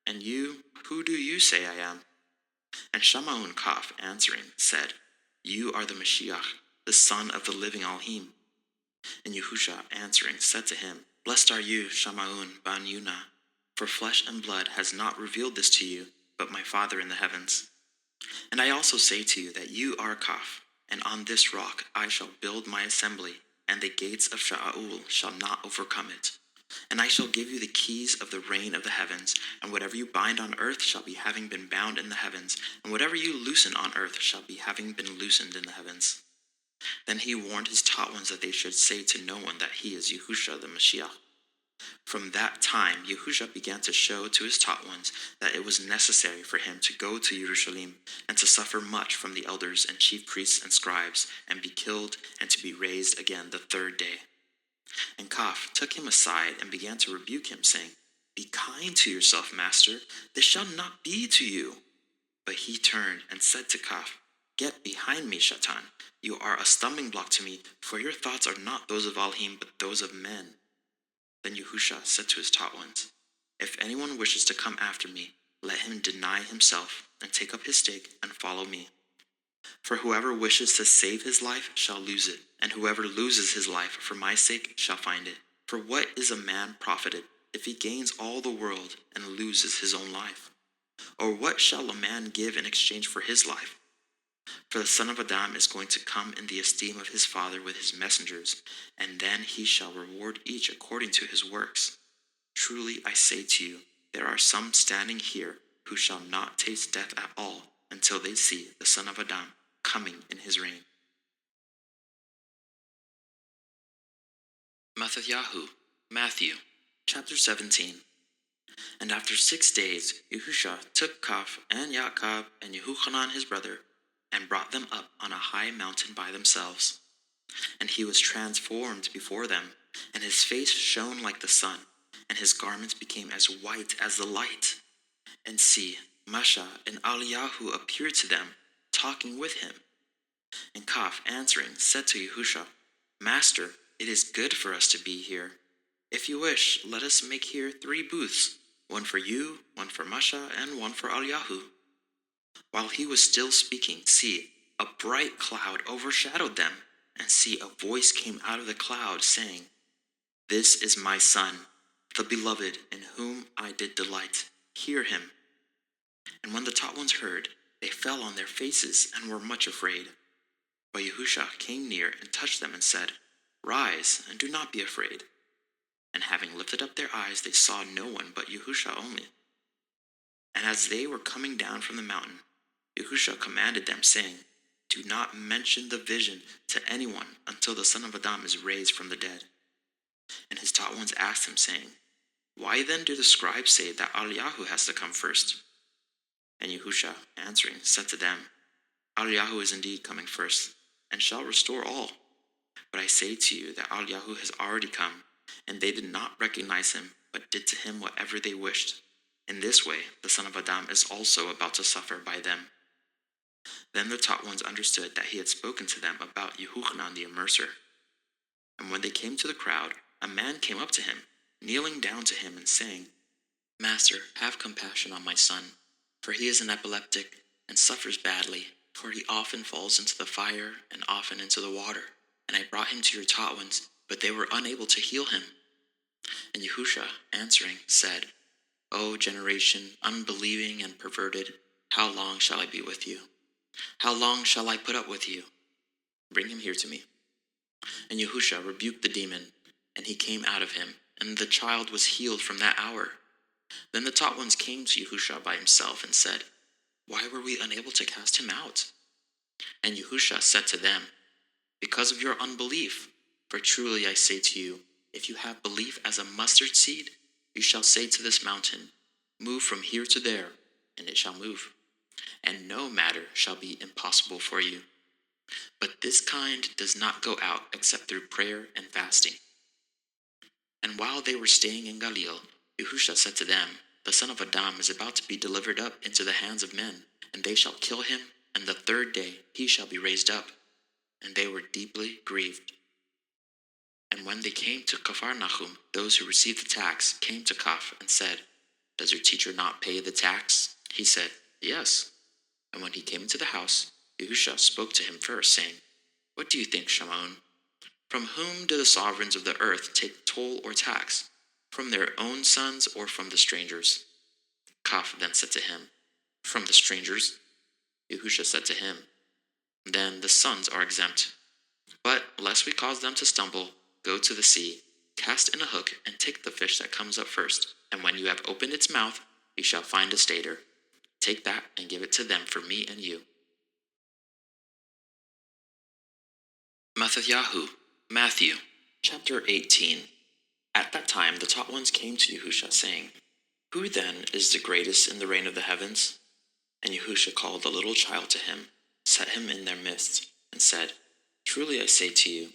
And you, who do you say I am? And 𝐤𝐿 answering said, You are the Mashiach, the Son of the living Elohim. And Yahusha answering said to him, Blessed are you, 𝐤𝐿 ban Yonah, for flesh and blood has not revealed this to you, but my Father in the heavens. And I also say to you that you are Kaf, and on this rock I shall build my assembly, and the gates of Shaul shall not overcome it. And I shall give you the keys of the reign of the heavens, and whatever you bind on earth shall be having been bound in the heavens, and whatever you loosen on earth shall be having been loosened in the heavens. Then he warned his taught ones that they should say to no one that he is Yahusha the Mashiach. From that time, Yahusha began to show to his taught ones that it was necessary for him to go to Jerusalem and to suffer much from the elders and chief priests and scribes, and be killed, and to be raised again the third day. And Kaf took him aside and began to rebuke him, saying, Be kind to yourself, master, this shall not be to you. But he turned and said to Kaf, Get behind me, Shaitan. You are a stumbling block to me, for your thoughts are not those of Elohim, but those of men. Then Yahusha said to his taught ones, If anyone wishes to come after me, let him deny himself, and take up his stake, and follow me. For whoever wishes to save his life shall lose it, and whoever loses his life for my sake shall find it. For what is a man profited, if he gains all the world and loses his own life? Or what shall a man give in exchange for his life? For the Son of Adam is going to come in the esteem of his Father with his messengers, and then he shall reward each according to his works. Truly I say to you, there are some standing here who shall not taste death at all until they see the Son of Adam coming in his reign. MxxYhu, Matthew, chapter 17. And after 6 days, Yahusha took Kaf and Yaakov and Yehochanan his brother, and brought them up on a high mountain by themselves. And he was transformed before them, and his face shone like the sun, and his garments became as white as the light. And see, Masha and Eliyahu appeared to them, talking with him. And Kaf, answering, said to Yahusha, Master, it is good for us to be here. If you wish, let us make here 3 booths, one for you, one for Masha, and one for Eliyahu. While he was still speaking, see, a bright cloud overshadowed them, and see, a voice came out of the cloud, saying, This is my Son, the beloved, in whom I did delight. Hear him. And when the taught ones heard, they fell on their faces and were much afraid. But Yahusha came near and touched them and said, Rise, and do not be afraid. And having lifted up their eyes, they saw no one but Yahusha only. And as they were coming down from the mountain, Yahusha commanded them, saying, Do not mention the vision to anyone until the Son of Adam is raised from the dead. And his taught ones asked him, saying, Why then do the scribes say that Eliyahu has to come first? And Yahusha, answering, said to them, Eliyahu is indeed coming first, and shall restore all. But I say to you that Eliyahu has already come, and they did not recognize him, but did to him whatever they wished. In this way, the Son of Adam is also about to suffer by them. Then the taught ones understood that he had spoken to them about Yehochanan the Immerser. And when they came to the crowd, a man came up to him, kneeling down to him and saying, Master, have compassion on my son, for he is an epileptic and suffers badly, for he often falls into the fire and often into the water. And I brought him to your taught ones, but they were unable to heal him. And Yahusha, answering, said, O generation, unbelieving and perverted, how long shall I be with you? How long shall I put up with you? Bring him here to me. And Yahusha rebuked the demon, and he came out of him, and the child was healed from that hour. Then the taught ones came to Yahusha by himself and said, Why were we unable to cast him out? And Yahusha said to them, Because of your unbelief. For truly I say to you, if you have belief as a mustard seed, you shall say to this mountain, Move from here to there, and it shall move. And no matter shall be impossible for you. But this kind does not go out except through prayer and fasting. And while they were staying in Galilee, Yahusha said to them, The Son of Adam is about to be delivered up into the hands of men, and they shall kill him, and the third day he shall be raised up. And they were deeply grieved. And when they came to Capharnaum, those who received the tax came to Kaf and said, Does your teacher not pay the tax? He said, Yes. And when he came into the house, Yahusha spoke to him first, saying, What do you think, Shimon? From whom do the sovereigns of the earth take toll or tax? From their own sons or from the strangers? Kaf then said to him, From the strangers. Yahusha said to him, Then the sons are exempt. But lest we cause them to stumble, go to the sea, cast in a hook, and take the fish that comes up first. And when you have opened its mouth, you shall find a stater. Take that and give it to them for me and you. MxxYhu, Matthew, chapter 18. At that time the taught ones came to Yahusha, saying, Who then is the greatest in the reign of the heavens? And Yahusha called a little child to him, set him in their midst, and said, Truly I say to you,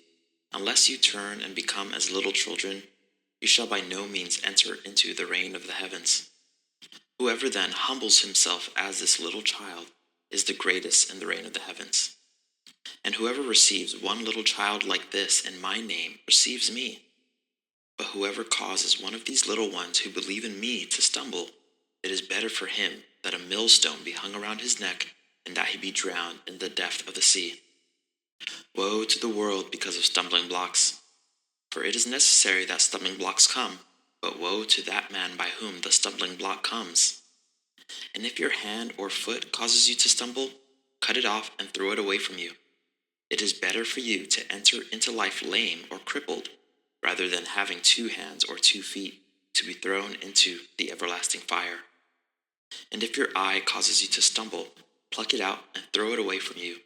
unless you turn and become as little children, you shall by no means enter into the reign of the heavens. Whoever then humbles himself as this little child is the greatest in the reign of the heavens. And whoever receives one little child like this in my name receives me. But whoever causes one of these little ones who believe in me to stumble, it is better for him that a millstone be hung around his neck and that he be drowned in the depth of the sea. Woe to the world because of stumbling blocks! For it is necessary that stumbling blocks come, but woe to that man by whom the stumbling block comes. And if your hand or foot causes you to stumble, cut it off and throw it away from you. It is better for you to enter into life lame or crippled, rather than having 2 hands or 2 feet to be thrown into the everlasting fire. And if your eye causes you to stumble, pluck it out and throw it away from you.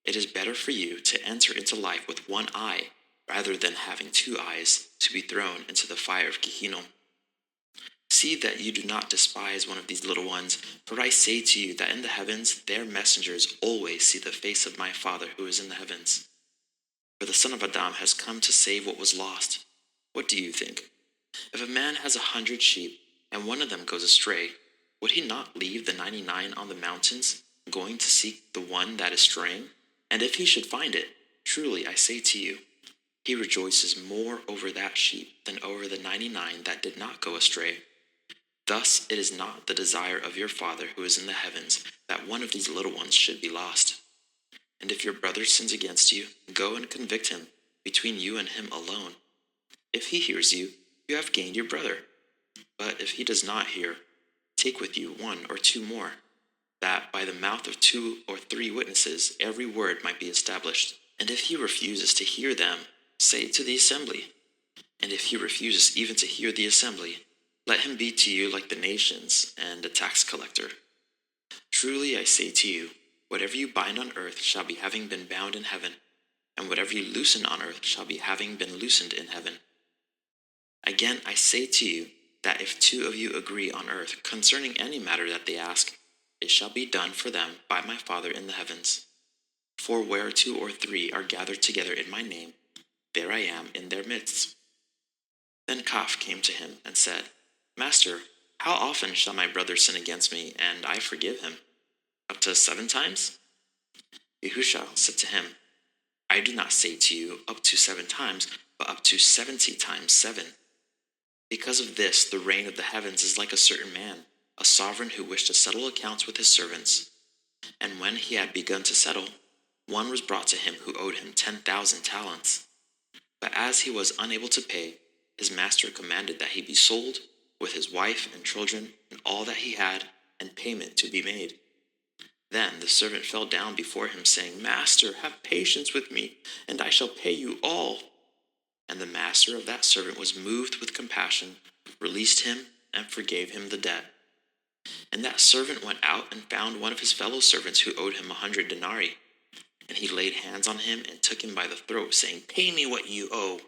It is better for you to enter into life with 1 eye, rather than having 2 eyes to be thrown into the fire of Gehenna. See that you do not despise one of these little ones, for I say to you that in the heavens their messengers always see the face of my Father who is in the heavens. For the Son of Adam has come to save what was lost. What do you think? If a man has 100 sheep, and one of them goes astray, would he not leave the 99 on the mountains, going to seek the one that is straying? And if he should find it, truly I say to you, he rejoices more over that sheep than over the 99 that did not go astray. Thus it is not the desire of your Father who is in the heavens that one of these little ones should be lost. And if your brother sins against you, go and convict him, between you and him alone. If he hears you, you have gained your brother. But if he does not hear, take with you 1 or 2 more, that by the mouth of 2 or 3 witnesses every word might be established. And if he refuses to hear them, say it to the assembly. And if he refuses even to hear the assembly, let him be to you like the nations and a tax collector. Truly I say to you, whatever you bind on earth shall be having been bound in heaven, and whatever you loosen on earth shall be having been loosened in heaven. Again I say to you, that if 2 of you agree on earth concerning any matter that they ask, it shall be done for them by my Father in the heavens. For where 2 or 3 are gathered together in my name, there I am in their midst. Then Kaf came to him and said, Master, how often shall my brother sin against me, and I forgive him? Up to 7 times? Yahusha said to him, I do not say to you up to 7 times, but up to 70 times 7. Because of this, the reign of the heavens is like a certain man, a sovereign who wished to settle accounts with his servants. And when he had begun to settle, one was brought to him who owed him 10,000 talents. But as he was unable to pay, his master commanded that he be sold, with his wife and children and all that he had, and payment to be made. Then the servant fell down before him, saying, Master, have patience with me, and I shall pay you all. And the master of that servant was moved with compassion, released him, and forgave him the debt. And that servant went out and found one of his fellow servants who owed him 100 denarii. And he laid hands on him and took him by the throat, saying, Pay me what you owe.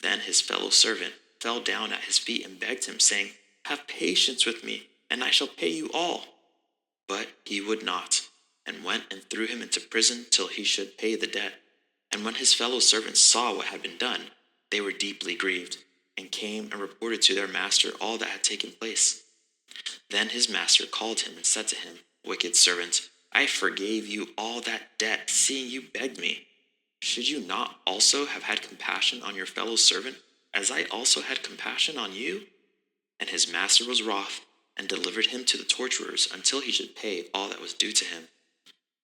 Then his fellow servant fell down at his feet and begged him, saying, Have patience with me, and I shall pay you all. But he would not, and went and threw him into prison till he should pay the debt. And when his fellow servants saw what had been done, they were deeply grieved, and came and reported to their master all that had taken place. Then his master called him and said to him, Wicked servant, I forgave you all that debt, seeing you begged me. Should you not also have had compassion on your fellow servant, as I also had compassion on you? And his master was wroth, and delivered him to the torturers until he should pay all that was due to him.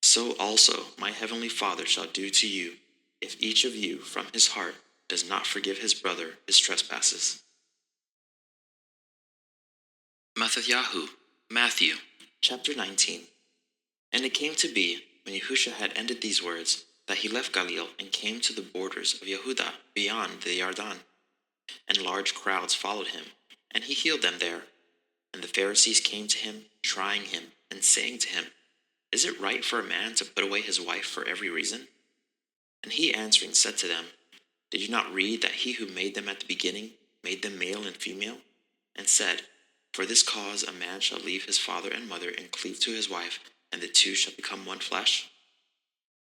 So also my heavenly Father shall do to you, if each of you from his heart does not forgive his brother his trespasses. MxxYhu, Matthew, chapter 19. And it came to be, when Yahusha had ended these words, that he left Galilee and came to the borders of Yehudah beyond the Yarden. And large crowds followed him, and he healed them there. And the Pharisees came to him, trying him, and saying to him, Is it right for a man to put away his wife for every reason? And he answering said to them, Did you not read that he who made them at the beginning made them male and female? And said, For this cause a man shall leave his father and mother and cleave to his wife, and the two shall become one flesh?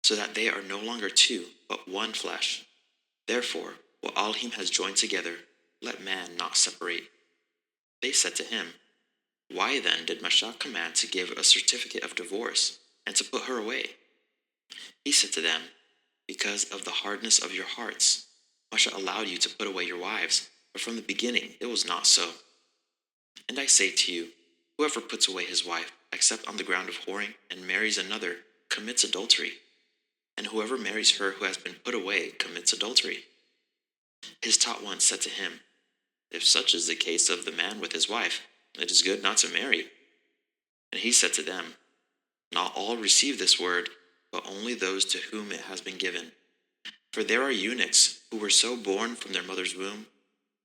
So that they are no longer two, but one flesh. Therefore, what Elohim has joined together, let man not separate. They said to him, Why then did Moshe command to give a certificate of divorce, and to put her away? He said to them, Because of the hardness of your hearts, Moshe allowed you to put away your wives, but from the beginning it was not so. And I say to you, whoever puts away his wife, except on the ground of whoring, and marries another, commits adultery. And whoever marries her who has been put away commits adultery. His taught ones said to him, If such is the case of the man with his wife, it is good not to marry. And he said to them, Not all receive this word, but only those to whom it has been given. For there are eunuchs who were so born from their mother's womb,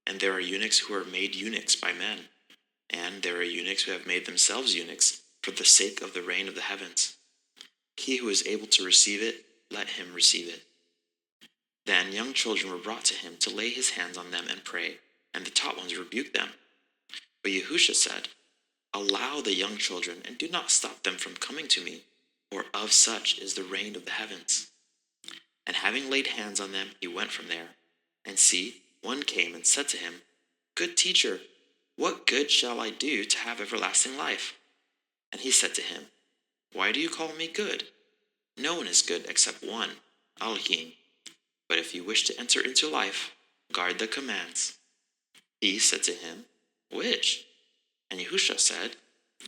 and there are eunuchs who are made eunuchs by men, and there are eunuchs who have made themselves eunuchs for the sake of the reign of the heavens. He who is able to receive it, let him receive it. Then young children were brought to him to lay his hands on them and pray, and the taught ones rebuked them. But Yahusha said, Allow the young children, and do not stop them from coming to me, for of such is the reign of the heavens. And having laid hands on them, he went from there. And see, one came and said to him, Good teacher, what good shall I do to have everlasting life? And he said to him, Why do you call me good? No one is good except one, Elohim. But if you wish to enter into life, guard the commands. He said to him, Which? And Yahusha said,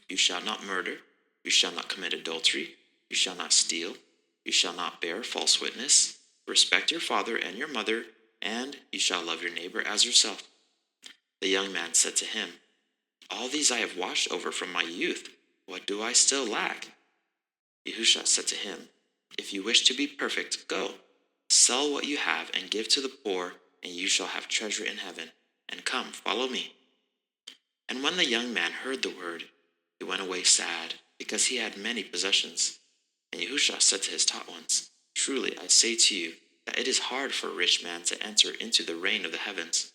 You shall not murder, you shall not commit adultery, you shall not steal, you shall not bear false witness, respect your father and your mother, and you shall love your neighbor as yourself. The young man said to him, All these I have watched over from my youth. What do I still lack? Yahusha said to him, If you wish to be perfect, go, sell what you have and give to the poor, and you shall have treasure in heaven, and come, follow me. And when the young man heard the word, he went away sad, because he had many possessions. And Yahusha said to his taught ones, Truly I say to you, that it is hard for a rich man to enter into the reign of the heavens.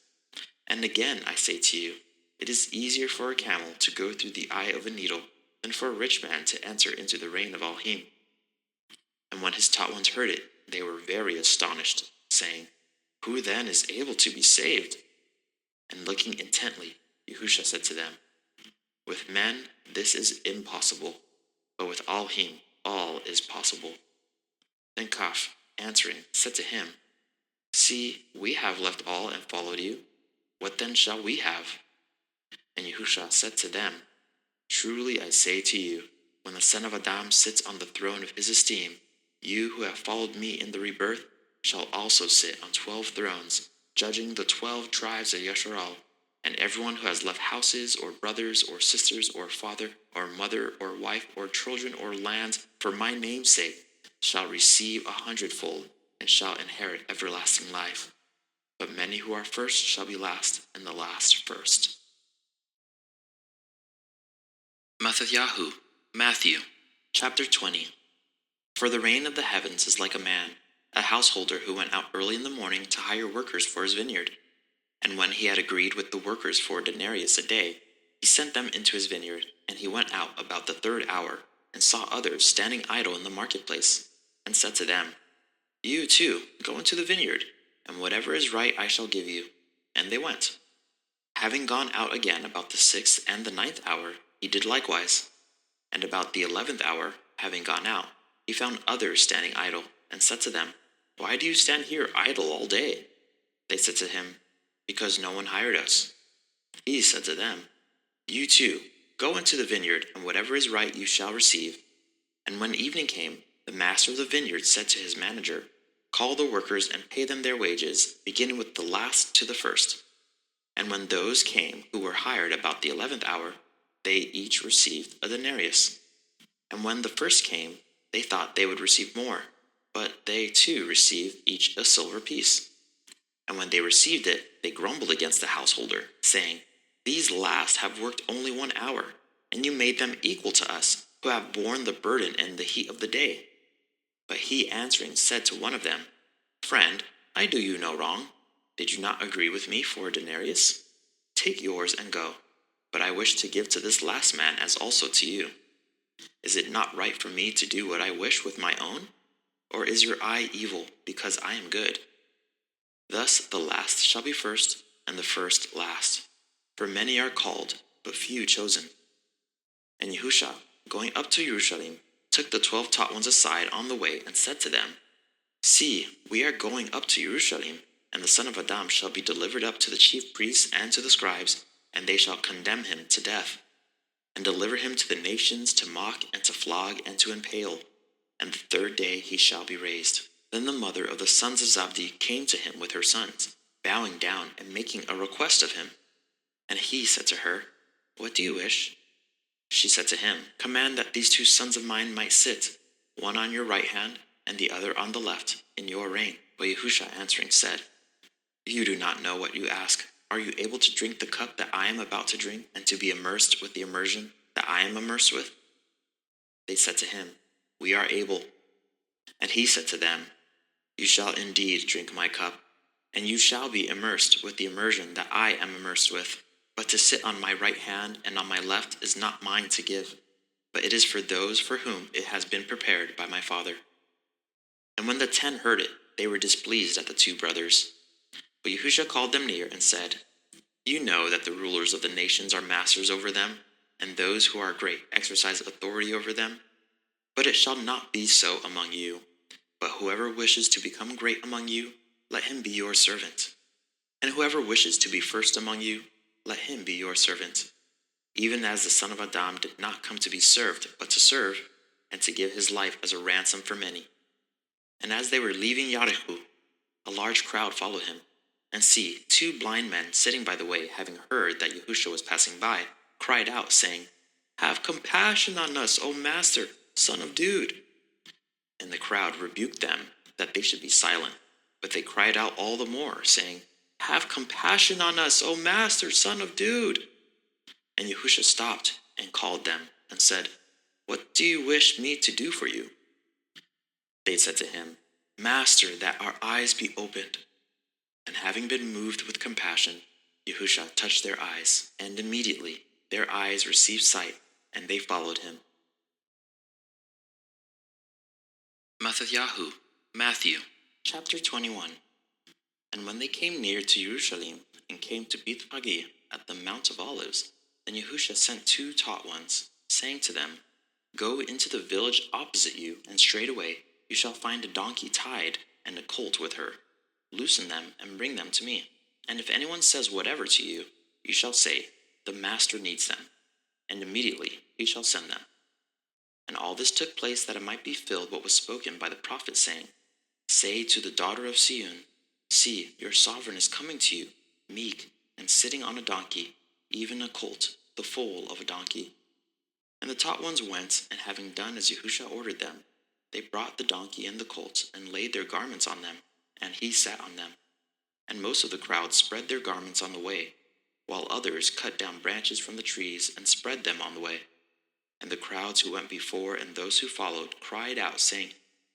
And again I say to you, it is easier for a camel to go through the eye of a needle than for a rich man to enter into the reign of Elohim. And when his taught ones heard it, they were very astonished, saying, Who then is able to be saved? And looking intently, Yahusha said to them, With men this is impossible, but with Elohim all is possible. Then Kaf, answering, said to him, See, we have left all and followed you. What then shall we have? And Yahusha said to them, Truly I say to you, when the Son of Adam sits on the throne of his esteem, you who have followed me in the rebirth shall also sit on 12 thrones, judging the 12 tribes of Yisrael. And everyone who has left houses, or brothers, or sisters, or father, or mother, or wife, or children, or lands, for my name's sake, shall receive 100-fold, and shall inherit everlasting life. But many who are first shall be last, and the last first. MxxYhu, Matthew, chapter 20. For the reign of the heavens is like a householder who went out early in the morning to hire workers for his vineyard. And when he had agreed with the workers for a denarius a day, he sent them into his vineyard, and he went out about the 3rd hour, and saw others standing idle in the marketplace, and said to them, You too, go into the vineyard, and whatever is right I shall give you. And they went. Having gone out again about the 6th and the 9th hour, he did likewise. And about the 11th hour, having gone out, he found others standing idle, and said to them, Why do you stand here idle all day? They said to him, Because no one hired us. He said to them, You too, go into the vineyard, and whatever is right you shall receive. And when evening came, the master of the vineyard said to his manager, Call the workers and pay them their wages, beginning with the last to the first. And when those came who were hired about the 11th hour, they each received a denarius. And when the first came, they thought they would receive more. but they too received each a silver piece. And when they received it, they grumbled against the householder, saying, These last have worked only 1 hour, and you made them equal to us, who have borne the burden in the heat of the day. But he answering said to one of them, Friend, I do you no wrong. Did you not agree with me for a denarius? Take yours and go. But I wish to give to this last man as also to you. Is it not right for me to do what I wish with my own? Or is your eye evil, because I am good? Thus the last shall be first, and the first last. For many are called, but few chosen. And Yahusha, going up to Jerusalem, took the 12 taught ones aside on the way, and said to them, See, we are going up to Jerusalem, and the Son of Adam shall be delivered up to the chief priests and to the scribes, and they shall condemn him to death, and deliver him to the nations to mock and to flog and to impale. And the 3rd day he shall be raised. Then the mother of the sons of Zabdi came to him with her sons, bowing down and making a request of him. And he said to her, What do you wish? She said to him, Command that these 2 sons of mine might sit, one on your right hand, and the other on the left, in your reign. But Yahusha answering said, You do not know what you ask. Are you able to drink the cup that I am about to drink, and to be immersed with the immersion that I am immersed with? They said to him, We are able. And he said to them, You shall indeed drink my cup, and you shall be immersed with the immersion that I am immersed with. But to sit on my right hand and on my left is not mine to give, but it is for those for whom it has been prepared by my Father. And when the 10 heard it, they were displeased at the 2 brothers. But Yahusha called them near and said, You know that the rulers of the nations are masters over them, and those who are great exercise authority over them. But it shall not be so among you. But whoever wishes to become great among you, let him be your servant. And whoever wishes to be first among you, let him be your servant. Even as the Son of Adam did not come to be served, but to serve, and to give his life as a ransom for many. And as they were leaving Yericho, a large crowd followed him. And see, 2 blind men sitting by the way, having heard that Yahusha was passing by, cried out, saying, Have compassion on us, O Master, Son of David. And the crowd rebuked them, that they should be silent. But they cried out all the more, saying, Have compassion on us, O Master, Son of David. And Yahusha stopped and called them, and said, What do you wish me to do for you? They said to him, Master, that our eyes be opened. And having been moved with compassion, Yahusha touched their eyes, and immediately their eyes received sight, and they followed him. MxxYhu, Matthew, chapter 21. And when they came near to Jerusalem, and came to Bethphage at the Mount of Olives, then Yahusha sent 2 taught ones, saying to them, Go into the village opposite you, and straightway you shall find a donkey tied, and a colt with her. Loosen them, and bring them to me. And if anyone says whatever to you, you shall say, The Master needs them, and immediately he shall send them. And all this took place that it might be filled what was spoken by the prophet, saying, Say to the daughter of Sion, See, your sovereign is coming to you, meek, and sitting on a donkey, even a colt, the foal of a donkey. And the taught ones went, and having done as Yahusha ordered them, they brought the donkey and the colt, and laid their garments on them, and he sat on them. And most of the crowd spread their garments on the way, while others cut down branches from the trees and spread them on the way. And the crowds who went before and those who followed cried out, saying,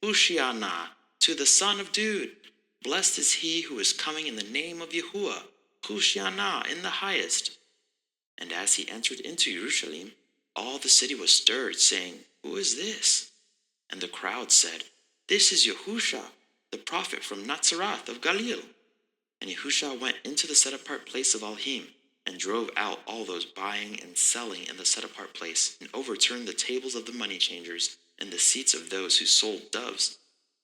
Hoshiana, to the Son of David! Blessed is he who is coming in the name of Yahuah, Hoshiana in the highest. And as he entered into Jerusalem, all the city was stirred, saying, Who is this? And the crowd said, This is Yahusha, the prophet from Nazareth of Galilee. And Yahusha went into the set-apart place of Alhim, and drove out all those buying and selling in the set-apart place, and overturned the tables of the money changers, and the seats of those who sold doves.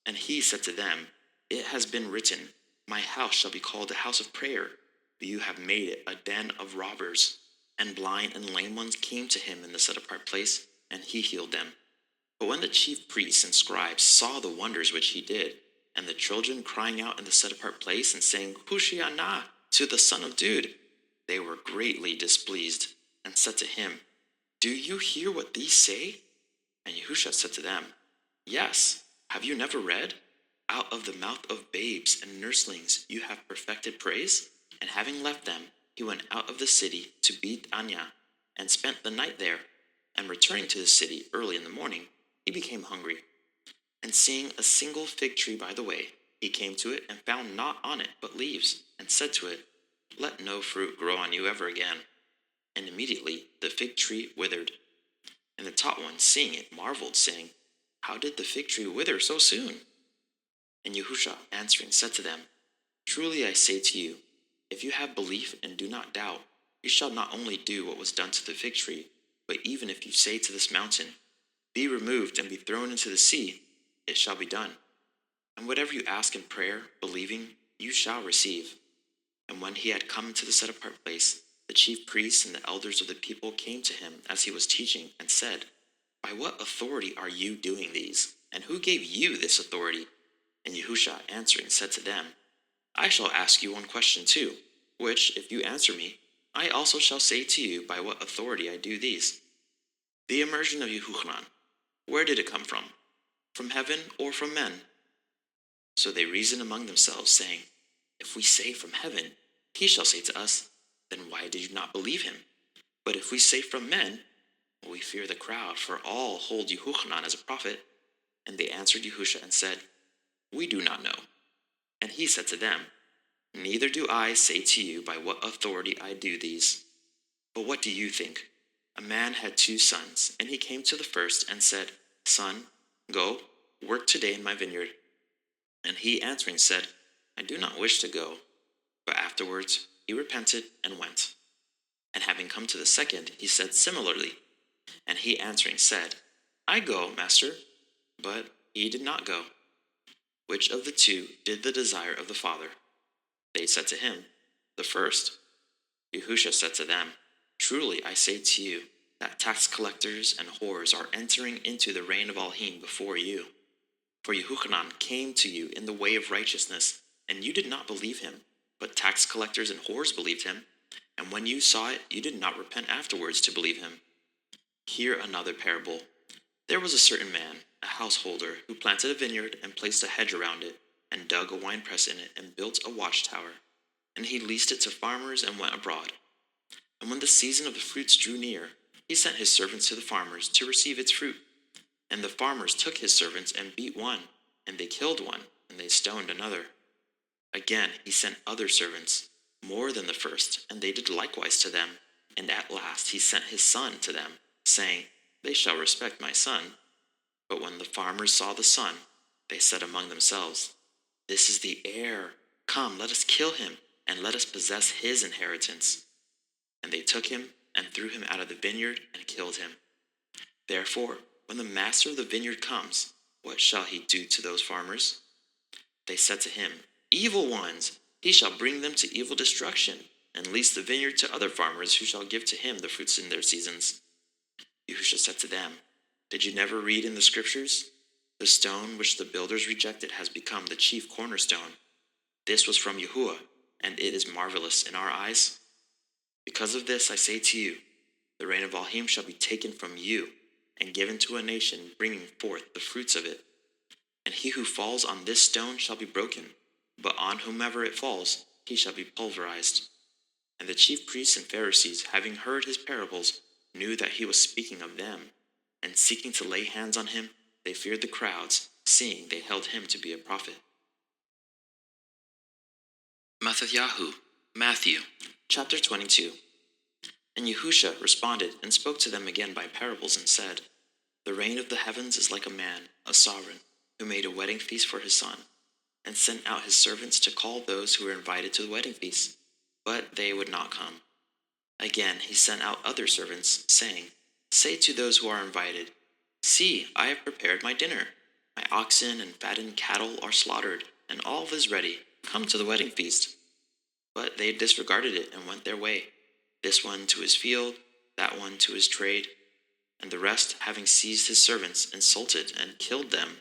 And he said to them, It has been written, My house shall be called a house of prayer, but you have made it a den of robbers. And blind and lame ones came to him in the set-apart place, and he healed them. But when the chief priests and scribes saw the wonders which he did, and the children crying out in the set-apart place and saying, Hoshiana, to the Son of David, they were greatly displeased, and said to him, Do you hear what these say? And Yahusha said to them, Yes, Have you never read? Out of the mouth of babes and nurslings you have perfected praise? And having left them, he went out of the city to Bethania, and spent the night there. And returning to the city early in the morning, he became hungry. And seeing a single fig tree by the way, he came to it and found naught on it but leaves, and said to it, Let no fruit grow on you ever again. And immediately the fig tree withered. And the taught one, seeing it, marveled, saying, How did the fig tree wither so soon? And Yahusha answering said to them, Truly I say to you, if you have belief and do not doubt, you shall not only do what was done to the fig tree, but even if you say to this mountain, Be removed and be thrown into the sea, it shall be done. And whatever you ask in prayer, believing, you shall receive. And when he had come into the set-apart place, the chief priests and the elders of the people came to him as he was teaching, and said, By what authority are you doing these? And who gave you this authority? And Yahusha answering said to them, I shall ask you one question too, which, if you answer me, I also shall say to you by what authority I do these. The immersion of Yahuah, where did it come from? From heaven or from men? So they reasoned among themselves, saying, If we say from heaven, he shall say to us, Then why did you not believe him? But if we say from men, we fear the crowd, for all hold Yahuah as a prophet. And they answered Yahusha and said, We do not know. And he said to them, Neither do I say to you by what authority I do these. But what do you think? A man had 2 sons, and he came to the first and said, Son, go, work today in my vineyard. And he answering said, I do not wish to go. But afterwards he repented and went. And having come to the second, he said similarly. And he answering said, I go, master. But he did not go. Which of the 2 did the desire of the Father? They said to him, The first. Yahusha said to them, Truly I say to you, that tax collectors and whores are entering into the reign of Elohim before you. For Yahuah came to you in the way of righteousness, and you did not believe him, but tax collectors and whores believed him. And when you saw it, you did not repent afterwards to believe him. Hear another parable. There was a certain man, a householder, who planted a vineyard and placed a hedge around it, and dug a winepress in it, and built a watchtower. And he leased it to farmers and went abroad. And when the season of the fruits drew near, he sent his servants to the farmers to receive its fruit. And the farmers took his servants and beat one, and they killed one, and they stoned another. Again he sent other servants, more than the first, and they did likewise to them. And at last he sent his son to them, saying, They shall respect my son. But when the farmers saw the son, they said among themselves, This is the heir. Come, let us kill him, and let us possess his inheritance. And they took him, and threw him out of the vineyard, and killed him. Therefore, when the master of the vineyard comes, what shall he do to those farmers? They said to him, Evil ones! He shall bring them to evil destruction, and lease the vineyard to other farmers, who shall give to him the fruits in their seasons. Yahusha said to them, Did you never read in the scriptures? The stone which the builders rejected has become the chief cornerstone. This was from Yahuah, and it is marvelous in our eyes. Because of this I say to you, the reign of Elohim shall be taken from you, and given to a nation bringing forth the fruits of it. And he who falls on this stone shall be broken, but on whomever it falls, he shall be pulverized. And the chief priests and Pharisees, having heard his parables, knew that he was speaking of them, and seeking to lay hands on him, they feared the crowds, seeing they held him to be a prophet. MxxYhu, Matthew, chapter 22. And Yahusha responded and spoke to them again by parables, and said, The reign of the heavens is like a man, a sovereign, who made a wedding feast for his son, and sent out his servants to call those who were invited to the wedding feast, but they would not come. Again he sent out other servants, saying, Say to those who are invited, See, I have prepared my dinner. My oxen and fattened cattle are slaughtered, and all is ready. Come to the wedding feast. But they disregarded it and went their way, this one to his field, that one to his trade. And the rest, having seized his servants, insulted and killed them.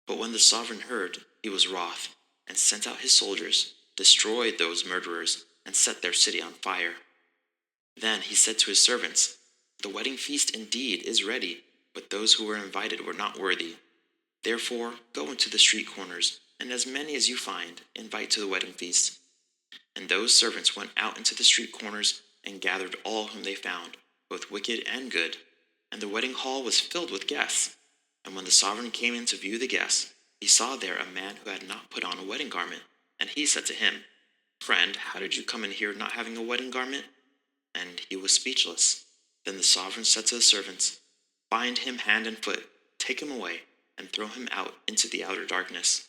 But when the sovereign heard, he was wroth, and sent out his soldiers, destroyed those murderers, and set their city on fire. Then he said to his servants, The wedding feast indeed is ready, but those who were invited were not worthy. Therefore, go into the street corners, and as many as you find, invite to the wedding feast." And those servants went out into the street corners and gathered all whom they found, both wicked and good. And the wedding hall was filled with guests. And when the sovereign came in to view the guests, he saw there a man who had not put on a wedding garment. And he said to him, "Friend, how did you come in here not having a wedding garment?" And he was speechless. Then the sovereign said to the servants, "Bind him hand and foot, take him away, and throw him out into the outer darkness.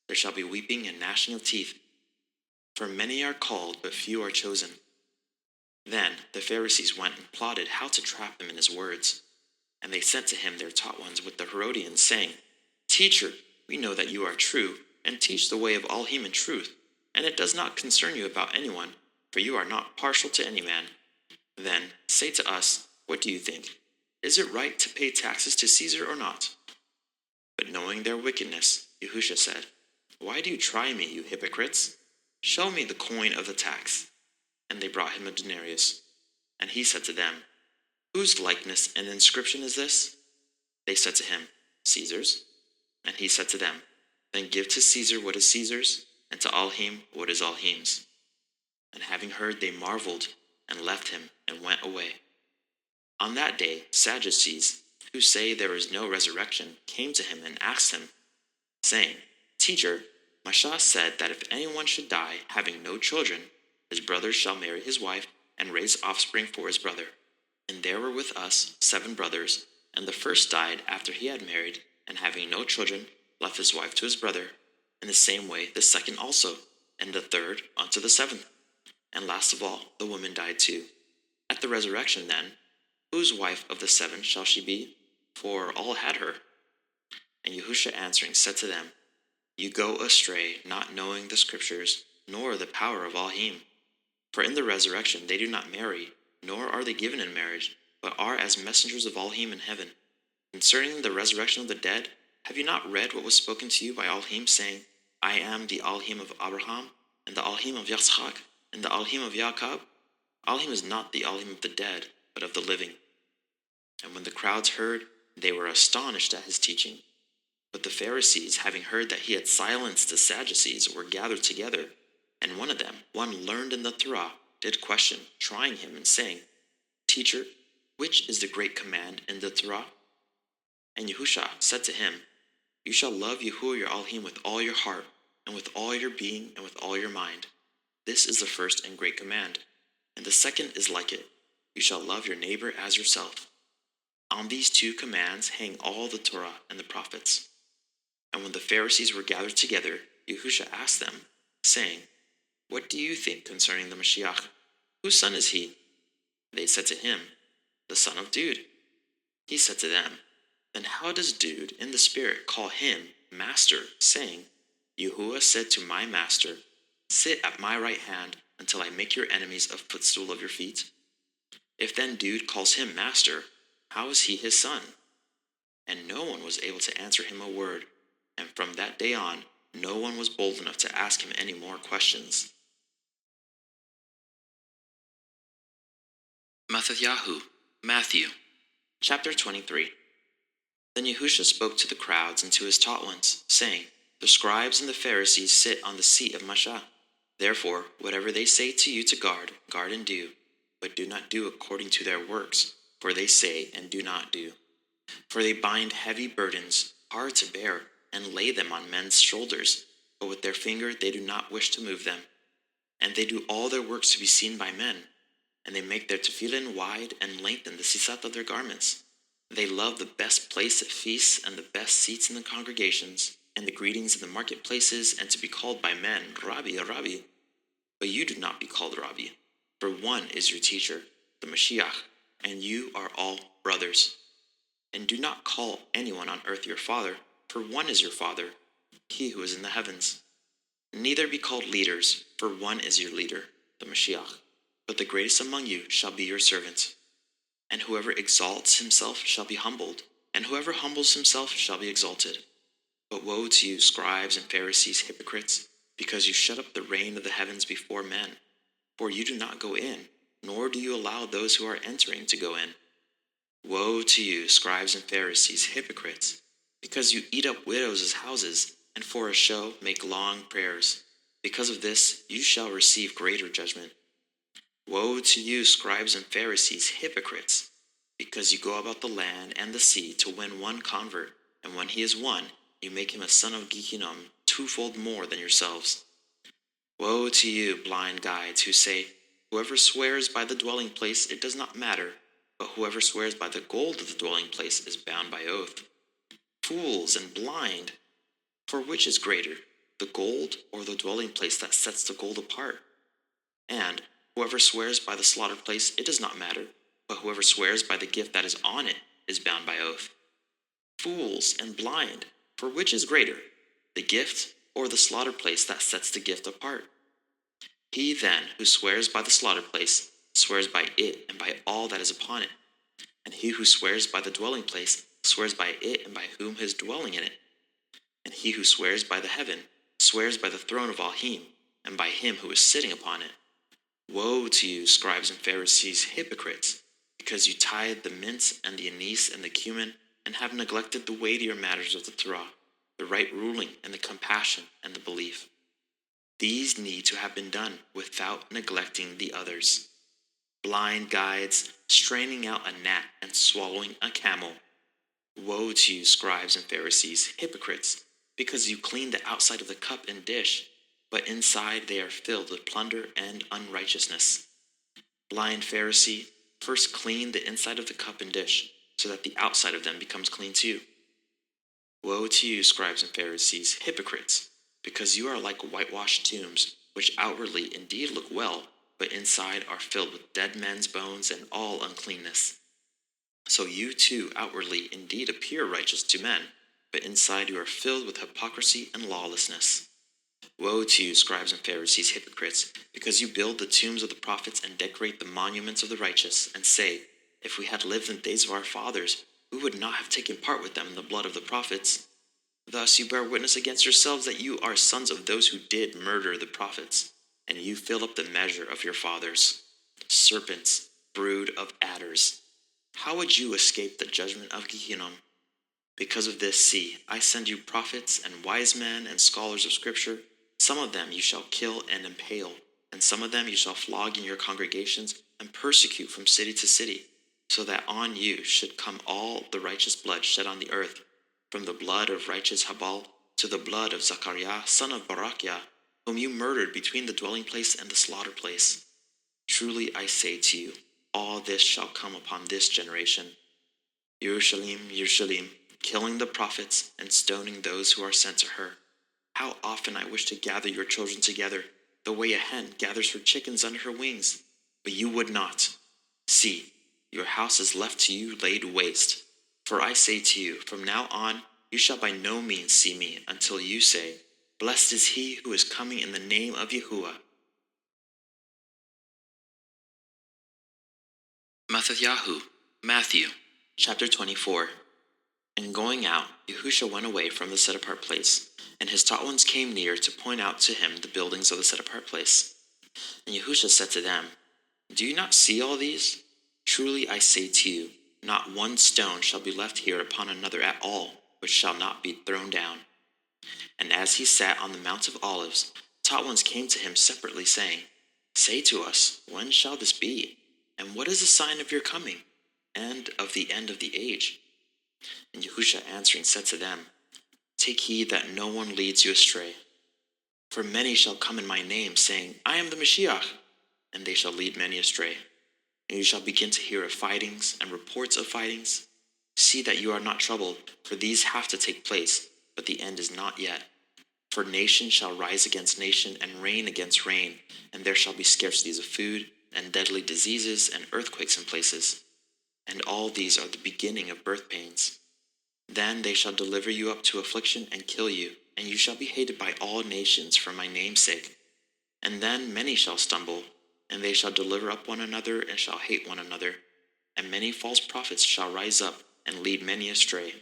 There shall be weeping and gnashing of teeth. For many are called, but few are chosen." Then the Pharisees went and plotted how to trap him in his words. And they sent to him their taught ones with the Herodians, saying, "Teacher, we know that you are true, and teach the way of all human truth, and it does not concern you about anyone, for you are not partial to any man. Then say to us, what do you think? Is it right to pay taxes to Caesar or not?" But knowing their wickedness, Yahusha said, "Why do you try me, you hypocrites? Show me the coin of the tax." And they brought him a denarius. And he said to them, "Whose likeness and inscription is this?" They said to him, "Caesar's." And he said to them, "Then give to Caesar what is Caesar's, and to Elohim what is Elohim's." And having heard, they marveled, and left him, and went away. On that day, Sadducees, who say there is no resurrection, came to him and asked him, saying, "Teacher, Moshe said that if anyone should die, having no children, his brother shall marry his wife, and raise offspring for his brother. And there were with us 7 brothers, and the first died after he had married, and having no children, left his wife to his brother. In the same way the second also, and the third unto the 7th. And last of all, the woman died too. At the resurrection then, whose wife of the 7 shall she be? For all had her." And Yahusha answering said to them, "You go astray, not knowing the Scriptures, nor the power of Elohim. For in the resurrection they do not marry, nor are they given in marriage, but are as messengers of Elohim in heaven. Concerning the resurrection of the dead, have you not read what was spoken to you by Elohim, saying, 'I am the Elohim of Abraham, and the Elohim of Yitzchak, and the Elohim of Yaakov'? Elohim is not the Elohim of the dead, but of the living." And when the crowds heard, they were astonished at his teaching. But the Pharisees, having heard that he had silenced the Sadducees, were gathered together. And one of them, one learned in the Torah, did question, trying him, and saying, "Teacher, which is the great command in the Torah?" And Yahusha said to him, "You shall love Yahuah your Elohim with all your heart, and with all your being, and with all your mind. This is the first and great command. And the second is like it. You shall love your neighbor as yourself. On these 2 commands hang all the Torah and the prophets." And when the Pharisees were gathered together, Yahusha asked them, saying, "What do you think concerning the Mashiach? Whose son is he?" They said to him, "The son of David." He said to them, "Then how does David in the Spirit call him Master, saying, 'Yahuah said to my Master, sit at my right hand until I make your enemies a footstool of your feet'? If then David calls him Master, how is he his son?" And no one was able to answer him a word. And from that day on, no one was bold enough to ask him any more questions. MxxYhu, Matthew, chapter 23. Then Yahusha spoke to the crowds and to his taught ones, saying, "The scribes and the Pharisees sit on the seat of Moshe. Therefore, whatever they say to you to guard, guard and do, but do not do according to their works, for they say and do not do. For they bind heavy burdens, hard to bear, and lay them on men's shoulders, but with their finger they do not wish to move them. And they do all their works to be seen by men, and they make their tefillin wide and lengthen the sisat of their garments. They love the best place at feasts and the best seats in the congregations, and the greetings in the marketplaces, and to be called by men, Rabbi, Rabbi. But you do not be called Rabbi, for one is your teacher, the Mashiach, and you are all brothers. And do not call anyone on earth your father, for one is your Father, he who is in the heavens. Neither be called leaders, for one is your leader, the Mashiach. But the greatest among you shall be your servant. And whoever exalts himself shall be humbled, and whoever humbles himself shall be exalted. But woe to you, scribes and Pharisees, hypocrites, because you shut up the rain of the heavens before men. For you do not go in, nor do you allow those who are entering to go in. Woe to you, scribes and Pharisees, hypocrites, because you eat up widows' houses, and for a show make long prayers. Because of this you shall receive greater judgment. Woe to you, scribes and Pharisees, hypocrites! Because you go about the land and the sea to win one convert, and when he is won, you make him a son of Gehinnom twofold more than yourselves. Woe to you, blind guides, who say, whoever swears by the dwelling place, it does not matter, but whoever swears by the gold of the dwelling place is bound by oath. Fools and blind! For which is greater, the gold or the dwelling place that sets the gold apart? And whoever swears by the slaughtered place, it does not matter, but whoever swears by the gift that is on it is bound by oath. Fools and blind! For which is greater, the gift or the slaughtered place that sets the gift apart? He then who swears by the slaughtered place swears by it and by all that is upon it. And he who swears by the dwelling place swears by it and by whom is dwelling in it. And he who swears by the heaven swears by the throne of Elohim and by him who is sitting upon it. Woe to you, scribes and Pharisees, hypocrites! Because you tithe the mint and the anise and the cumin, and have neglected the weightier matters of the Torah, the right ruling and the compassion and the belief. These need to have been done without neglecting the others. Blind guides, straining out a gnat and swallowing a camel. Woe to you, scribes and Pharisees, hypocrites! Because you clean the outside of the cup and dish, but inside they are filled with plunder and unrighteousness. Blind Pharisee, first clean the inside of the cup and dish, so that the outside of them becomes clean too. Woe to you, scribes and Pharisees, hypocrites! Because you are like whitewashed tombs, which outwardly indeed look well, but inside are filled with dead men's bones and all uncleanness. So you too outwardly indeed appear righteous to men, but inside you are filled with hypocrisy and lawlessness. Woe to you, scribes and Pharisees, hypocrites! Because you build the tombs of the prophets and decorate the monuments of the righteous, and say, if we had lived in the days of our fathers, we would not have taken part with them in the blood of the prophets. Thus you bear witness against yourselves that you are sons of those who did murder the prophets, and you fill up the measure of your fathers. Serpents, brood of adders! How would you escape the judgment of Gehinnom? Because of this, see, I send you prophets and wise men and scholars of Scripture. Some of them you shall kill and impale, and some of them you shall flog in your congregations and persecute from city to city, so that on you should come all the righteous blood shed on the earth, from the blood of righteous Habal to the blood of Zachariah, son of Barachiah, whom you murdered between the dwelling place and the slaughter place. Truly I say to you, all this shall come upon this generation. Yerushalayim, Yerushalayim, killing the prophets and stoning those who are sent to her. How often I wish to gather your children together, the way a hen gathers her chickens under her wings, but you would not. See, your house is left to you laid waste. For I say to you, from now on you shall by no means see me until you say, blessed is he who is coming in the name of Yahuah. MxxYhu, Matthew, chapter 24. And going out, Yahusha went away from the set-apart place, and his taught ones came near to point out to him the buildings of the set-apart place. And Yahusha said to them, do you not see all these? Truly I say to you, not one stone shall be left here upon another at all, which shall not be thrown down. And as he sat on the Mount of Olives, taught ones came to him separately, saying, say to us, when shall this be? And what is the sign of your coming, and of the end of the age? And Yahusha answering said to them, take heed that no one leads you astray. For many shall come in my name, saying, I am the Mashiach, and they shall lead many astray. And you shall begin to hear of fightings and reports of fightings. See that you are not troubled, for these have to take place, but the end is not yet. For nation shall rise against nation, and reign against reign, and there shall be scarcities of food, and deadly diseases, and earthquakes in places. And all these are the beginning of birth pains. Then they shall deliver you up to affliction and kill you, and you shall be hated by all nations for my name's sake. And then many shall stumble, and they shall deliver up one another and shall hate one another. And many false prophets shall rise up and lead many astray.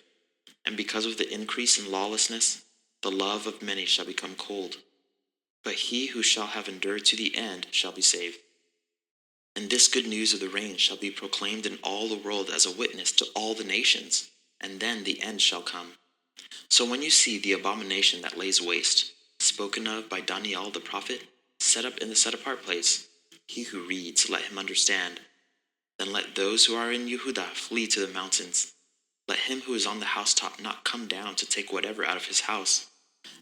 And because of the increase in lawlessness, the love of many shall become cold. But he who shall have endured to the end shall be saved. And this good news of the reign shall be proclaimed in all the world as a witness to all the nations, and then the end shall come. So when you see the abomination that lays waste, spoken of by Daniel the prophet, set up in the set-apart place, he who reads, let him understand. Then let those who are in Yehudah flee to the mountains. Let him who is on the housetop not come down to take whatever out of his house,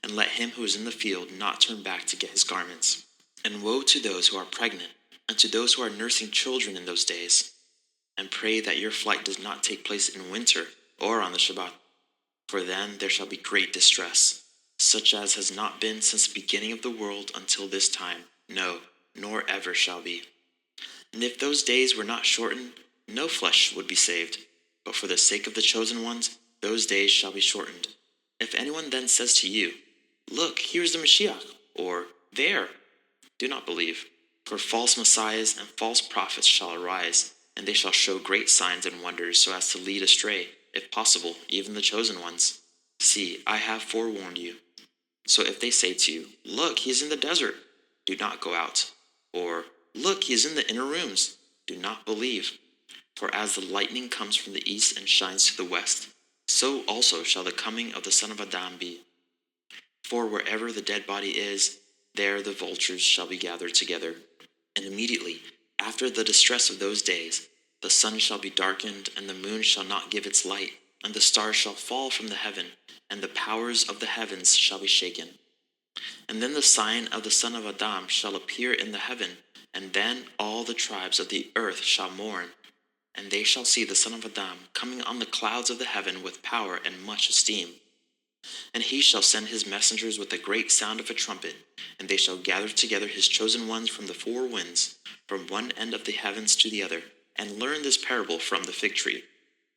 and let him who is in the field not turn back to get his garments. And woe to those who are pregnant, and to those who are nursing children in those days. And pray that your flight does not take place in winter or on the Shabbat, for then there shall be great distress, such as has not been since the beginning of the world until this time, no, nor ever shall be. And if those days were not shortened, no flesh would be saved. But for the sake of the chosen ones, those days shall be shortened. If anyone then says to you, look, here is the Mashiach, or there, do not believe. For false messiahs and false prophets shall arise, and they shall show great signs and wonders so as to lead astray, if possible, even the chosen ones. See, I have forewarned you. So if they say to you, look, he is in the desert, do not go out. Or, look, he is in the inner rooms, do not believe. For as the lightning comes from the east and shines to the west, so also shall the coming of the Son of Adam be. For wherever the dead body is, there the vultures shall be gathered together. And immediately, after the distress of those days, the sun shall be darkened, and the moon shall not give its light, and the stars shall fall from the heaven, and the powers of the heavens shall be shaken. And then the sign of the Son of Adam shall appear in the heaven, and then all the tribes of the earth shall mourn, and they shall see the Son of Adam coming on the clouds of the heaven with power and much esteem. And he shall send his messengers with a great sound of a trumpet, and they shall gather together his chosen ones from the four winds, from one end of the heavens to the other. And learn this parable from the fig tree.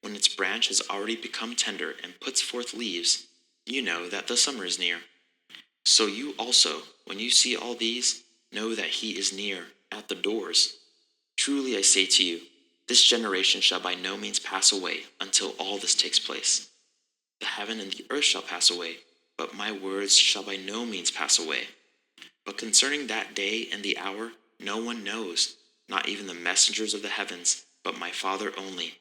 When its branch has already become tender and puts forth leaves, you know that the summer is near. So you also, when you see all these, know that he is near, at the doors. Truly I say to you, this generation shall by no means pass away until all this takes place. The heaven and the earth shall pass away, but my words shall by no means pass away. But concerning that day and the hour, no one knows, not even the messengers of the heavens, but my Father only.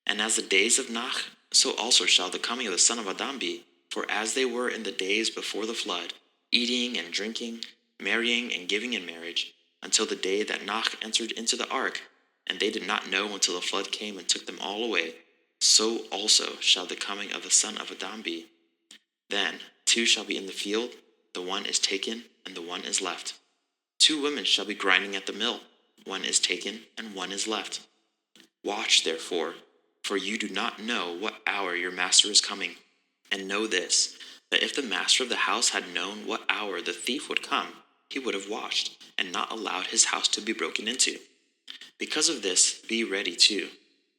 And as the days of Nach, so also shall the coming of the Son of Adam be. For as they were in the days before the flood, eating and drinking, marrying and giving in marriage, until the day that Nach entered into the ark, and they did not know until the flood came and took them all away, so also shall the coming of the Son of Adam be. Then 2 shall be in the field, the one is taken, and the one is left. 2 women shall be grinding at the mill, one is taken, and one is left. Watch, therefore, for you do not know what hour your master is coming. And know this, that if the master of the house had known what hour the thief would come, he would have watched, and not allowed his house to be broken into. Because of this, be ready too,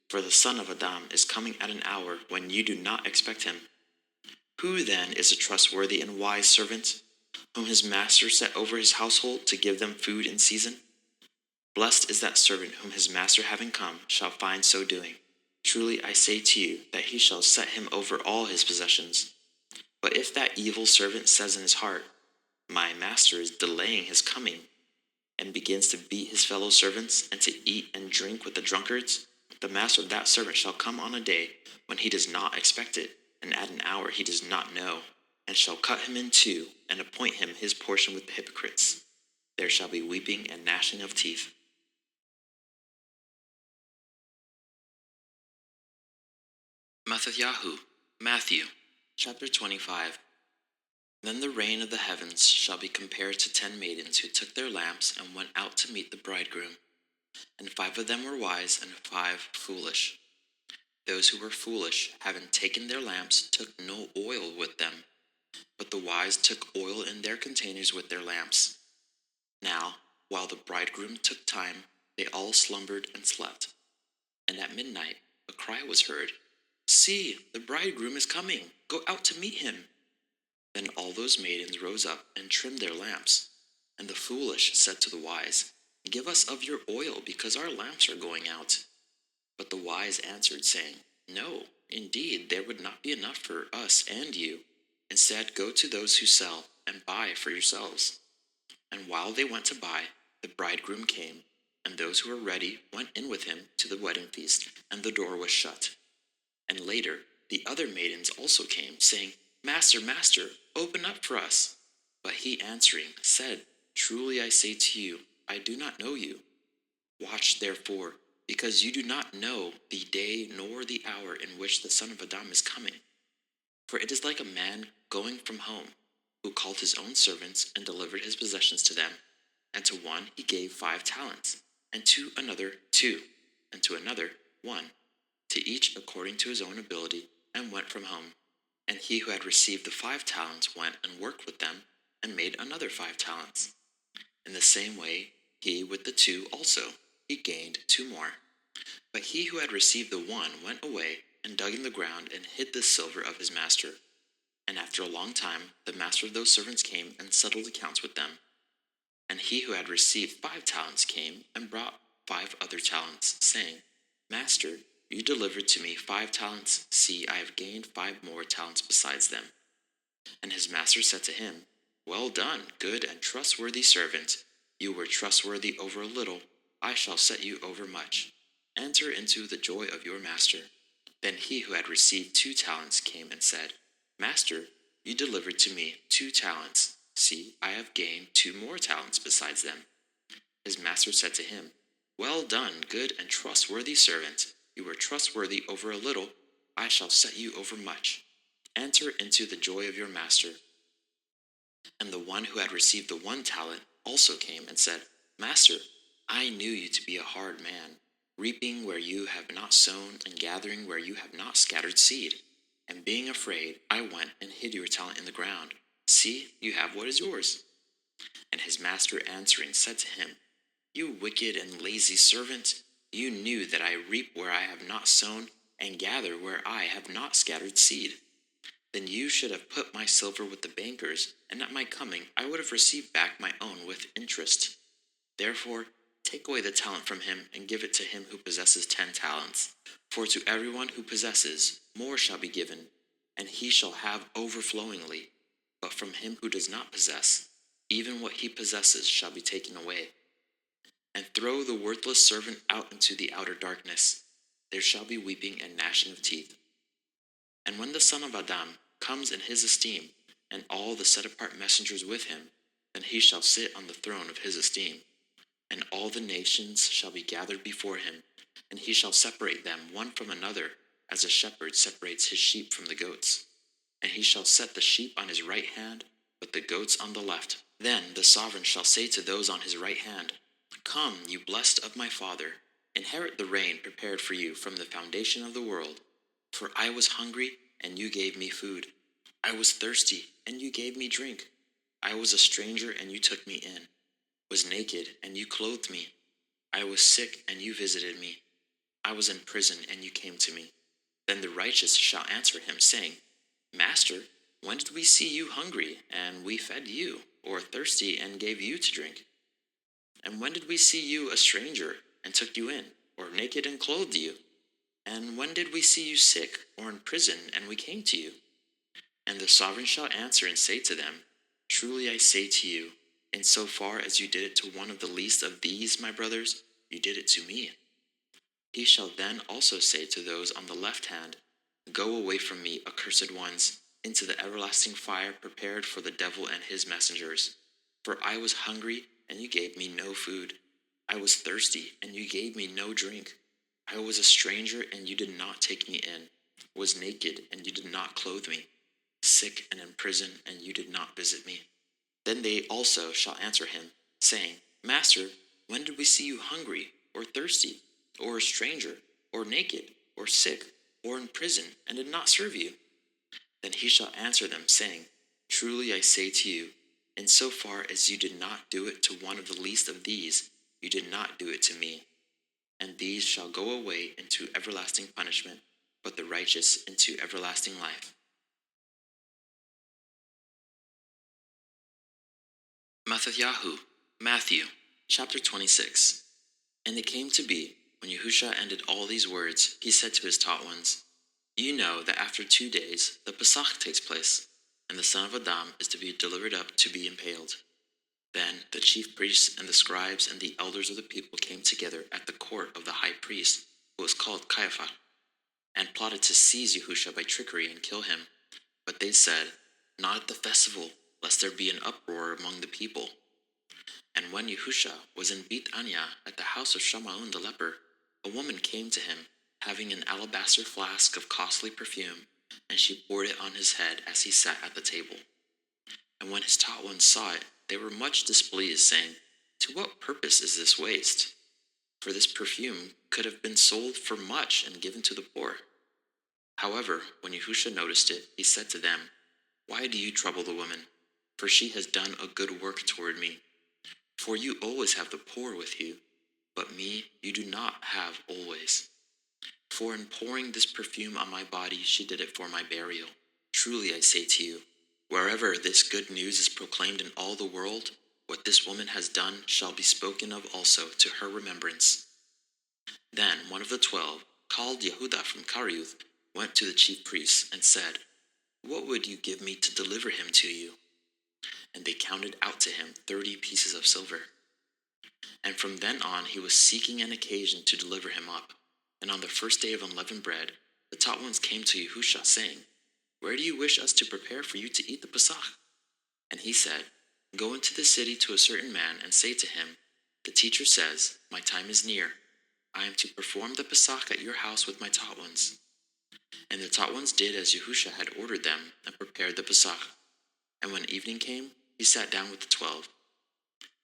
for the Son of Adam is coming at an hour when you do not expect him. Who then is a trustworthy and wise servant, whom his master set over his household to give them food in season? Blessed is that servant whom his master having come shall find so doing. Truly I say to you that he shall set him over all his possessions. But if that evil servant says in his heart, my master is delaying his coming, and begins to beat his fellow servants and to eat and drink with the drunkards, the master of that servant shall come on a day when he does not expect it, and at an hour he does not know, and shall cut him in two, and appoint him his portion with the hypocrites. There shall be weeping and gnashing of teeth. MxxYhu, Matthew, chapter 25. Then the reign of the heavens shall be compared to 10 maidens who took their lamps and went out to meet the bridegroom. And 5 of them were wise, and 5 foolish. Those who were foolish, having taken their lamps, took no oil with them, but the wise took oil in their containers with their lamps. Now, while the bridegroom took time, they all slumbered and slept. And at midnight a cry was heard, see, the bridegroom is coming, go out to meet him. Then all those maidens rose up and trimmed their lamps. And the foolish said to the wise, give us of your oil, because our lamps are going out. But the wise answered, saying, no, indeed, there would not be enough for us and you. Instead, go to those who sell, and buy for yourselves. And while they went to buy, the bridegroom came, and those who were ready went in with him to the wedding feast, and the door was shut. And later, the other maidens also came, saying, Master, Master, open up for us. But he answering said, Truly I say to you, I do not know you. Watch therefore, because you do not know the day nor the hour in which the Son of Adam is coming. For it is like a man going from home, who called his own servants and delivered his possessions to them. And to one he gave 5 talents, and to another 2, and to another 1, to each according to his own ability, and went from home. And he who had received the 5 talents went and worked with them, and made another 5 talents. In the same way, he with the 2 also, he gained 2 more. But he who had received the 1 went away, and dug in the ground, and hid the silver of his master. And after a long time, the master of those servants came and settled accounts with them. And he who had received 5 talents came and brought 5 other talents, saying, Master, you delivered to me 5 talents. See, I have gained 5 more talents besides them. And his master said to him, Well done, good and trustworthy servant. You were trustworthy over a little. I shall set you over much. Enter into the joy of your master. Then he who had received 2 talents came and said, Master, you delivered to me 2 talents. See, I have gained 2 more talents besides them. His master said to him, Well done, good and trustworthy servant. You were trustworthy over a little. I shall set you over much. Enter into the joy of your master. And the one who had received the 1 talent also came and said, Master, I knew you to be a hard man, reaping where you have not sown, and gathering where you have not scattered seed. And being afraid, I went and hid your talent in the ground. See, you have what is yours. And his master answering said to him, You wicked and lazy servant, you knew that I reap where I have not sown, and gather where I have not scattered seed. Then you should have put my silver with the bankers, and at my coming I would have received back my own with interest. Therefore, take away the talent from him, and give it to him who possesses 10 talents. For to everyone who possesses, more shall be given, and he shall have overflowingly. But from him who does not possess, even what he possesses shall be taken away. And throw the worthless servant out into the outer darkness. There shall be weeping and gnashing of teeth. And when the Son of Adam comes in his esteem, and all the set-apart messengers with him, then he shall sit on the throne of his esteem. And all the nations shall be gathered before him, and he shall separate them one from another, as a shepherd separates his sheep from the goats. And he shall set the sheep on his right hand, but the goats on the left. Then the sovereign shall say to those on his right hand, Come, you blessed of my Father, inherit the reign prepared for you from the foundation of the world. For I was hungry, and you gave me food. I was thirsty, and you gave me drink. I was a stranger, and you took me in. Was naked, and you clothed me. I was sick, and you visited me. I was in prison, and you came to me. Then the righteous shall answer him, saying, Master, when did we see you hungry, and we fed you, or thirsty, and gave you to drink? And when did we see you a stranger, and took you in, or naked, and clothed you? And when did we see you sick, or in prison, and we came to you? And the sovereign shall answer and say to them, Truly I say to you, in so far as you did it to one of the least of these, my brothers, you did it to me. He shall then also say to those on the left hand, Go away from me, accursed ones, into the everlasting fire prepared for the devil and his messengers. For I was hungry, and you gave me no food. I was thirsty, and you gave me no drink. I was a stranger, and you did not take me in. Was naked, and you did not clothe me. Sick and in prison, and you did not visit me. Then they also shall answer him, saying, Master, when did we see you hungry, or thirsty, or a stranger, or naked, or sick, or in prison, and did not serve you? Then he shall answer them, saying, Truly I say to you, in so far as you did not do it to one of the least of these, you did not do it to me. And these shall go away into everlasting punishment, but the righteous into everlasting life. MxxYhu, Matthew, chapter 26. And it came to be, when Yahusha ended all these words, he said to his taught ones, You know that after 2 days the Pesach takes place, and the Son of Adam is to be delivered up to be impaled. Then the chief priests and the scribes and the elders of the people came together at the court of the high priest, who was called Caiaphas. and plotted to seize Yahusha by trickery and kill him. But they said, "Not at the festival, lest there be an uproar among the people." And when Yahusha was in Beit Anya at the house of Shamma'un the leper, a woman came to him, having an alabaster flask of costly perfume, and she poured it on his head as he sat at the table. And when his taught ones saw it, they were much displeased, saying, "To what purpose is this waste? For this perfume could have been sold for much and given to the poor." However, when Yahusha noticed it, he said to them, "Why do you trouble the woman? For she has done a good work toward me. For you always have the poor with you, but me you do not have always. For in pouring this perfume on my body, she did it for my burial. Truly I say to you, wherever this good news is proclaimed in all the world, what this woman has done shall be spoken of also to her remembrance." Then one of the 12, called Yehudah from Kariuth, went to the chief priests and said, "What would you give me to deliver him to you?" And they counted out to him 30 pieces of silver. And from then on he was seeking an occasion to deliver him up. And on the first day of unleavened bread, the taught ones came to Yahusha, saying, "Where do you wish us to prepare for you to eat the Pesach?" And he said, "Go into the city to a certain man and say to him, 'The teacher says, my time is near. I am to perform the Pesach at your house with my taught ones.'" And the taught ones did as Yahusha had ordered them and prepared the Pesach. And when evening came, he sat down with the 12.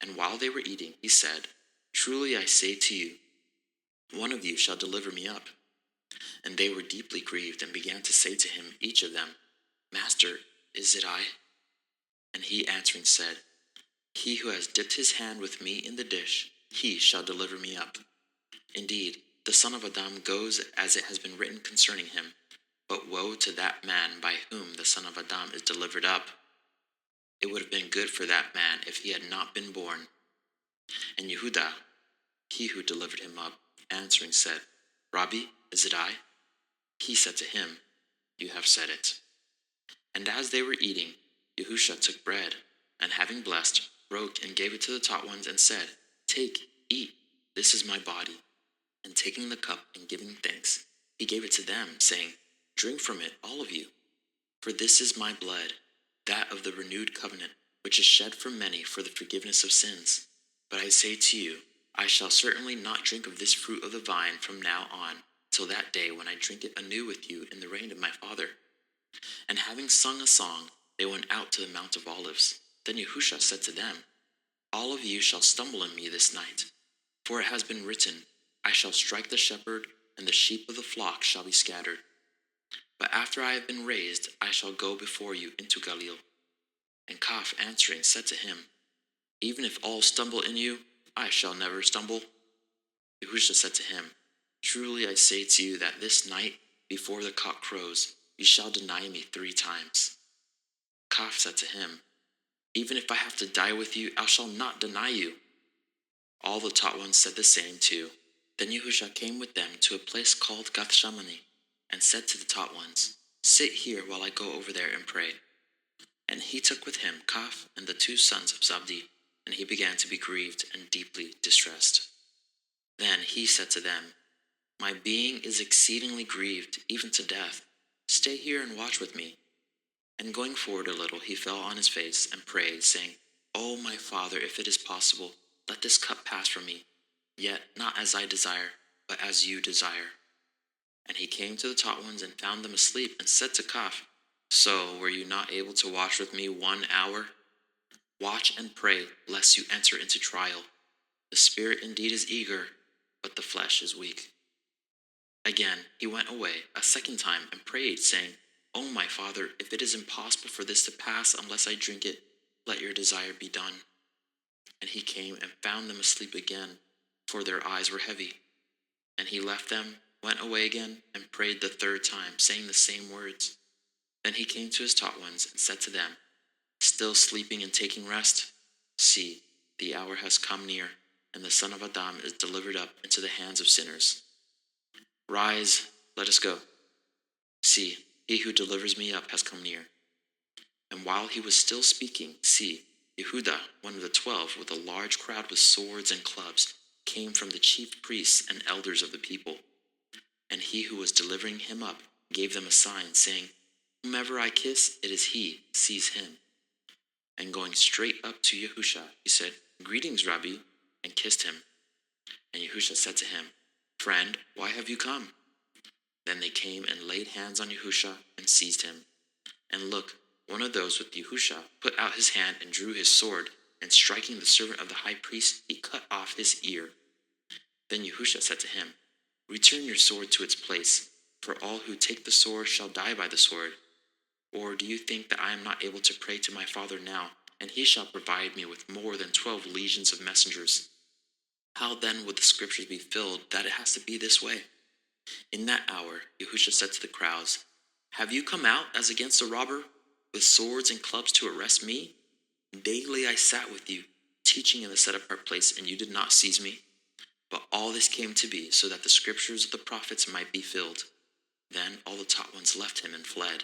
And while they were eating, he said, "Truly I say to you, one of you shall deliver me up." And they were deeply grieved and began to say to him, each of them, "Master, is it I?" And he answering said, "He who has dipped his hand with me in the dish, he shall deliver me up. Indeed, the Son of Adam goes as it has been written concerning him, but woe to that man by whom the Son of Adam is delivered up. It would have been good for that man if he had not been born." And Yehudah, he who delivered him up, answering said, "Rabbi, is it I?" He said to him, "You have said it." And as they were eating, Yahusha took bread, and having blessed, broke and gave it to the taught ones and said, "Take, eat, this is my body." And taking the cup and giving thanks, he gave it to them, saying, "Drink from it, all of you. For this is my blood, that of the renewed covenant, which is shed for many for the forgiveness of sins. But I say to you, I shall certainly not drink of this fruit of the vine from now on, till that day when I drink it anew with you in the reign of my Father." And having sung a song, they went out to the Mount of Olives. Then Yahusha said to them, "All of you shall stumble in me this night. For it has been written, I shall strike the shepherd, and the sheep of the flock shall be scattered. But after I have been raised, I shall go before you into Galilee." And Kaf answering said to him, "Even if all stumble in you, I shall never stumble." Yahusha said to him, "Truly I say to you that this night, before the cock crows, you shall deny me 3 times. Kaf said to him, "Even if I have to die with you, I shall not deny you." All the taught ones said the same too. Then Yahusha came with them to a place called Gethsemane, and said to the taught ones, "Sit here while I go over there and pray." And he took with him Kaf and the 2 sons of Zabdi, and he began to be grieved and deeply distressed. Then he said to them, "My being is exceedingly grieved, even to death. Stay here and watch with me." And going forward a little, he fell on his face and prayed, saying, "O my Father, if it is possible, let this cup pass from me. Yet not as I desire, but as you desire." And he came to the taught ones and found them asleep, and said to Kaf, "So were you not able to watch with me 1 hour? Watch and pray, lest you enter into trial. The spirit indeed is eager, but the flesh is weak." Again he went away a second time and prayed, saying, "O my Father, if it is impossible for this to pass unless I drink it, let your desire be done." And he came and found them asleep again, for their eyes were heavy. And he left them, went away again, and prayed the 3rd time, saying the same words. Then he came to his taught ones and said to them, "Still sleeping and taking rest? See, the hour has come near, and the Son of Adam is delivered up into the hands of sinners. Rise, let us go. See, he who delivers me up has come near." And while he was still speaking, see, Yehudah, one of the 12, with a large crowd with swords and clubs, came from the chief priests and elders of the people. And he who was delivering him up gave them a sign, saying, "Whomever I kiss, it is he, seize him." And going straight up to Yahusha, he said, "Greetings, Rabbi," and kissed him. And Yahusha said to him, "Friend, why have you come?" Then they came and laid hands on Yahusha and seized him. And look, one of those with Yahusha put out his hand and drew his sword, and striking the servant of the high priest, he cut off his ear. Then Yahusha said to him, "Return your sword to its place, for all who take the sword shall die by the sword. Or do you think that I am not able to pray to my Father now, and he shall provide me with more than 12 legions of messengers? How then would the scriptures be filled that it has to be this way?" In that hour, Yahusha said to the crowds, "Have you come out as against a robber, with swords and clubs to arrest me? Daily I sat with you, teaching in the set-apart place, and you did not seize me. But all this came to be so that the scriptures of the prophets might be filled." Then all the taught ones left him and fled.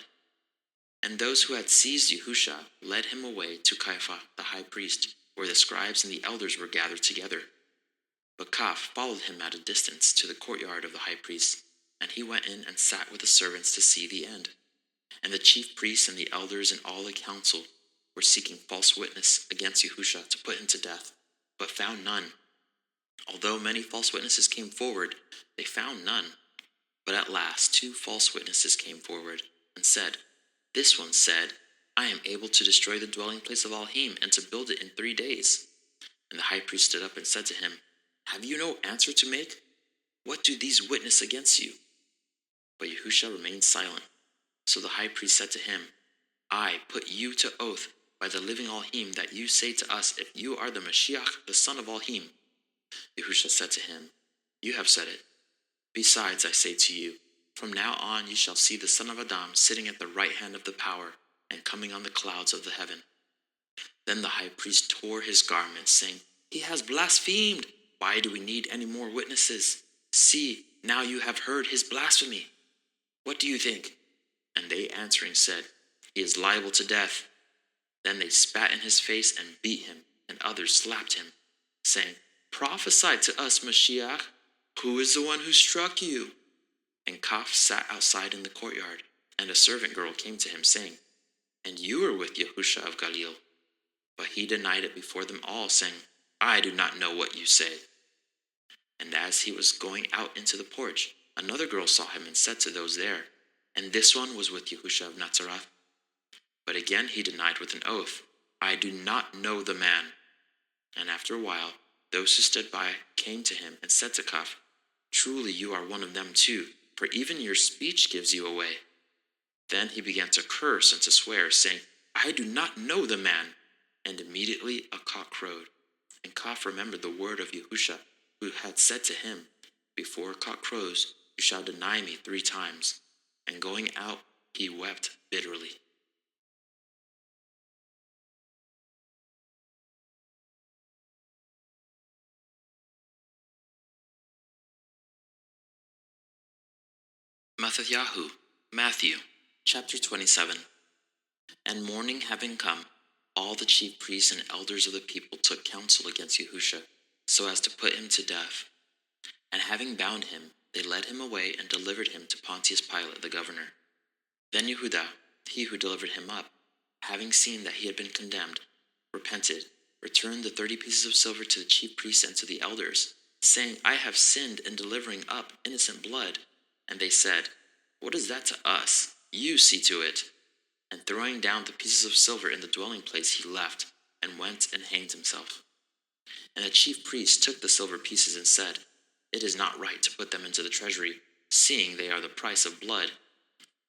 And those who had seized Yahusha led him away to Caiaphas the high priest, where the scribes and the elders were gathered together. But Kaf followed him at a distance to the courtyard of the high priest, and he went in and sat with the servants to see the end. And the chief priests and the elders and all the council were seeking false witness against Yahusha to put him to death, but found none. Although many false witnesses came forward, they found none. But at last 2 false witnesses came forward and said, "This one said, 'I am able to destroy the dwelling place of Elohim and to build it in 3 days.' And the high priest stood up and said to him, 'Have you no answer to make? What do these witness against you?' But Yahusha remained silent. So the high priest said to him, 'I put you to oath by the living Elohim that you say to us if you are the Mashiach, the son of Elohim.' Yahusha said to him, 'You have said it. Besides, I say to you, from now on you shall see the Son of Adam sitting at the right hand of the power and coming on the clouds of the heaven.' Then the high priest tore his garments, saying, 'He has blasphemed. Why do we need any more witnesses? See, now you have heard his blasphemy. What do you think?' And they answering said, 'He is liable to death.' Then they spat in his face and beat him, and others slapped him, saying, 'Prophesy to us, Mashiach. Who is the one who struck you?' And Kaf sat outside in the courtyard, and a servant girl came to him, saying, 'And you were with Yahusha of Galilee.' But he denied it before them all, saying, 'I do not know what you say.' And as he was going out into the porch, another girl saw him and said to those there, 'And this one was with Yahusha of Nazareth.' But again he denied with an oath, 'I do not know the man.' And after a while, those who stood by came to him and said to Kaf, 'Truly you are one of them too, for even your speech gives you away.' Then he began to curse and to swear, saying, 'I do not know the man.' And immediately a cock crowed. And Kaf remembered the word of Yahusha, who had said to him, 'Before a cock crows, you shall deny me 3 times.' And going out, he wept bitterly. MxxYhu, Matthew, chapter 27. And morning having come, all the chief priests and elders of the people took counsel against Yahusha, so as to put him to death. And having bound him, they led him away and delivered him to Pontius Pilate the governor. Then Yehuda, he who delivered him up, having seen that he had been condemned, repented, returned the 30 pieces of silver to the chief priests and to the elders, saying, 'I have sinned in delivering up innocent blood.' And they said, 'What is that to us? You see to it.' And throwing down the pieces of silver in the dwelling place, he left, and went and hanged himself. And the chief priests took the silver pieces and said, 'It is not right to put them into the treasury, seeing they are the price of blood.'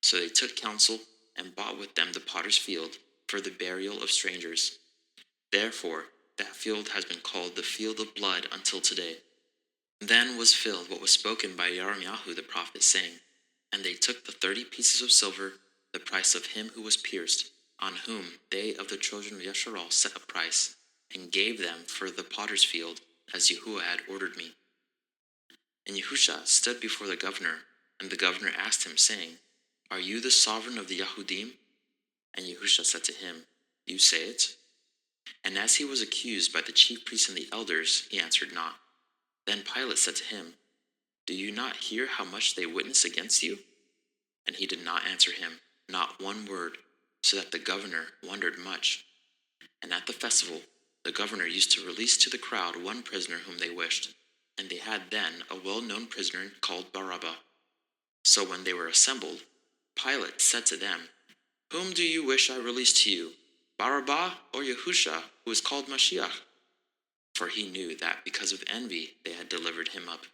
So they took counsel and bought with them the potter's field for the burial of strangers. Therefore that field has been called the field of blood until today. Then was filled what was spoken by Yahuah the prophet, saying, 'And they took the 30 pieces of silver, the price of him who was pierced, on whom they of the children of Yasharal set a price, and gave them for the potter's field, as Yahuah had ordered me.' And Yahusha stood before the governor, and the governor asked him, saying, 'Are you the sovereign of the Yahudim?' And Yahusha said to him, 'You say it.' And as he was accused by the chief priests and the elders, he answered not. Then Pilate said to him, Do you not hear how much they witness against you?" And he did not answer him, not one word, so that the governor wondered much. And at the festival, the governor used to release to the crowd one prisoner whom they wished, and they had then a well-known prisoner called Barabbas. So when they were assembled, Pilate said to them, "Whom do you wish I release to you, Barabbas or Yahusha, who is called Mashiach?" For he knew that because of envy they had delivered him up.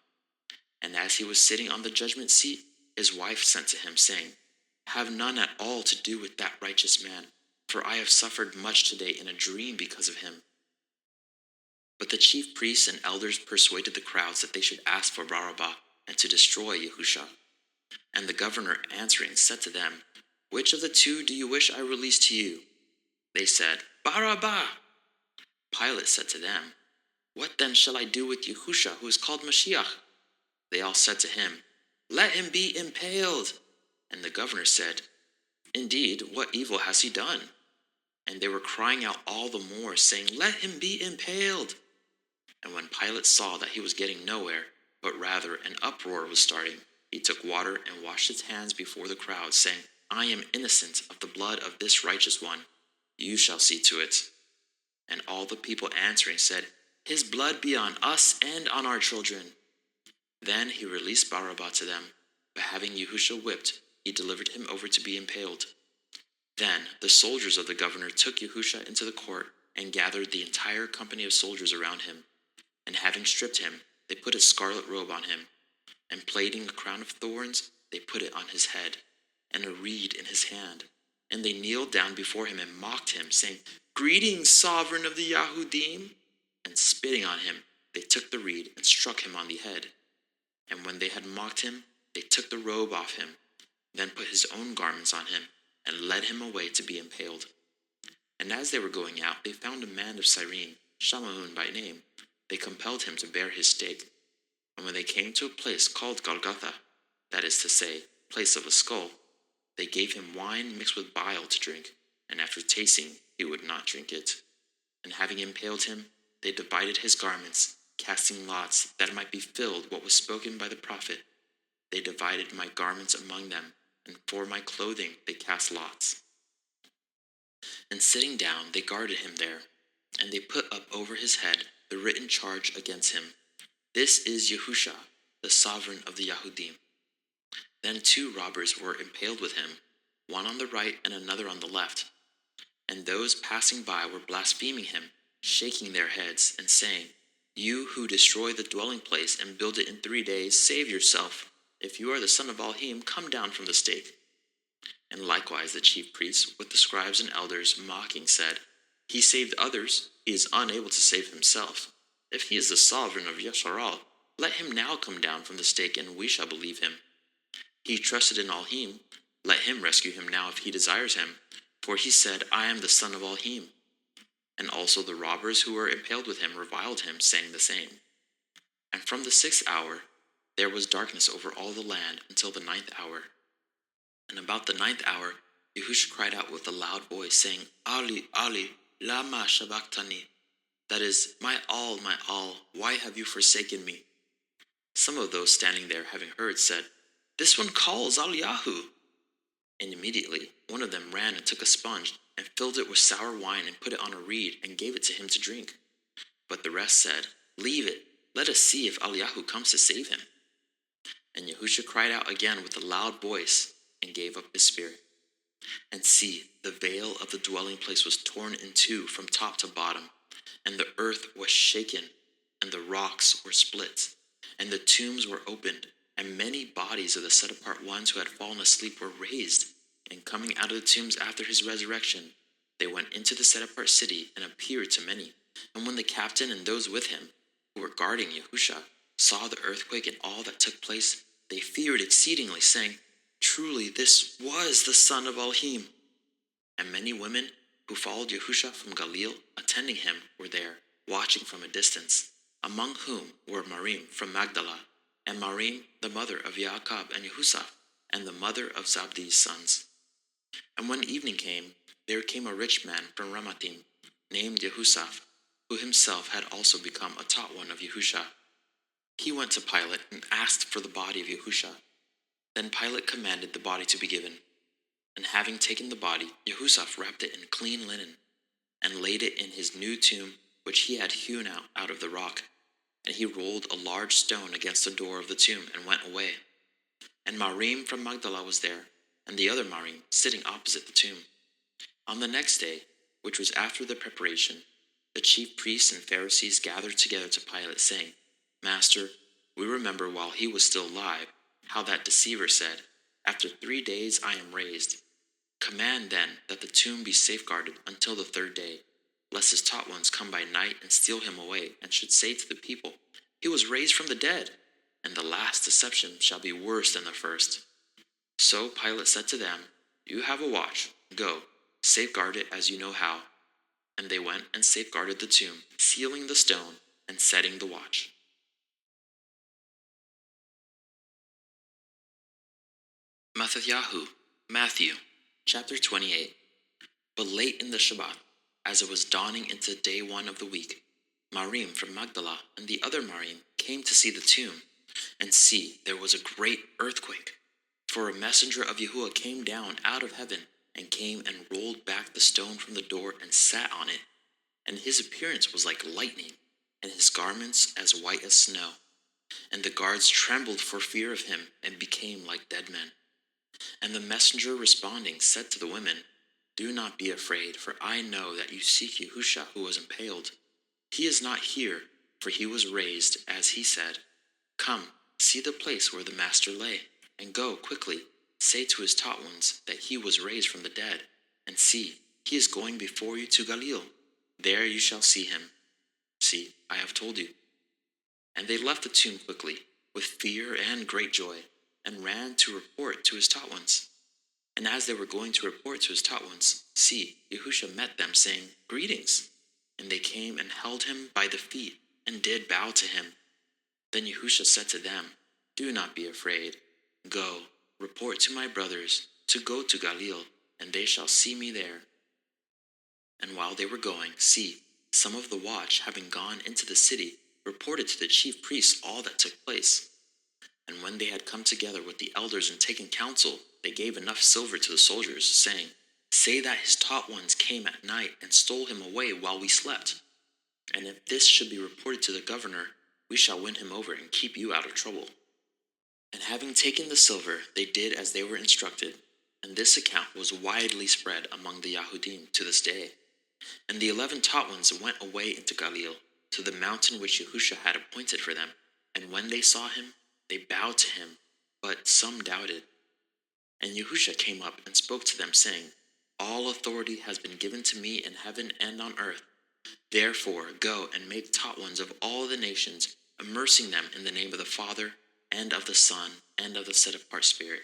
And as he was sitting on the judgment seat, his wife sent to him, saying, "Have none at all to do with that righteous man, for I have suffered much today in a dream because of him." But the chief priests and elders persuaded the crowds that they should ask for Barabbas and to destroy Yahusha. And the governor answering said to them, "Which of the two do you wish I release to you?" They said, "Barabbas." Pilate said to them, "What then shall I do with Yahusha, who is called Mashiach?" They all said to him, "Let him be impaled." And the governor said, "Indeed, what evil has he done?" And they were crying out all the more, saying, "Let him be impaled." And when Pilate saw that he was getting nowhere, but rather an uproar was starting, he took water and washed his hands before the crowd, saying, "I am innocent of the blood of this righteous one. You shall see to it." And all the people answering said, "His blood be on us and on our children." Then he released Barabbas to them, but having Yahusha whipped, he delivered him over to be impaled. Then the soldiers of the governor took Yahusha into the court and gathered the entire company of soldiers around him. And having stripped him, they put a scarlet robe on him, and plaiting a crown of thorns, they put it on his head, and a reed in his hand. And they kneeled down before him and mocked him, saying, "Greetings, sovereign of the Yahudim!" And spitting on him, they took the reed and struck him on the head. And when they had mocked him, they took the robe off him, then put his own garments on him, and led him away to be impaled. And as they were going out, they found a man of Cyrene, Shammahun by name. They compelled him to bear his stake. And when they came to a place called Golgotha, that is to say, place of a skull, they gave him wine mixed with bile to drink, and after tasting, he would not drink it. And having impaled him, they divided his garments, casting lots, that it might be filled what was spoken by the prophet. They divided my garments among them, and for my clothing they cast lots. And sitting down, they guarded him there, and they put up over his head the written charge against him, "This is Yahusha, the sovereign of the Yahudim." Then 2 robbers were impaled with him, one on the right and another on the left. And those passing by were blaspheming him, shaking their heads, and saying, "You who destroy the dwelling place and build it in 3 days, save yourself. If you are the son of Elohim, come down from the stake." And likewise the chief priests, with the scribes and elders, mocking, said, "He saved others, he is unable to save himself. If he is the sovereign of Yasharal, let him now come down from the stake, and we shall believe him. He trusted in Elohim, let him rescue him now if he desires him, for he said, 'I am the son of Elohim.'" And also the robbers who were impaled with him reviled him, saying the same. And from the 6th hour there was darkness over all the land until the 9th hour. And about the 9th hour Yahusha cried out with a loud voice, saying, "Ali, Ali, lama sabachthani?" That is, my all, why have you forsaken me?" Some of those standing there, having heard, said, "This one calls Yahu." And immediately one of them ran and took a sponge, and filled it with sour wine, and put it on a reed, and gave it to him to drink. But the rest said, "Leave it, let us see if Yahu comes to save him." And Yahusha cried out again with a loud voice, and gave up his spirit. And see, the veil of the dwelling place was torn in two from top to bottom, and the earth was shaken, and the rocks were split, and the tombs were opened, and many bodies of the set-apart ones who had fallen asleep were raised. And coming out of the tombs after his resurrection, they went into the set-apart city and appeared to many. And when the captain and those with him, who were guarding Yahusha, saw the earthquake and all that took place, they feared exceedingly, saying, "Truly this was the son of Elohim." And many women who followed Yahusha from Galilee, attending him, were there, watching from a distance, among whom were Marim from Magdala, and Marim the mother of Yaakov and Yehusaf, and the mother of Zabdi's sons. And when evening came, there came a rich man from Ramatim, named Yehusaf, who himself had also become a taught one of Yahusha. He went to Pilate and asked for the body of Yahusha. Then Pilate commanded the body to be given. And having taken the body, Yahusha wrapped it in clean linen, and laid it in his new tomb, which he had hewn out of the rock. And he rolled a large stone against the door of the tomb, and went away. And Marim from Magdala was there, and the other Marim, sitting opposite the tomb. On the next day, which was after the preparation, the chief priests and Pharisees gathered together to Pilate, saying, Master, we remember while he was still alive, how that deceiver said, After 3 days I am raised. Command then that the tomb be safeguarded until the 3rd day, lest his taught ones come by night and steal him away, and should say to the people, He was raised from the dead, and the last deception shall be worse than the first. So Pilate said to them, You have a watch, go, safeguard it as you know how. And they went and safeguarded the tomb, sealing the stone and setting the watch. MxxYhu, Matthew, chapter 28. But late in the Shabbat, as it was dawning into day 1 of the week, Marim from Magdala and the other Marim came to see the tomb, and see, there was a great earthquake. For a messenger of Yahuah came down out of heaven, and came and rolled back the stone from the door and sat on it. And his appearance was like lightning, and his garments as white as snow. And the guards trembled for fear of him, and became like dead men. And the messenger responding said to the women, Do not be afraid, for I know that you seek Yahusha who was impaled. He is not here, for he was raised, as he said. Come, see the place where the Master lay, and go quickly, say to his taught ones that he was raised from the dead. And see, he is going before you to Galilee. There you shall see him. See, I have told you. And they left the tomb quickly, with fear and great joy, and ran to report to his taught ones. And as they were going to report to his taught ones, see, Yahusha met them, saying, Greetings! And they came and held him by the feet, and did bow to him. Then Yahusha said to them, Do not be afraid. Go, report to my brothers, to go to Galilee, and they shall see me there. And while they were going, see, some of the watch, having gone into the city, reported to the chief priests all that took place. And when they had come together with the elders and taken counsel, they gave enough silver to the soldiers, saying, Say that his taught ones came at night and stole him away while we slept. And if this should be reported to the governor, we shall win him over and keep you out of trouble. And having taken the silver, they did as they were instructed. And this account was widely spread among the Yahudim to this day. And the 11 taught ones went away into Galilee, to the mountain which Yahusha had appointed for them. And when they saw him, they bowed to him, but some doubted. And Yahusha came up and spoke to them, saying, All authority has been given to me in heaven and on earth. Therefore go and make taught ones of all the nations, immersing them in the name of the Father, and of the Son, and of the set-apart Spirit.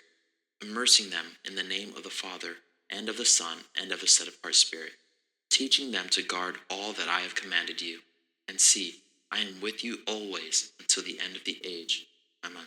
Immersing them in the name of the Father, and of the Son, and of the set-apart Spirit. Teaching them to guard all that I have commanded you. And see, I am with you always until the end of the age. Amen.